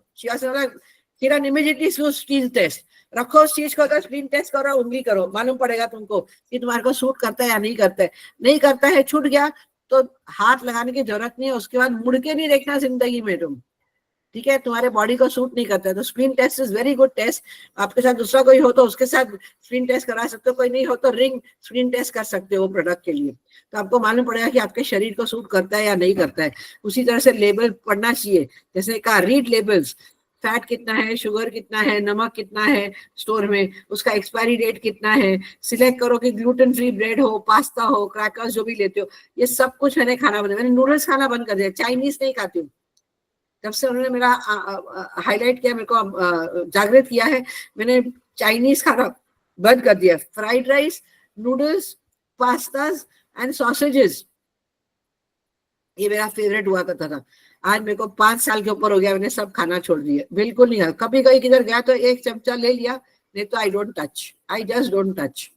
किरण इमीडिएटली स्क्रीन टेस्ट रखो उस चीज को, तो स्क्रीन टेस्ट करो, उंगली करो, मालूम पड़ेगा तुमको कि तुम्हारे को सूट करता है या नहीं करता है। नहीं करता है, छूट गया तो हाथ लगाने की जरूरत नहीं है, उसके बाद मुड़ के नहीं देखना जिंदगी में तुम, ठीक है? तुम्हारे बॉडी को सूट नहीं करता है। तो screen test is very good test. आपके साथ दूसरा कोई हो तो उसके साथ स्क्रीन टेस्ट करा सकते हो, कोई नहीं हो तो रिंग स्क्रीन टेस्ट कर सकते हो प्रोडक्ट के लिए। तो आपको मालूम पड़ेगा कि आपके शरीर को सूट करता है या नहीं करता है। उसी तरह से लेबल पढ़ना चाहिए, जैसे कहा रीड लेबल्स, फैट कितना है, शुगर कितना है, नमक कितना है स्टोर में, उसका एक्सपायरी डेट कितना है। सिलेक्ट करो कि ग्लूटेन फ्री ब्रेड हो, पास्ता हो, क्रैकर्स जो भी लेते हो, ये सब कुछ मैंने खाना बंद, मैंने नूडल्स खाना बंद कर दिया, चाइनीज नहीं खाती हूँ। जब से उन्होंने मेरा हाईलाइट किया, मेरे को जागृत किया है, मैंने चाइनीज खाना बंद कर दिया। Fried rice, noodles, pastas and sausages, ये मेरा फेवरेट हुआ करता था। आज मेरे को 5 साल के ऊपर हो गया, मैंने सब खाना छोड़ दिया, बिल्कुल नहीं। कभी कभी किधर गया तो 1 चमचा ले लिया, नहीं तो I don't touch, I just don't touch.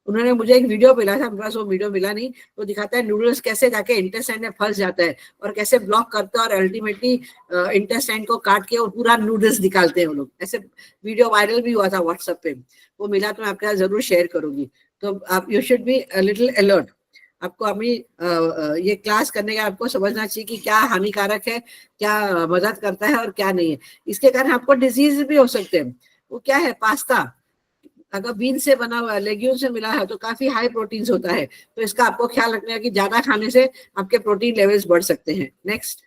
उन्होंने मुझे एक वीडियो मिला था, मेरे पास वो वीडियो मिला नहीं, तो दिखाता है नूडल्स कैसे जाके इंटेस्टाइन में फंस जाता है और कैसे ब्लॉक करता है और अल्टीमेटली इंटेस्टाइन को काट के और पूरा नूडल्स निकालते हैं वो लोग। ऐसे वीडियो वायरल भी हुआ था व्हाट्सएप पे, वो मिला तो मैं आपके साथ जरूर शेयर करूंगी। तो आप you should be little alert. आपको अभी ये क्लास करने का आपको समझना चाहिए कि क्या हानिकारक है, क्या मदद करता है और क्या नहीं है। इसके कारण आपको डिजीज भी हो सकते हैं। वो क्या है, पास्ता, अगर बीन से बना हुआ है, लेग्यूम से मिला है, तो काफी हाई प्रोटीन्स होता है। तो इसका आपको ख्याल रखना है कि ज्यादा खाने से आपके प्रोटीन लेवल्स बढ़ सकते हैं। नेक्स्ट,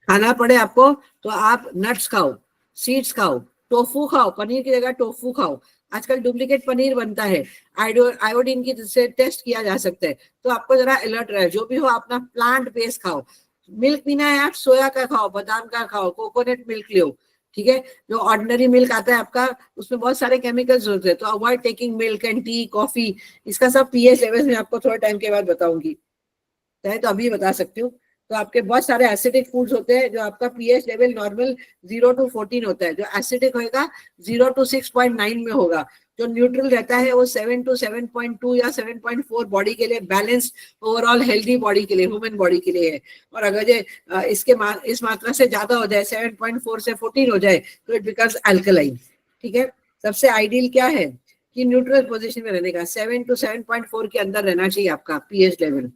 खाना पड़े आपको तो आप नट्स खाओ, सीड्स खाओ, टोफू खाओ, पनीर की जगह टोफू खाओ। आजकल डुप्लीकेट पनीर बनता है, आयोडीन की से टेस्ट किया जा सकता है, तो आपको जरा अलर्ट रहे। जो भी हो अपना प्लांट बेस्ड खाओ। मिल्क पीना है आप सोया का खाओ, बादाम का खाओ, कोकोनट मिल्क लो, ठीक है। जो ऑर्डिनरी मिल्क आता है आपका, उसमें बहुत सारे केमिकल्स होते हैं, तो avoid taking milk and T, coffee. इसका सब पीएच लेवल में आपको थोड़े टाइम के बाद बताऊंगी, चाहे तो अभी बता सकती हूँ। तो आपके बहुत सारे एसिडिक फूड्स होते हैं, जो आपका पीएच लेवल नॉर्मल 0 to 14 होता है। जो एसिडिक होगा 0 to 6.9 में होगा। जो न्यूट्रल रहता है वो 7 to 7.2 या 7.4 बॉडी के लिए बैलेंस, ओवरऑल हेल्दी बॉडी के लिए, ह्यूमन बॉडी के लिए है। और अगर ये इस मात्रा से ज्यादा हो जाए, 7.4 से 14 हो जाए, तो इट बिकम्स अल्कलाइन, ठीक है। सबसे आइडियल क्या है कि न्यूट्रल पोजिशन में रहने का, 7 to 7.4 के अंदर रहना चाहिए आपका पीएच लेवल।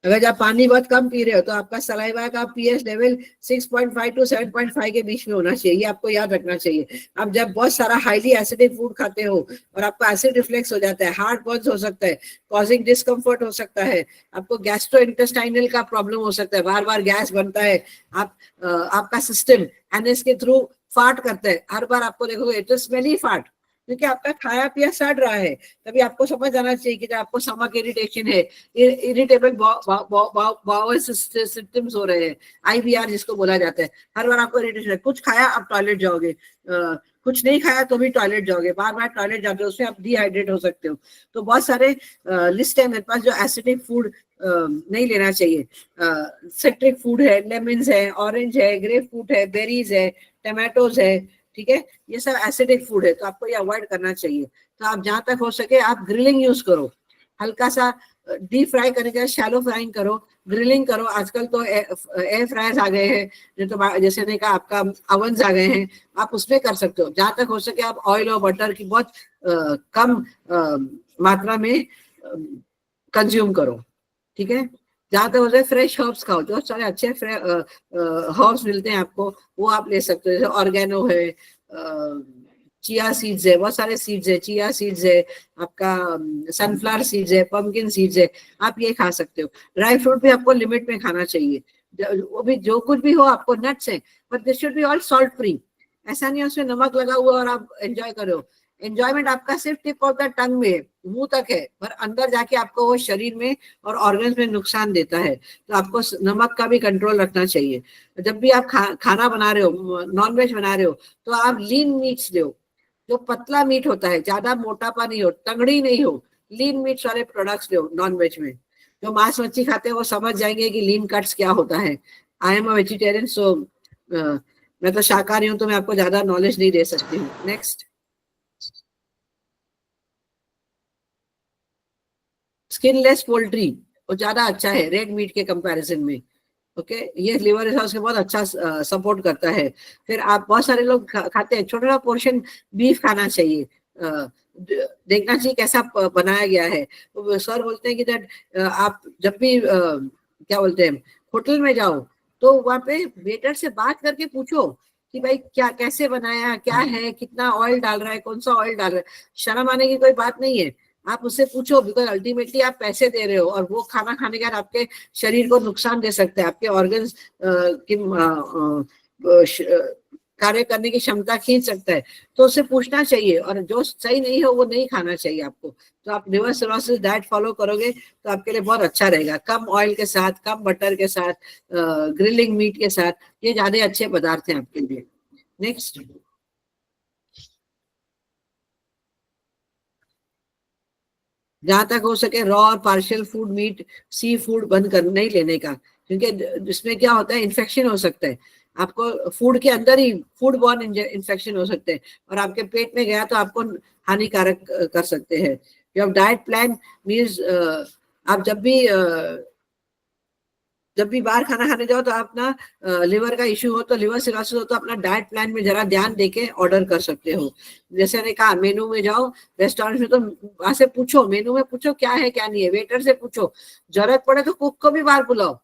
अगर आप पानी बहुत कम पी रहे हो, तो आपका सलाइवा का पीएच लेवल 6.5 to 7.5 के बीच में होना चाहिए, ये आपको याद रखना चाहिए। आप जब बहुत सारा हाईली एसिडिक फूड खाते हो और आपको एसिड रिफ्लेक्स हो जाता है, हार्ट बर्न हो सकता है, कॉजिंग डिस्कम्फर्ट हो सकता है, आपको गैस्ट्रो इंटेस्टाइनल का प्रॉब्लम हो सकता है, बार बार गैस बनता है, आपका सिस्टम एनएस के थ्रू फाट करता है, हर बार आपको देखोगे इट इज स्मेली फाट, क्योंकि आपका खाया पिया सड़ रहा है। तभी आपको समझ आना चाहिए कि जब आपको स्टमक इरिटेशन है, इरिटेबल बाउल सिस्टम्स हो रहे हैं, आईबीआर जिसको बोला जाता है, हर बार आपको इरिटेशन है, कुछ खाया आप टॉयलेट जाओगे, कुछ नहीं खाया तो भी टॉयलेट जाओगे, बार बार टॉयलेट जाते हो, उसमें आप डिहाइड्रेट हो सकते हो। तो बहुत सारे लिस्ट है मेरे पास जो एसिडिक फूड नहीं लेना चाहिए। सिट्रिक फूड है, लेमन्स है, ऑरेंज है, ग्रेप फ्रूट है, बेरीज है, टमाटोज है, ठीक है। ये सब एसिडिक फूड है, तो आपको ये अवॉइड करना चाहिए। तो आप जहां तक हो सके आप ग्रिलिंग यूज करो, हल्का सा डीप फ्राई करने के, शैलो फ्राइंग करो, ग्रिलिंग करो। आजकल तो एयर फ्रायर्स आ गए हैं, तो जैसे ने कहा आपका अवन्स आ गए हैं, आप उसमें कर सकते हो। जहां तक हो सके आप ऑयल और बटर की बहुत कम मात्रा में कंज्यूम करो, ठीक है। जहां तक हो सके फ्रेश हर्ब्स खाओ, जो सारे अच्छे हर्ब्स मिलते हैं आपको, वो आप ले सकते हो। जैसे ऑर्गेनो है, चिया सीड्स है, बहुत सारे सीड्स है, चिया सीड्स है, आपका सनफ्लावर सीड्स है, पंपकिन सीड्स है, आप ये खा सकते हो। ड्राई फ्रूट भी आपको लिमिट में खाना चाहिए, वो भी जो कुछ भी हो आपको, नट्स है, but this should be all salt free. ऐसा नहीं है उसमें नमक लगा हुआ और आप एंजॉय करो। एंजॉयमेंट आपका सिर्फ टिप ऑफ द टंग में, मुंह तक है, पर अंदर जाके आपको वो शरीर में और ऑर्गन्स में नुकसान देता है। तो आपको नमक का भी कंट्रोल रखना चाहिए। जब भी आप खाना बना रहे हो, नॉन वेज बना रहे हो, तो आप लीन मीट्स लो, जो पतला मीट होता है, ज्यादा मोटापा नहीं हो, तंगड़ी नहीं हो, लीन मीट वाले प्रोडक्ट्स लो नॉन वेज में। जो मांस मच्छी खाते हैं वो समझ जाएंगे कि लीन कट्स क्या होता है। आई एम अ वेजिटेरियन, सो मैं तो शाकाहारी हूँ, तो मैं आपको ज्यादा नॉलेज नहीं दे सकती हूँ। नेक्स्ट, स्किनलेस पोल्ट्री वो ज्यादा अच्छा है रेड मीट के कंपैरिजन में, ओके। ये लिवर है उसके बहुत अच्छा सपोर्ट करता है। फिर आप बहुत सारे लोग खाते हैं, छोटा छोटा पोर्शन बीफ खाना चाहिए, देखना चाहिए कैसा बनाया गया है। तो सर बोलते हैं कि दैट आप जब भी क्या बोलते हैं होटल में जाओ, तो वहां पे वेटर से बात करके पूछो कि भाई क्या कैसे बनाया, क्या है, कितना ऑयल डाल रहा है, कौन सा ऑयल डाल रहा है। शर्म आने की कोई बात नहीं है, आप उससे पूछो, बिकॉज अल्टीमेटली आप पैसे दे रहे हो, और वो खाना खाने के बाद आपके शरीर को नुकसान दे सकते हैं, आपके ऑर्गन्स की कार्य करने की क्षमता खींच सकता है। तो उससे पूछना चाहिए, और जो सही नहीं हो वो नहीं खाना चाहिए आपको। तो आप रिवर्स सर्वासिस डाइट फॉलो करोगे तो आपके लिए बहुत अच्छा रहेगा, कम ऑयल के साथ, कम बटर के साथ, ग्रिलिंग मीट के साथ, ये ज्यादा अच्छे पदार्थ हैं आपके लिए। नेक्स्ट, जहां तक हो सके रॉ और partial food meet, sea food बंद कर नहीं लेने का, क्योंकि जिसमें क्या होता है इन्फेक्शन हो सकता है। आपको फूड के अंदर ही फूड बॉर्न इन्फेक्शन हो सकते हैं, और आपके पेट में गया तो आपको हानिकारक कर सकते हैं। जब डाइट प्लान मीन्स आप जब भी जब भी बाहर खाना खाने जाओ तो अपना लिवर का इश्यू हो तो लिवर सिरोसिस हो तो अपना डाइट प्लान में जरा ध्यान देके ऑर्डर कर सकते हो। जैसे मैंने कहा मेनू में जाओ रेस्टोरेंट में तो वहां से पूछो, मेनू में पूछो क्या है क्या नहीं है, वेटर से पूछो, जरूरत पड़े तो कुक को भी बाहर बुलाओ,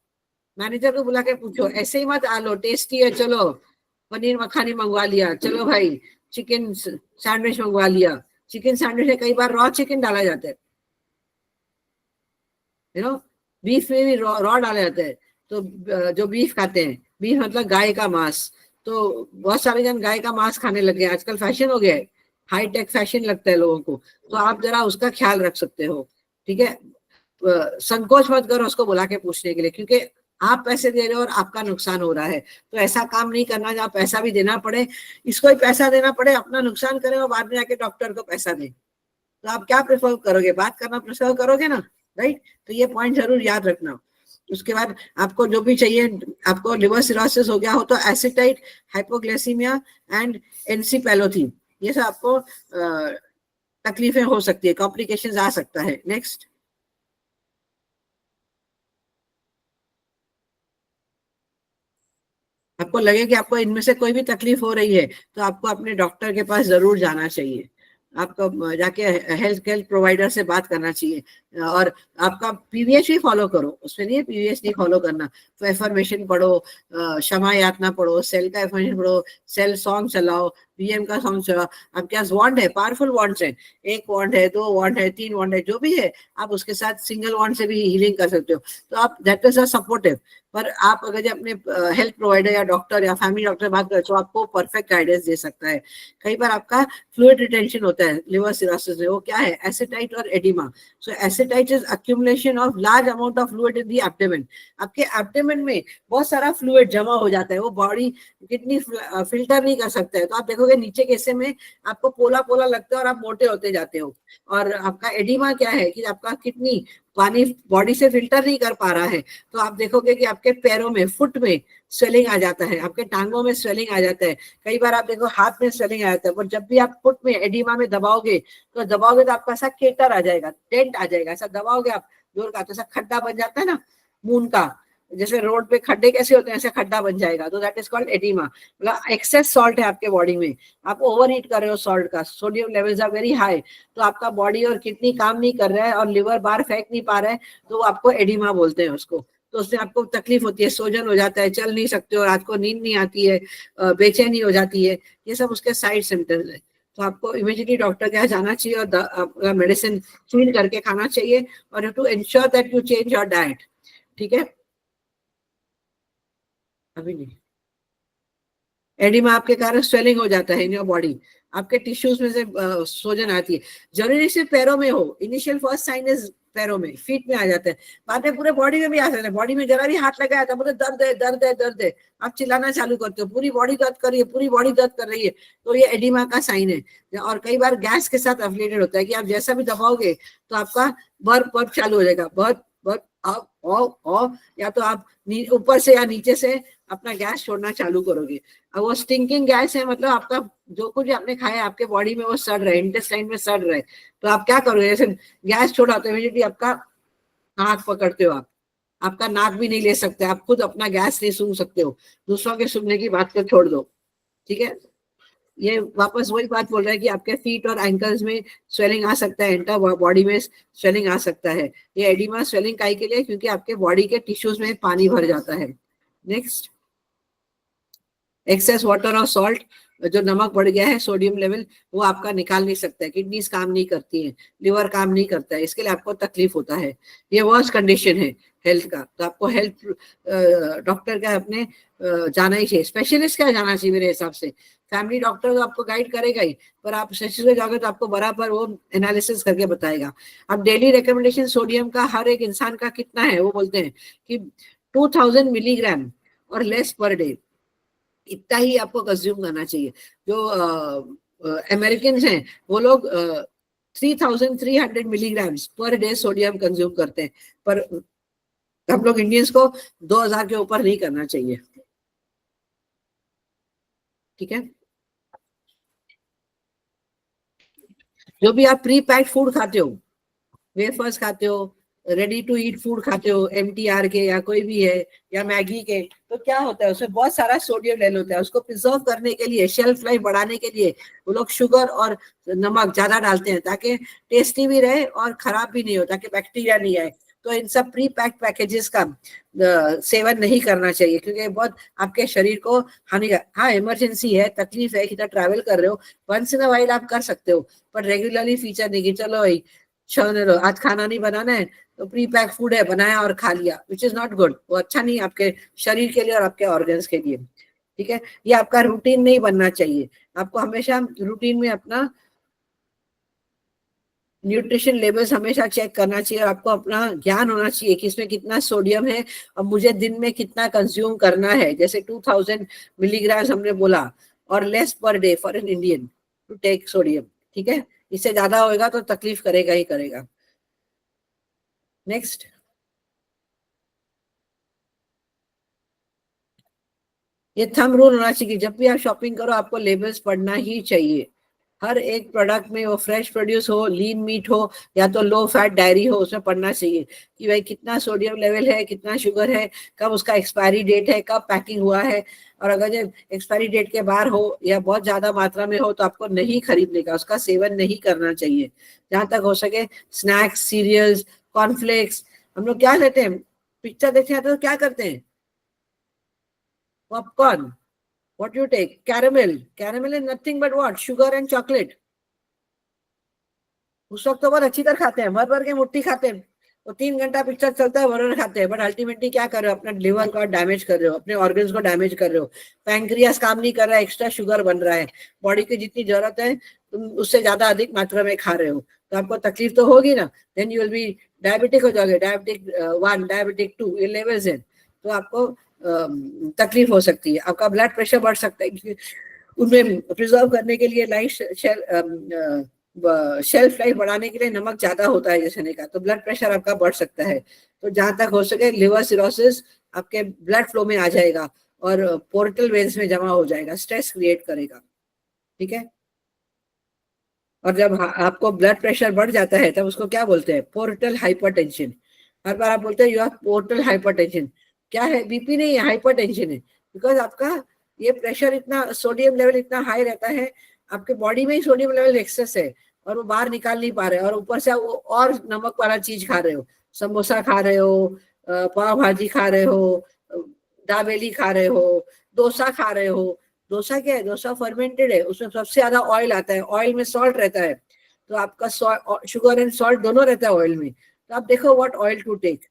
मैनेजर को बुला के पूछो, ऐसे ही मत आलो टेस्टी है चलो पनीर मखानी मंगवा लिया, चलो भाई चिकन सैंडविच मंगवा लिया। चिकन सैंडविच में कई बार रॉ चिकन डाला जाता है, यू नो, बीफ में भी रॉ डाला जाता है। तो जो बीफ खाते हैं, बीफ मतलब गाय का मांस, तो बहुत सारे जन गाय का मांस खाने लगे हैं, आजकल फैशन हो गया है, हाई टेक फैशन लगता है लोगों को, तो आप जरा उसका ख्याल रख सकते हो। ठीक है, संकोच मत करो उसको बुला के पूछने के लिए, क्योंकि आप पैसे दे रहे हो और आपका नुकसान हो रहा है, तो ऐसा काम नहीं करना जहाँ पैसा भी देना पड़े, इसको ही पैसा देना पड़े, अपना नुकसान करे और बाद में जाके डॉक्टर को पैसा दे, तो आप क्या प्रेफर करोगे, बात करना प्रेफर करोगे ना, राइट। तो ये पॉइंट जरूर याद रखना। उसके बाद आपको जो भी चाहिए, आपको लिवर सिरोसिस हो गया हो तो एसिटाइट, हाइपोग्लाइसीमिया एंड एनसीपेलोथीन, ये सब आपको तकलीफें हो सकती है, कॉम्प्लिकेशंस आ सकता है। नेक्स्ट, आपको लगे कि आपको इनमें से कोई भी तकलीफ हो रही है तो आपको अपने डॉक्टर के पास जरूर जाना चाहिए, आपको जाके हेल्थ प्रोवाइडर से बात करना चाहिए, और आपका पीवीएस भी फॉलो करो, उसमें नहीं है पीवीएस नहीं फॉलो करना, तो एफर्मेशन पढ़ो, क्षमा यातना पढ़ो, सेल का एफर्मेशन पढ़ो, सेल सॉन्ग चलाओ, पीएम का सॉन्ग चलाओ। आपके पास वॉन्ड है, पावरफुल वॉन्ड्स है, 1 वॉन्ड है, 2 वॉन्ड है, 3 वॉन्ड है, जो भी है आप उसके साथ सिंगल वॉन्ड से भी हीलिंग कर सकते हो, तो आप दैट इज अ सपोर्टिव। पर आप अगर जब अपने हेल्थ प्रोवाइडर या डॉक्टर या फैमिली डॉक्टर बात करें तो आपको परफेक्ट गाइडेंस दे सकता है। कई बार आपका फ्लूइड रिटेंशन होता है लिवर सिरोसिस में, वो क्या है, एसिटाइट और oedema. So ascites is accumulation of large amount of fluid in the abdomen, आपके एब्डोमेन में बहुत सारा फ्लूइड जमा हो जाता है, वो बॉडी किडनी फिल्टर नहीं कर सकता है, तो आप देखोगे नीचे के हिस्से में आपको पोला पोला लगता है और आप मोटे होते जाते हो। और आपका एडिमा क्या है कि आपका किडनी पानी बॉडी से फिल्टर नहीं कर पा रहा है, तो आप देखोगे कि आपके पैरों में, फुट में स्वेलिंग आ जाता है, आपके टांगों में स्वेलिंग आ जाता है, कई बार आप देखो हाथ में स्वेलिंग आ जाता है। और जब भी आप फुट में एडिमा में दबाओगे तो आपका ऐसा केटर आ जाएगा, डेंट आ जाएगा, ऐसा दबाओगे आप जोर का तो ऐसा खड्डा बन जाता है ना मून का, जैसे रोड पे खड्डे कैसे होते हैं ऐसे खड्डा बन जाएगा, तो दैट इज कॉल्ड एडिमा। मतलब एक्सेस सॉल्ट है आपके बॉडी में, आप ओवर ईट कर रहे हो सॉल्ट का, sodium levels are very high, तो आपका बॉडी और किडनी काम नहीं कर रहा है और लिवर बाहर फेंक नहीं पा रहा है, तो आपको एडिमा बोलते हैं उसको। तो उससे आपको तकलीफ होती है, सोजन हो जाता है, चल नहीं सकते हो, रात को नींद नहीं आती है, बेचैनी हो जाती है, ये सब उसके साइड सिम्टम्स है। तो आपको इमीडिएटली डॉक्टर के यहाँ जाना चाहिए और मेडिसिन चेंज करके खाना चाहिए, और to ensure that you change your diet. ठीक है, अभी नहीं, एडिमा आपके कारण स्वेलिंग हो जाता है इन योर बॉडी, आपके टिश्यूज में से सोजन आती है, जरूरी सिर्फ पैरों में हो, इनिशियल फर्स्ट साइन इज पैरों में, फीट में आ जाता है, बाद में पूरे बॉडी में भी आ जाता है, बॉडी में जरा भी हाथ लगाया था मतलब दर्द है दर्द है दर्द है, आप चिल्लाना चालू करते हो, पूरी बॉडी दर्द कर रही है, पूरी बॉडी दर्द कर रही है, तो ये एडिमा का साइन है। और कई बार गैस के साथ एफिलिएटेड होता है कि आप जैसा भी दबाओगे तो आपका बर्प बर्प चालू हो जाएगा, बर्प बर्प ऑफ, या तो आप ऊपर से या नीचे से अपना गैस छोड़ना चालू करोगे। अब वो स्टिंकिंग गैस है, मतलब आपका जो कुछ आपने खाया आपके बॉडी में वो सड़ रहा है, इंटेस्टाइन में सड़ रहा है, तो आप क्या करोगे, जैसे गैस छोड़ा तो इमीडिएटली आपका नाक पकड़ते हो, आप आपका नाक भी नहीं ले सकते, आप खुद अपना गैस नहीं सूंघ सकते हो, दूसरों के सूंघने की बात को छोड़ दो। ठीक है, ये वापस वही बात बोल रहा है कि आपके फीट और एंकल्स में स्वेलिंग आ सकता है, इंटर बॉडी में स्वेलिंग आ सकता है। ये एडिमा स्वेलिंग काहे के लिए, क्योंकि आपके बॉडी के टिश्यूज में पानी भर जाता है। नेक्स्ट, एक्सेस वाटर और सॉल्ट, जो नमक बढ़ गया है, सोडियम लेवल, वो आपका निकाल नहीं सकता है, किडनीज काम नहीं करती है, लिवर काम नहीं करता है, इसके लिए आपको तकलीफ होता है, ये वर्स्ट कंडीशन है हेल्थ का। तो आपको हेल्थ डॉक्टर का अपने जाना ही चाहिए, स्पेशलिस्ट का जाना चाहिए मेरे हिसाब से। फैमिली डॉक्टर तो आपको गाइड करेगा ही, पर आप स्पेशलिस्ट में जाओगे तो आपको बराबर वो एनालिसिस करके बताएगा। अब डेली रिकमेंडेशन सोडियम का हर एक इंसान का कितना है, वो बोलते हैं कि 2000 मिलीग्राम और लेस पर डे, इतना ही आपको कंज्यूम करना चाहिए। जो अमेरिकन हैं वो लोग 3300 milligrams per day sodium consume करते हैं, पर हम लोग इंडियंस को 2000 के ऊपर नहीं करना चाहिए। ठीक है, जो भी आप प्री पैक्ड फूड खाते हो, वेफर्स खाते हो, रेडी टू ईट फूड खाते हो MTR के या कोई भी है या मैगी के, तो क्या होता है उसमें बहुत सारा सोडियम लेवल होता है। उसको प्रिजर्व करने के लिए, शेल्फ लाइफ बढ़ाने के लिए वो लोग शुगर और नमक ज्यादा डालते हैं ताकि टेस्टी भी रहे और खराब भी नहीं हो, ताकि बैक्टीरिया नहीं आए। तो इन सब प्री पैक पैकेजेस का सेवन नहीं करना चाहिए क्योंकि बहुत आपके शरीर को हानिकारक। हाँ इमरजेंसी है, तकलीफ है, कितना ट्रैवल कर रहे हो, वंस इन अ वाइल आप कर सकते हो, पर रेगुलरली फीचर नहीं कि चलो भाई आज खाना नहीं बनाना है तो प्री पैक फूड है बनाया और खा लिया, विच इज नॉट गुड। वो अच्छा नहीं आपके शरीर के लिए और आपके ऑर्गन्स के लिए। ठीक है, ये आपका रूटीन नहीं बनना चाहिए। आपको हमेशा रूटीन में अपना न्यूट्रिशन लेवल्स हमेशा चेक करना चाहिए और आपको अपना ज्ञान होना चाहिए कि इसमें कितना सोडियम है और मुझे दिन में कितना कंज्यूम करना है। जैसे 2000 मिलीग्राम हमने बोला, और less per day for an Indian to take sodium. ठीक है, इससे ज्यादा होएगा तो तकलीफ करेगा ही करेगा। नेक्स्ट, ये थंब रूल होना चाहिए, जब भी आप शॉपिंग करो आपको लेबल्स पढ़ना ही चाहिए। हर एक प्रोडक्ट में, वो फ्रेश प्रोड्यूस हो, लीन मीट हो या तो लो फैट डायरी हो, उसमें पढ़ना चाहिए कि भाई कितना सोडियम लेवल है, कितना शुगर है, कब उसका एक्सपायरी डेट है, कब पैकिंग हुआ है। और अगर जब एक्सपायरी डेट के बाहर हो या बहुत ज्यादा मात्रा में हो तो आपको नहीं खरीदने का, उसका सेवन नहीं करना चाहिए। जहां तक हो सके स्नैक्स, सीरियल्स, कॉर्नफ्लेक्स, हम लोग क्या लेते हैं, पिक्चर देखने आते तो क्या करते हैं, popcorn, what you take, caramel is nothing but what, sugar and chocolate। उस वक्त तो बहुत अच्छी तरह खाते हैं, भर भर के मुट्ठी खाते हैं, वो 3 घंटा पिक्चर चलता है, भर भर खाते हैं, बट अल्टीमेटली क्या कर रहे हो, अपना लिवर को डैमेज कर रहे हो, अपने ऑर्गन्स को डैमेज कर रहे हो, पैंक्रियास काम नहीं कर रहा है, एक्स्ट्रा शुगर बन रहा है, बॉडी की जितनी जरूरत है तुम उससे ज्यादा अधिक मात्रा में खा रहे हो, तो आपको तकलीफ तो होगी ना। Then you will be diabetic हो जाओगे, डायबिटिक 1, डायबिटिक 2, ये लेवल्स है, तो आपको तकलीफ हो सकती है, आपका ब्लड प्रेशर बढ़ सकता है। उनमें प्रिजर्व करने के लिए शेल्फ लाइफ बढ़ाने के लिए नमक ज्यादा होता है जैसे ने कहा, तो ब्लड प्रेशर आपका बढ़ सकता है। तो जहां तक हो सके लिवर सिरोसिस आपके ब्लड फ्लो में आ जाएगा और पोर्टल वेन्स में जमा हो जाएगा, स्ट्रेस क्रिएट करेगा। ठीक है, और जब आपको ब्लड प्रेशर बढ़ जाता है तब उसको क्या बोलते हैं, पोर्टल हाइपरटेंशन। हर बार आप बोलते हैं यू हैव पोर्टल हाइपरटेंशन, क्या है, बीपी नहीं है, हाइपरटेंशन है, बिकॉज आपका ये प्रेशर इतना, सोडियम लेवल इतना हाई रहता है, आपके बॉडी में ही सोडियम लेवल एक्सेस है और वो बाहर निकाल नहीं पा रहे, और ऊपर से वो और नमक वाला चीज खा रहे हो, समोसा खा रहे हो, पाव भाजी खा रहे हो, दाबेली खा रहे हो, डोसा खा रहे हो। डोसा क्या है, डोसा फर्मेंटेड है, उसमें सबसे ज्यादा ऑयल आता है, ऑयल में सॉल्ट रहता है, तो आपका शुगर एंड सॉल्ट दोनों रहता है ऑयल में। तो आप देखो व्हाट ऑयल टू टेक,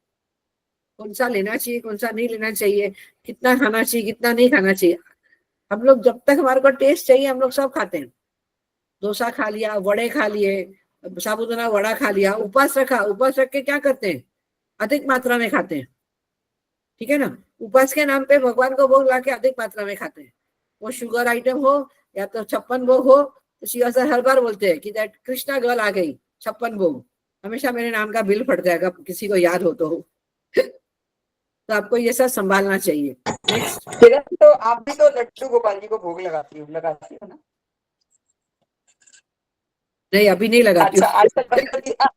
कौन सा लेना चाहिए, कौन सा नहीं लेना चाहिए, कितना खाना चाहिए, कितना नहीं खाना चाहिए। हम लोग जब तक हमारे को टेस्ट चाहिए हम लोग सब खाते हैं, डोसा खा लिया, वड़े खा लिए, साबुदाना वड़ा खा लिया, उपवास रखा, उपवास रख के क्या करते हैं, अधिक मात्रा में खाते हैं। ठीक है ना, उपवास के नाम पे भगवान को भोग ला के अधिक मात्रा में खाते हैं, वो शुगर आइटम हो या तो 56 भोग हो। तो शिवा सर हर बार बोलते हैं कि दैट कृष्णा गर्ल आ गई 56 भोग, हमेशा मेरे नाम का बिल फट जाएगा, किसी को याद हो तो तो आपको ये सब संभालना चाहिए। नेक्स्ट, तो आप भी तो लड्डू गोपाल जी को भोग लगाती हो ना? नहीं अभी नहीं लगाती हूँ। अच्छा, आजकल बंद कर दिया।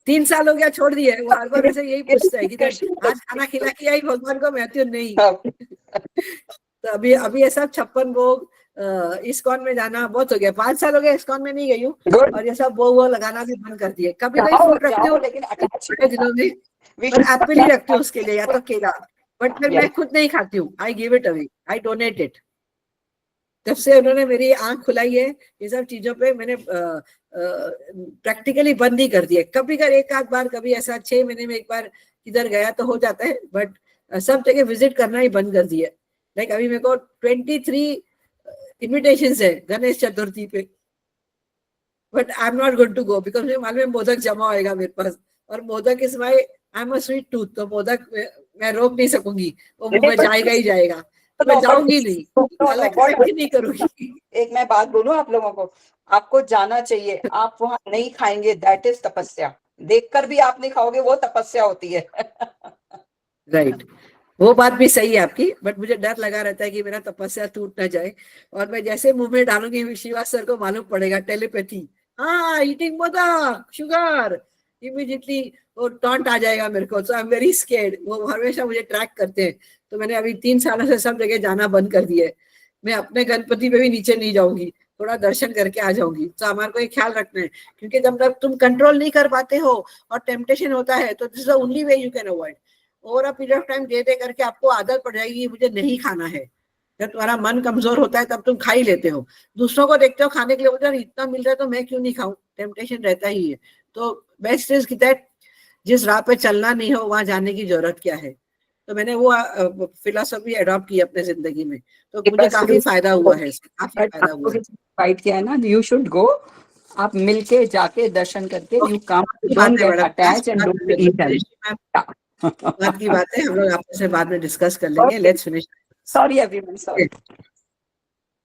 3 साल हो गया छोड़ दिया है, वो हर बार से यही पूछता है कि आज खाना खिला के आई भगवान को, मैं तो नहीं। तो अभी अभी ये सब 56 भोग, इस्कॉन में जाना बहुत हो गया, 5 साल हो गया इस्कॉन में नहीं गई हूँ, और ये सब भोग लगाना भी बंद कर दिए। कभी कभी फ्रूट रखती हूँ छोटे दिनों में, पर एप्पल ही रखती हूँ उसके लिए या तो केला, बट फिर मैं खुद नहीं खाती हूँ, I give it away, I donate it. जब से उन्होंने मेरी आंख खुलाई है ये सब चीजों पे, मैंने प्रैक्टिकली बंद ही कर दिया। कभी कर एक आध बार, कभी ऐसा 6 महीने में एक बार किधर गया तो हो जाता है, बट सब जगह विजिट करना ही बंद कर दिया। लाइक अभी मेरे को 23 इन्विटेशंस है गणेश चतुर्थी पे, but I am not going to go because मुझे मालूम है मोदक जमा होएगा मेरे पास, और modak is my, I am a sweet tooth, तो मोदक मैं रोक नहीं सकूंगी, वो मुंह में जाएगा ही जाएगा, तो मैं जाऊंगी नहीं करूंगी। एक मैं बात बोलूं आप लोगों को, आपको जाना चाहिए, आप वहां नहीं खाएंगे, दैट इज तपस्या। देखकर भी आप नहीं खाओगे, वो तपस्या होती है। राइट, वो बात भी सही है आपकी, बट मुझे डर लगा रहता है कि मेरा तपस्या टूट ना जाए, और मैं जैसे मुंह में डालूंगी शिवा सर को मालूम पड़ेगा, टेलीपैथी, हाँ ईटिंग मोदक शुगर, इमीडिएटली वो टॉन्ट आ जाएगा मेरे को, सो आई एम वेरी स्केर्ड। वो हमेशा मुझे ट्रैक करते हैं, तो मैंने अभी 3 सालों से सब जगह जाना बंद कर दिया है। मैं अपने गणपति पे भी नीचे नहीं जाऊंगी, थोड़ा दर्शन करके आ जाऊंगी। तो हमारे को एक ख्याल रखना है, क्योंकि जब तक तुम कंट्रोल नहीं कर पाते हो और टेम्पटेशन होता है, तो this is the only way you can avoid. Over a period of time दे दे करके आपको आदत पड़ जाएगी मुझे नहीं खाना है। जब तुम्हारा मन कमजोर होता है तब तुम खा ही लेते हो, दूसरों को देखते हो खाने के लिए, बोलते हो इतना मिल रहा है तो मैं क्यों नहीं खाऊं, टेम्पटेशन रहता ही है। तो बेस्ट इज कि दैट जिस राह पे चलना नहीं हो वहां जाने की जरूरत क्या है। तो मैंने वो फिलोसफी अडॉप्ट की अपने जिंदगी में, तो मुझे काफी फायदा हुआ है, काफी फायदा हुआ है। फाइट किया है ना, यू शुड गो, आप मिलके जाके दर्शन करके you come, don't get attach and don't eat. बात की बात है, हम लोग आपस में बाद में डिस्कस कर लेंगे। Let's finish. Sorry everyone, sorry.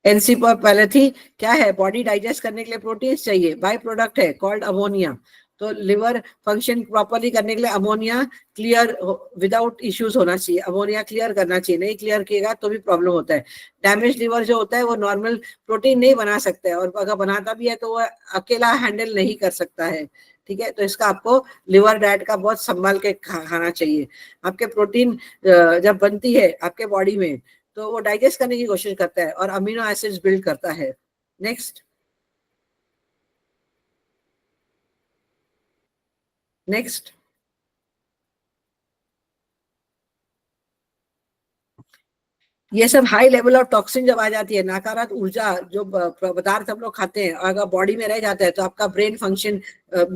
NC पर पहले थी, क्या है, बॉडी डाइजेस्ट करने के लिए प्रोटीन्स चाहिए, बाय प्रोडक्ट है कॉल्ड अमोनिया। तो लिवर फंक्शन प्रॉपरली करने के लिए अमोनिया क्लियर विदाउट इश्यूज होना चाहिए, अमोनिया क्लियर करना चाहिए, नहीं क्लियर किएगा तो भी प्रॉब्लम होता है। डैमेज लिवर जो होता है वो नॉर्मल प्रोटीन नहीं बना सकता है, और अगर बनाता भी है तो वो अकेला हैंडल नहीं कर सकता है। ठीक है, तो इसका आपको लिवर डाइट का बहुत संभाल के खाना चाहिए। आपके प्रोटीन जब बनती है आपके बॉडी में तो वो डाइजेस्ट करने की कोशिश करता है और अमीनो एसिड्स बिल्ड करता है। नेक्स्ट नेक्स्ट ये सब हाई लेवल ऑफ टॉक्सिन जब आ जाती है, नकारात्मक ऊर्जा जो पदार्थ हम लोग खाते हैं, अगर बॉडी में रह जाता है तो आपका ब्रेन फंक्शन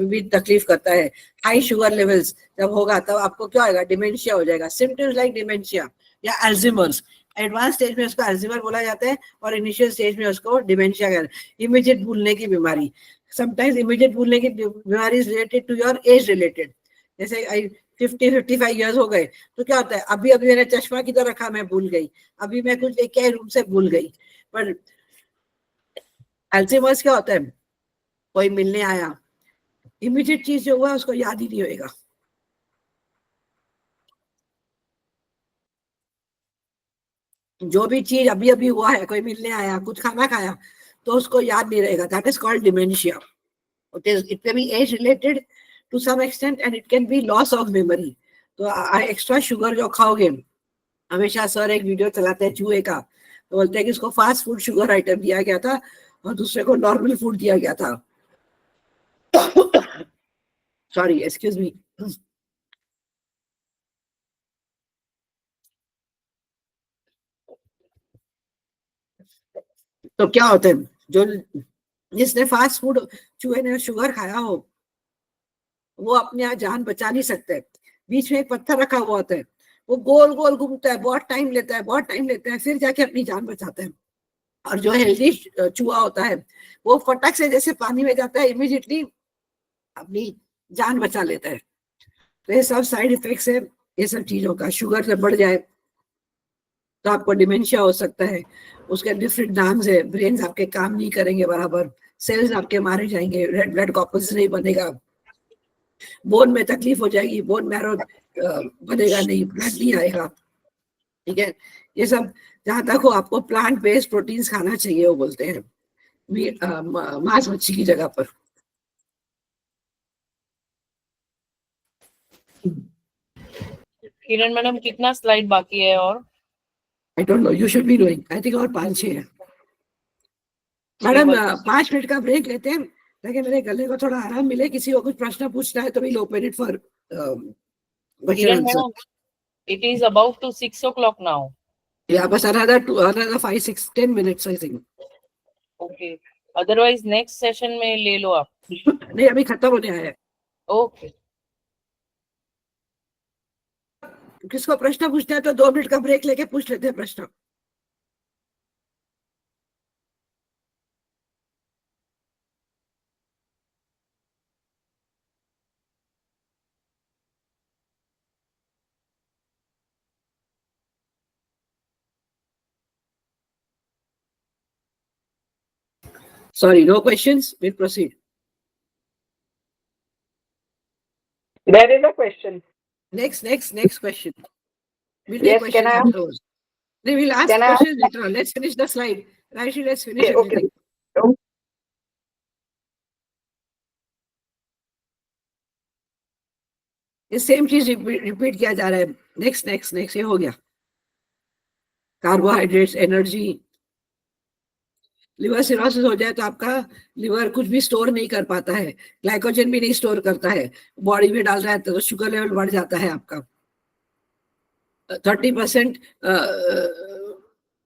भी तकलीफ करता है। हाई शुगर लेवल्स जब होगा तब आपको क्या होगा, डिमेंशिया हो जाएगा। सिम्टम्स लाइक डिमेंशिया या अल्जाइमर्स, एडवांस स्टेज में उसको अल्जाइमर बोला जाता है और इनिशियल स्टेज में उसको डिमेंशिया कहते हैं, इमीडिएट भूलने की बीमारी। समटाइम्स इमीडिएट भूलने की बीमारी is related to your age related. जैसे 50-55 ईयर्स हो गए तो क्या होता है, अभी अभी मैंने चश्मा किधर रखा मैं भूल गई, अभी मैं कुछ लेके आई रूम से भूल गई। पर अल्जाइमर्स क्या होता है, कोई मिलने आया, इमीडिएट चीज जो हुआ उसको याद ही नहीं होएगा। जो भी चीज अभी अभी हुआ है, कोई मिलने आया, कुछ खाना खाया, तो उसको याद नहीं रहेगा। That is called dementia. It may be age related to some extent and it can be loss of memory. तो एक्स्ट्रा शुगर जो खाओगे, हमेशा सर एक वीडियो चलाते हैं चूहे का, तो बोलते हैं कि इसको फास्ट फूड शुगर आइटम दिया गया था और दूसरे को नॉर्मल फूड दिया गया था। Sorry, excuse me. तो क्या होता है, जो जिसने फास्ट फूड, चूहे ने शुगर खाया हो, वो अपने यहाँ जान बचा नहीं सकते। बीच में एक पत्थर रखा हुआ होता है, वो गोल गोल घूमता है, बहुत टाइम लेता है, बहुत टाइम लेता है, फिर जाके अपनी जान बचाते हैं। और जो हेल्दी चूहा होता है वो फटक से जैसे पानी में जाता है, इमीडिएटली अपनी जान बचा लेता है। तो ये सब साइड इफेक्ट्स है ये सब चीजों का। शुगर से बढ़ जाए तो आपको डिमेंशिया हो सकता है, उसके डिफरेंट नाम्स है। ब्रेन आपके काम नहीं करेंगे बराबर, सेल्स आपके मारे जाएंगे, रेड ब्लड कॉर्पस नहीं बनेगा, बोन में तकलीफ हो जाएगी, बोन मैरो बनेगा नहीं, ब्लड नहीं आएगा। ठीक है, ये सब जहां तक हो आपको प्लांट बेस्ड प्रोटीन्स खाना चाहिए, वो बोलते हैं मांस मच्छी की जगह पर। किरण मैडम कितना स्लाइड बाकी है? और आई don't no, you should be doing, I think और 5-6 है। मैडम 5 मिनट का ब्रेक लेते हैं ताकि मेरे गले को थोड़ा आराम मिले। किसी को कुछ प्रश्न पूछना है तो we'll open it for question Kiran answer. Madam, it is about to 6 o'clock now. Yeah, बस another 5-6-10 minutes I think. Okay. Otherwise next session में ले लो आप। नहीं, अभी खत्म होने आया है। Okay. किसको प्रश्न पूछना है तो 2 मिनट का ब्रेक लेके पूछ लेते हैं प्रश्न। Sorry, no questions. We'll proceed. There is a question. Next question. We'll Yes, take can questions I ask? afterwards. Then we'll ask Can I ask? questions later on. Let's finish the slide. Raishi, let's finish Okay, okay. everything. ये सेम चीज रिपीट किया जा रहा है। नेक्स्ट नेक्स्ट नेक्स्ट, ये हो गया। Carbohydrates, energy. लिवर सिरोसिस हो जाए तो आपका लिवर कुछ भी स्टोर नहीं कर पाता है, ग्लाइकोजन भी नहीं स्टोर करता है, बॉडी में डाल रहा है तो शुगर लेवल बढ़ जाता है आपका। 30%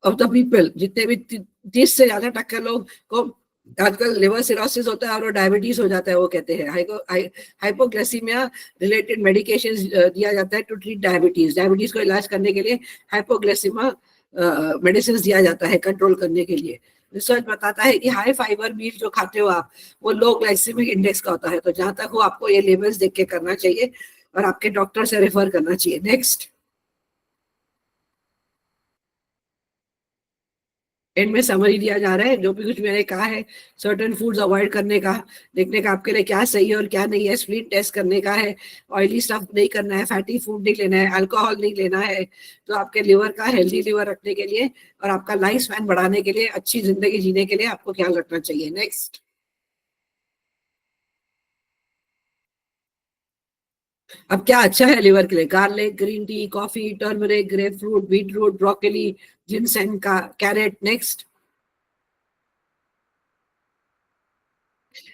ऑफ द पीपल, जितने भी 30 से ज्यादा टक्कर लोग को आजकल लिवर सिरोसिस होता है और वो डायबिटीज हो जाता है। वो कहते हैं हाइपोग्लाइसीमिया रिलेटेड मेडिकेशन दिया जाता है टू ट्रीट डायबिटीज। डायबिटीज को इलाज करने के लिए हाइपोग्लाइसीमिया मेडिसिन दिया जाता है कंट्रोल करने के लिए। रिसर्च बताता है कि हाई फाइबर मील जो खाते हो आप, वो लो ग्लाइसेमिक इंडेक्स का होता है। तो जहां तक हो आपको ये लेवल्स देख के करना चाहिए और आपके डॉक्टर से रेफर करना चाहिए। नेक्स्ट, एंड में समरी दिया जा रहा है जो भी कुछ मैंने कहा है। सर्टेन फूड्स अवॉइड करने का, देखने का आपके लिए क्या सही है और क्या नहीं है। स्प्लीन टेस्ट करने का है, ऑयली स्टफ नहीं करना है, फैटी फूड नहीं लेना है, अल्कोहल नहीं लेना है। तो आपके लिवर का हेल्दी लिवर रखने के लिए और आपका लाइफ स्पैन बढ़ाने के लिए, अच्छी जिंदगी जीने के लिए आपको ख्याल रखना चाहिए। नेक्स्ट, अब क्या अच्छा है लिवर के लिए? Garlic, green tea, coffee, turmeric, grapefruit, beetroot, broccoli, ginseng का, carrot. Next,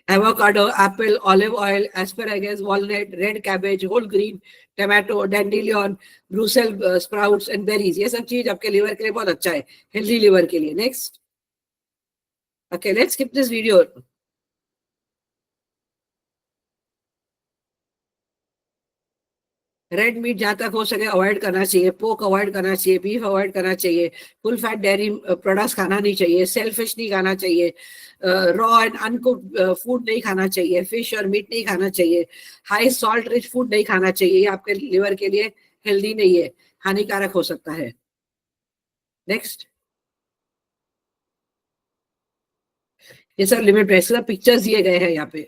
avocado, apple, olive oil, asparagus, walnut, red cabbage, whole green, tomato, dandelion, Brussels sprouts and berries. ये सब चीज आपके लिवर के लिए बहुत अच्छा है, हेल्दी लिवर के लिए। Next, okay, let's skip this video. Red meat जहां तक हो सके अवॉइड करना चाहिए, पोक अवॉइड करना चाहिए, बीफ अवॉइड करना चाहिए, फुल फैट डेयरी प्रोडक्ट्स खाना नहीं चाहिए, सेलफिश नहीं खाना चाहिए, रॉ एंड अनकुक्ड फूड नहीं खाना चाहिए, फिश और मीट नहीं खाना चाहिए, हाई सॉल्ट रिच फूड नहीं खाना चाहिए। ये आपके लिवर के लिए हेल्दी नहीं है, हानिकारक हो सकता है। नेक्स्ट, ये सब लिमिट है, सब पिक्चर्स दिए गए हैं यहाँ पे,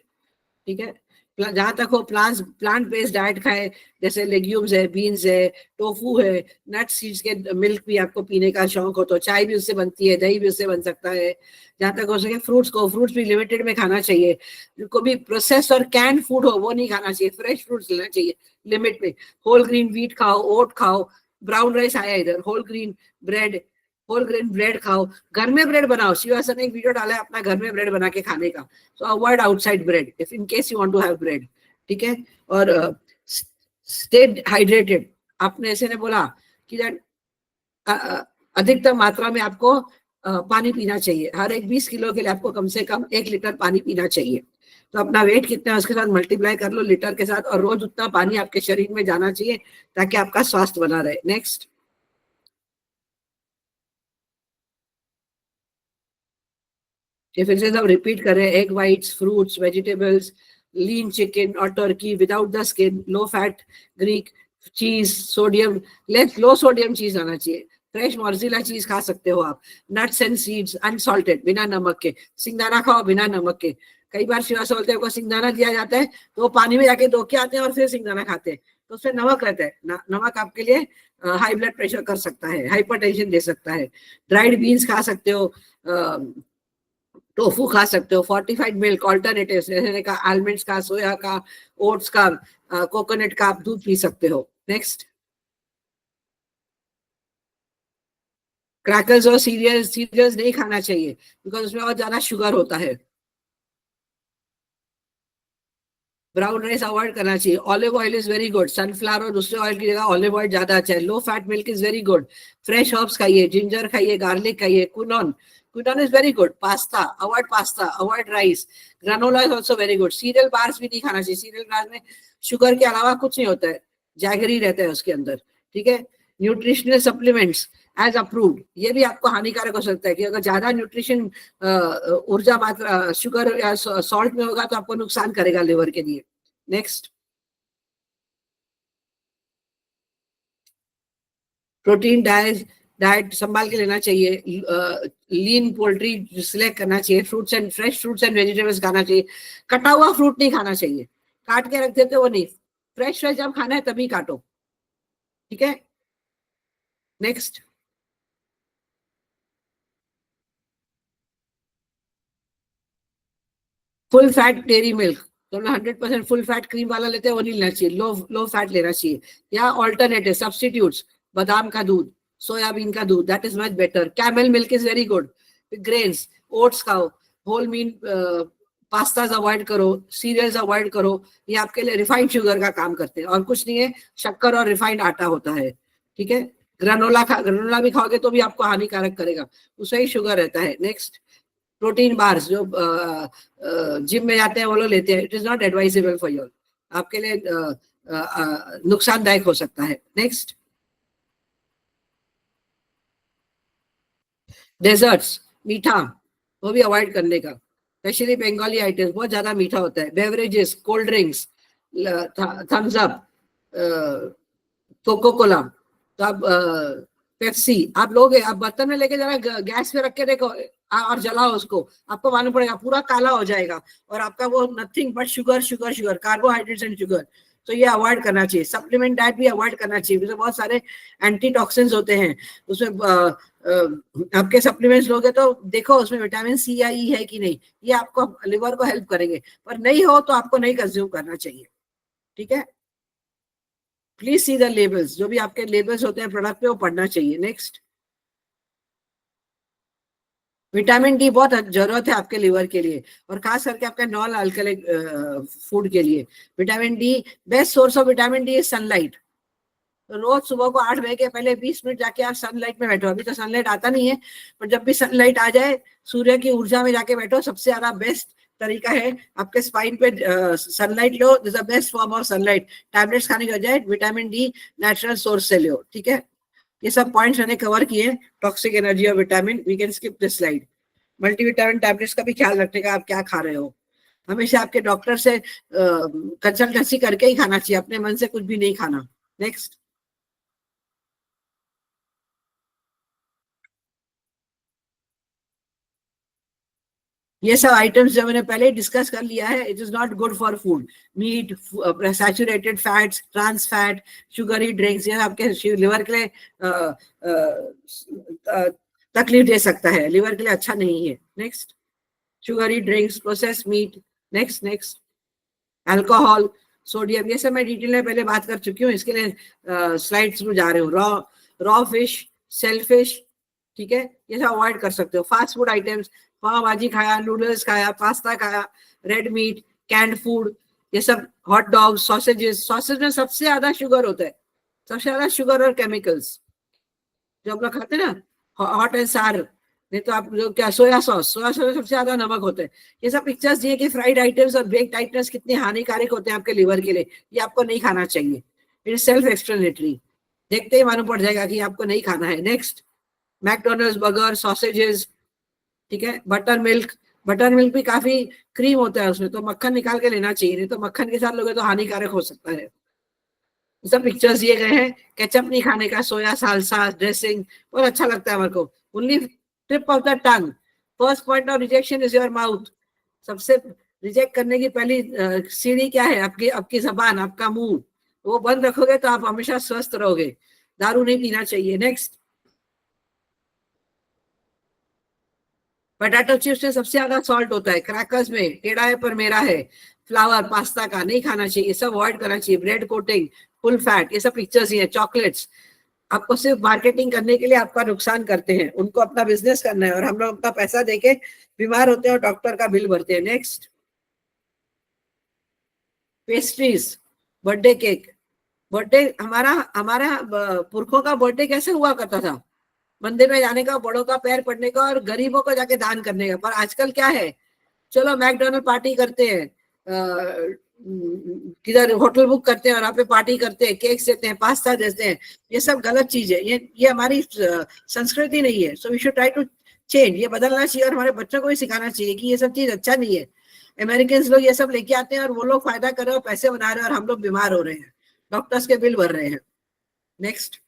ठीक है। जहां तक हो प्लांट बेस्ड डाइट खाए, जैसे लेग्यूम्स है, बीन्स है, टोफू है, नट सीड्स के मिल्क भी आपको पीने का शौक हो तो चाय भी उससे बनती है, दही भी उससे बन सकता है। जहां तक हो सके फ्रूट्स भी लिमिटेड में खाना चाहिए। को भी प्रोसेस और कैंड फूड हो वो नहीं खाना चाहिए, फ्रेश फ्रूट्स लेना चाहिए लिमिट में। होल ग्रीन व्हीट खाओ, ओट खाओ, ब्राउन राइस आया इधर, होल ग्रेन ब्रेड खाओ, घर में ब्रेड बनाओ। शिवा सर ने एक वीडियो डाला है अपना घर में ब्रेड बना के खाने का। So avoid outside bread if in case you want to have bread, ठीक है। और स्टे हाइड्रेटेड। आपने ऐसे ने बोला कि अधिकतम मात्रा में आपको पानी पीना चाहिए। हर एक 20 किलो के लिए आपको कम से कम 1 लीटर पानी पीना चाहिए। तो अपना वेट कितना है उसके साथ मल्टीप्लाई कर लो लीटर के साथ, और रोज उतना पानी आपके शरीर में जाना चाहिए ताकि आपका स्वास्थ्य बना रहे। नेक्स्ट, ये फिर से सब रिपीट कर रहे हैं। एग वाइट्स, फ्रूट्स, वेजिटेबल्स, लीन चिकन और Turkey without the skin, low fat Greek चीज, सोडियम लेस, लो सोडियम चीज आना चाहिए। फ्रेश मोरजिला चीज खा सकते हो आप, नट्स एंड सीड्स अनसॉल्टेड, बिना नमक के। सिंगदाना खाओ बिना नमक के। कई बार शिवा बोलते को सिंगदाना दिया जाता है तो वो पानी में जाके धो के आते हैं और फिर सिंगदाना खाते हैं, तो उसमें नमक रहता है। नमक आपके लिए हाई ब्लड प्रेशर कर सकता है, हाइपरटेंशन दे सकता है। ड्राइड बीन्स खा सकते हो, टोफू खा सकते हो, फोर्टिफाइड मिल्क ऑल्टरनेटिव्स जैसे का आलमंड्स का, सोया का, ओट्स का, कोकोनट का आप दूध पी सकते हो। नेक्स्ट, क्रैकर्स और सीरियल्स नहीं खाना चाहिए बिकॉज उसमें और ज्यादा शुगर होता है। ब्राउन राइस अवॉइड करना चाहिए। Olive oil is very good, sunflower और दूसरे ऑयल की जगह ऑलिव ऑयल ज्यादा अच्छा है। Low fat milk is very good. Fresh herbs खाइए, जिंजर खाइए, गार्लिक खाइए, quinone is very good. Pasta avoid rice. Granola is also very good. Serial bars भी नहीं खाना चाहिए, सीरियल बार्स में शुगर के अलावा कुछ नहीं होता है, जैगरी रहता है उसके अंदर, ठीक है। न्यूट्रिशनल सप्लीमेंट्स एज अप्रूव्ड, ये भी आपको हानिकारक हो सकता है कि अगर ज्यादा न्यूट्रिशन ऊर्जा मात्रा शुगर या सॉल्ट में होगा तो आपको नुकसान करेगा लिवर के लिए। नेक्स्ट, प्रोटीन डाइट संभाल के लेना चाहिए। लीन पोल्ट्री सिलेक्ट करना चाहिए। फ्रेश फ्रूट्स एंड वेजिटेबल्स खाना चाहिए। कटा हुआ फ्रूट नहीं खाना चाहिए, काट के रख देते वो नहीं। फ्रेश जब खाना है तभी काटो, ठीक है। Next, full fat dairy milk, तो हम 100% फुल फैट क्रीम वाला लेते हैं, वो नहीं लेना चाहिए, लो फैट लेना चाहिए, या ऑल्टरनेटिव सब्स्टिट्यूट्स, बादाम का दूध, सोयाबीन का दूध, that is much better. Camel milk is very good. Grains, oats खाओ, होल मीन पास्ताज अवॉइड करो, सीरियल्स अवॉइड करो, ये आपके लिए रिफाइंड शुगर का काम करते हैं और कुछ नहीं है, शक्कर और रिफाइंड आटा होता है, ठीक है। ग्रानोला भी खाओगे तो भी आपको हानिकारक करेगा, उसमें ही शुगर रहता है। नेक्स्ट, प्रोटीन बार्स जो जिम में जाते हैं वो लोग लेते हैं, it is not advisable for you, आपके लिए नुकसानदायक हो सकता है। नेक्स्ट, डेजर्ट्स, मीठा, वो भी अवॉइड करने का, स्पेशली बंगाली आइटम्स बहुत ज्यादा मीठा होता है। Beverages, cold drinks, Thums Up, Coca Cola, तो आप पेप्सी आप लोगे, आप बर्तन में लेके जरा गैस पे रख के देखो और जलाओ उसको, आपको मालूम पड़ेगा पूरा काला हो जाएगा और आपका वो nothing but sugar sugar sugar, carbohydrates and sugar. तो ये अवॉइड करना चाहिए। सप्लीमेंट डाइट भी अवॉइड करना चाहिए, उसमें बहुत सारे एंटी टॉक्सिन्स होते हैं उसमें। आपके सप्लीमेंट्स लोगे तो देखो उसमें विटामिन सी या ई है कि नहीं, ये आपको लिवर को हेल्प करेंगे, पर नहीं हो तो आपको नहीं कंज्यूम करना चाहिए, ठीक है। प्लीज सी द लेबल्स, जो भी आपके लेबल्स होते हैं प्रोडक्ट पे वो पढ़ना चाहिए। नेक्स्ट, विटामिन डी बहुत जरूरत है आपके लिवर के लिए और खास करके आपके नॉन अल्कलिक फूड के लिए। Vitamin D, best source of vitamin D is sunlight. तो रोज सुबह को 8 बजे के पहले 20 मिनट जाके आप सनलाइट में बैठो। अभी तो सनलाइट आता नहीं है, पर जब भी सनलाइट आ जाए, सूर्य की ऊर्जा में जाके बैठो, सबसे ज्यादा बेस्ट तरीका है। आपके स्पाइन पे sunlight low, this the best form of sunlight. Tablets खाने के बजाय विटामिन डी नेचुरल सोर्स से लो, ठीक है। ये सब पॉइंट्स मैंने कवर किए, टॉक्सिक एनर्जी और vitamin. We can skip this slide. Multivitamin tablets का भी ख्याल रखने का, आप क्या खा रहे हो। हमेशा आपके डॉक्टर से कंसल्टेंसी करके ही खाना चाहिए, अपने मन से कुछ भी नहीं खाना। नेक्स्ट, ये सब आइटम्स जो मैंने पहले ही डिस्कस कर लिया है, it is not good for food. Meat, saturated fats, trans fat, sugary drinks, ये आपके लिवर के लिए तकलीफ दे सकता है, लिवर के लिए अच्छा नहीं है। Next, sugary drinks, processed meat. Next next, alcohol, sodium, ये सब मैं डिटेल में पहले बात कर चुकी हूँ, इसके लिए स्लाइड्स में जा रहे हूँ। रॉ फिश, सेलफिश, ठीक है, ये सब अवॉइड कर सकते हो। फास्ट फूड आइटम्स, पाव भाजी खाया, नूडल्स खाया, पास्ता खाया, रेड मीट, कैंड फूड, ये सब, हॉट डॉग, सॉसेजेस। सॉसेज में सबसे ज्यादा शुगर होता है, सबसे ज्यादा शुगर और केमिकल्स जो हम लोग खाते हैं ना, हॉट एंड सार, नहीं तो आप जो क्या, सोया सॉस में सबसे ज्यादा नमक होता है। ये सब पिक्चर्स दिए कि फ्राइड आइटम्स और बेक्ड आइटम्स कितने हानिकारक होते हैं आपके लिवर के लिए, ये आपको नहीं खाना चाहिए। इट इज सेल्फ एक्सप्लेनेटरी, देखते ही मालूम पड़ जाएगा कि आपको नहीं खाना है। नेक्स्ट, मैकडोनल्ड्स, बर्गर, सॉसेजेस, ठीक है। बटर मिल्क भी काफी क्रीम होता है उसमें, तो मक्खन निकाल के लेना चाहिए, नहीं तो मक्खन के साथ लोगे तो हानिकारक हो सकता है। सब पिक्चर्स दिए गए हैं। केचप नहीं खाने का, सोया साल्सा ड्रेसिंग बहुत अच्छा लगता है मेरे को। Only tip of the tongue, first point of rejection is your mouth. सबसे रिजेक्ट करने की पहली सीढ़ी क्या है, आपकी जबान, आपका मुंह। वो बंद रखोगे तो आप हमेशा स्वस्थ रहोगे। दारू नहीं पीना चाहिए। नेक्स्ट, पोटैटो चिप्स में सबसे ज्यादा सॉल्ट होता है, क्रैकर्स में टेढ़ा है पर मेरा है, फ्लावर, पास्ता का नहीं खाना चाहिए, सब अवॉइड करना चाहिए। ब्रेड कोटिंग, फुल फैट, ये सब पिक्चर्स ही है। चॉकलेट्स आपको सिर्फ मार्केटिंग करने के लिए आपका नुकसान करते हैं, उनको अपना बिजनेस करना है और हम लोग अपना पैसा देके बीमार होते हैं और डॉक्टर का बिल भरते हैं। Next, pastries, birthday cake. Birthday हमारा पुरखों का बर्थडे कैसे हुआ करता था, मंदिर में जाने का, बड़ों का पैर पड़ने का और गरीबों को जाके दान करने का। पर आजकल क्या है, चलो मैकडोनल्ड पार्टी करते हैं, किधर होटल बुक करते हैं और यहाँ पे पार्टी करते हैं, केक्स देते हैं, पास्ता देते हैं। ये सब गलत चीज है, ये हमारी संस्कृति नहीं है। So we should try to change, ये बदलना चाहिए और हमारे बच्चों को भी सिखाना चाहिए कि ये सब चीज अच्छा नहीं है। अमेरिकन लोग ये सब लेके आते हैं और वो लोग फायदा कर रहे हैं, पैसे बना रहे हैं और हम लोग बीमार हो रहे हैं, डॉक्टर्स के बिल भर रहे हैं। नेक्स्ट,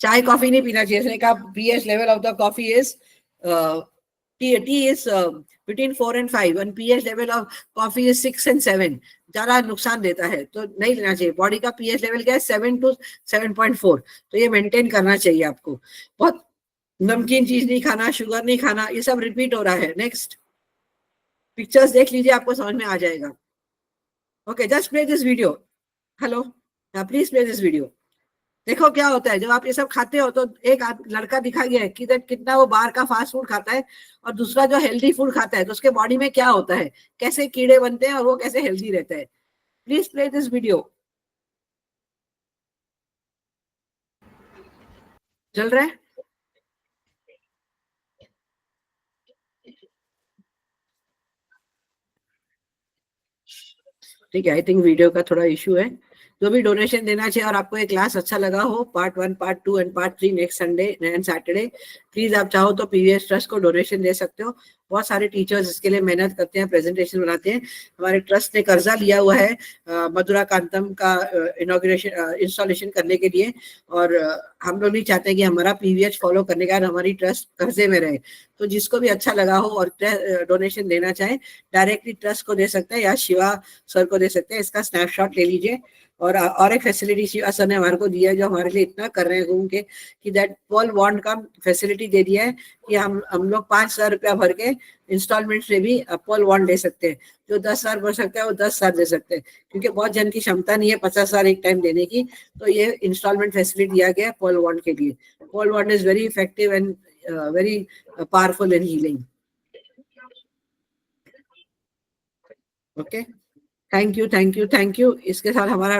चाय कॉफी नहीं पीना चाहिए। इसने कहा pH level of the coffee is T is between 4 and 5 and pH level of coffee is 6 and 7, ज्यादा नुकसान देता है तो नहीं लेना चाहिए। बॉडी का pH लेवल क्या है, 7 to 7.4, तो ये मेंटेन करना चाहिए आपको। बहुत नमकीन चीज नहीं खाना, शुगर नहीं खाना, ये सब रिपीट हो रहा है। नेक्स्ट, पिक्चर्स देख लीजिए, आपको समझ में आ जाएगा। Okay, just play this video. Hello, please play this video. देखो क्या होता है जब आप ये सब खाते हो, तो एक लड़का दिखा गया है कि कितना वो बाहर का फास्ट फूड खाता है, और दूसरा जो हेल्दी फूड खाता है, तो उसके बॉडी में क्या होता है, कैसे कीड़े बनते हैं और वो कैसे हेल्दी रहता है। Please play this video. चल रहा है? ठीक है, आई थिंक वीडियो का थोड़ा इशू है। जो भी डोनेशन देना चाहिए और आपको ये क्लास अच्छा लगा हो, part 1, part 2 and part 3 next Sunday and Saturday, please आप चाहो तो पीवीएस ट्रस्ट को डोनेशन दे सकते हो। बहुत सारे टीचर्स इसके लिए मेहनत करते हैं, प्रेजेंटेशन बनाते हैं। हमारे ट्रस्ट ने कर्जा लिया हुआ है मधुरा कांतम का इनॉग्रेशन इंस्टॉलेशन करने के लिए, और हम लोग नहीं चाहते कि हमारा पीवीएच फॉलो करने का हमारी ट्रस्ट कर्जे में रहे। तो जिसको भी अच्छा लगा हो और डोनेशन देना चाहे, डायरेक्टली ट्रस्ट को दे सकते हैं या शिवा सर को दे सकते हैं। इसका स्नैपशॉट ले लीजिए। और एक फैसिलिटी शिवा सर ने हमारे को दिया है, जो हमारे लिए इतना कर रहे हैं घूम के, कि दैट पॉल बॉन्ड का फैसिलिटी दे दिया है कि हम लोग 5,000 रुपया भर के इंस्टॉलमेंट से भी पॉल बॉन्ड ले सकते हैं। जो 10,000 भर सकता है वो 10,000 दे सकते हैं, क्योंकि बहुत जन की क्षमता नहीं है 50,000 एक टाइम देने की। तो ये इंस्टॉलमेंट फैसिलिटी दिया गया है पॉल बॉन्ड के लिए। Paul bond is very effective and very powerful in healing. Okay, thank you thank you thank you. इसके साथ हमारा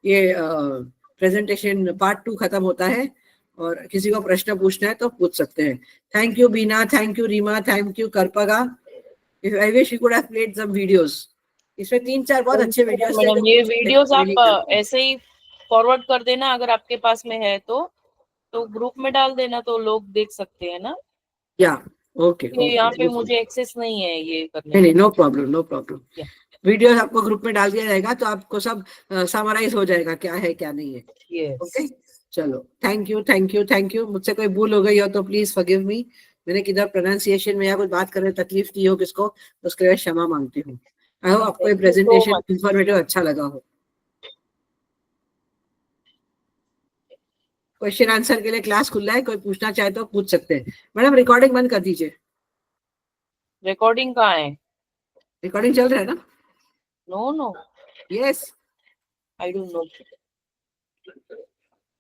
ये प्रेजेंटेशन पार्ट 2 खत्म होता है, और किसी को प्रश्न पूछना है तो पूछ सकते हैं। Thank you Beena, thank you Reema, thank you Karpaga. If I wish you could have played some videos. इसमें 3-4 बहुत अच्छे वीडियोस थे। मैडम, ये वीडियोस आप ऐसे ही फॉरवर्ड कर देना, अगर आपके पास में है तो ग्रुप में डाल देना, तो लोग देख सकते हैं ना। या ओके, यहाँ पे मुझे एक्सेस नहीं है ये करने नहीं, का। No problem no problem. Videos आपको ग्रुप में डाल दिया जाएगा, तो आपको सब समराइज हो जाएगा क्या है क्या नहीं है। Yes. ओके, चलो, thank you thank you thank you. मुझसे कोई भूल हो गई हो तो प्लीज फॉरगिव मी। मैंने किधर प्रोनाउंसिएशन में या कुछ बात करने तकलीफ दी हो किसको, तो उसके लिए क्षमा मांगती हूँ। आई होप आपको ये Thank you so presentation much. Informative अच्छा लगा हो। क्वेश्चन आंसर के लिए क्लास खुला है, कोई पूछना चाहे तो पूछ सकते हैं। मैडम रिकॉर्डिंग बंद कर दीजिए। रिकॉर्डिंग कहाँ है? रिकॉर्डिंग चल रहा है ना? No no, yes. I don't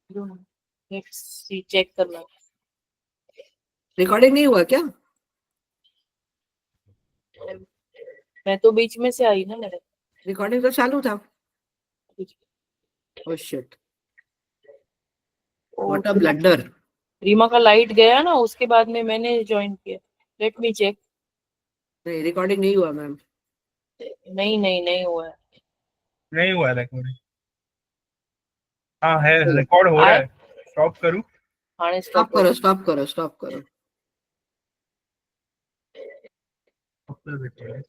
know. Let's see, check करना। रिकॉर्डिंग नहीं हुआ क्या? मैं तो बीच में से आई ना मेरे। रिकॉर्डिंग तो चालू था। Oh shit, what a blunder. Reema का लाइट गया ना, उसके बाद में मैंने ज्वाइन किया। Let me check. नहीं, रिकॉर्डिंग नहीं हुआ मैम। नहीं हुआ है। नहीं हुआ रिकॉर्डिंग। हाँ है, रिकॉर्ड हो रहा है। स्टॉप करूँ? हाँ, स्टॉप करो स्टॉप करो स्टॉप करो। रिकॉर्डिंग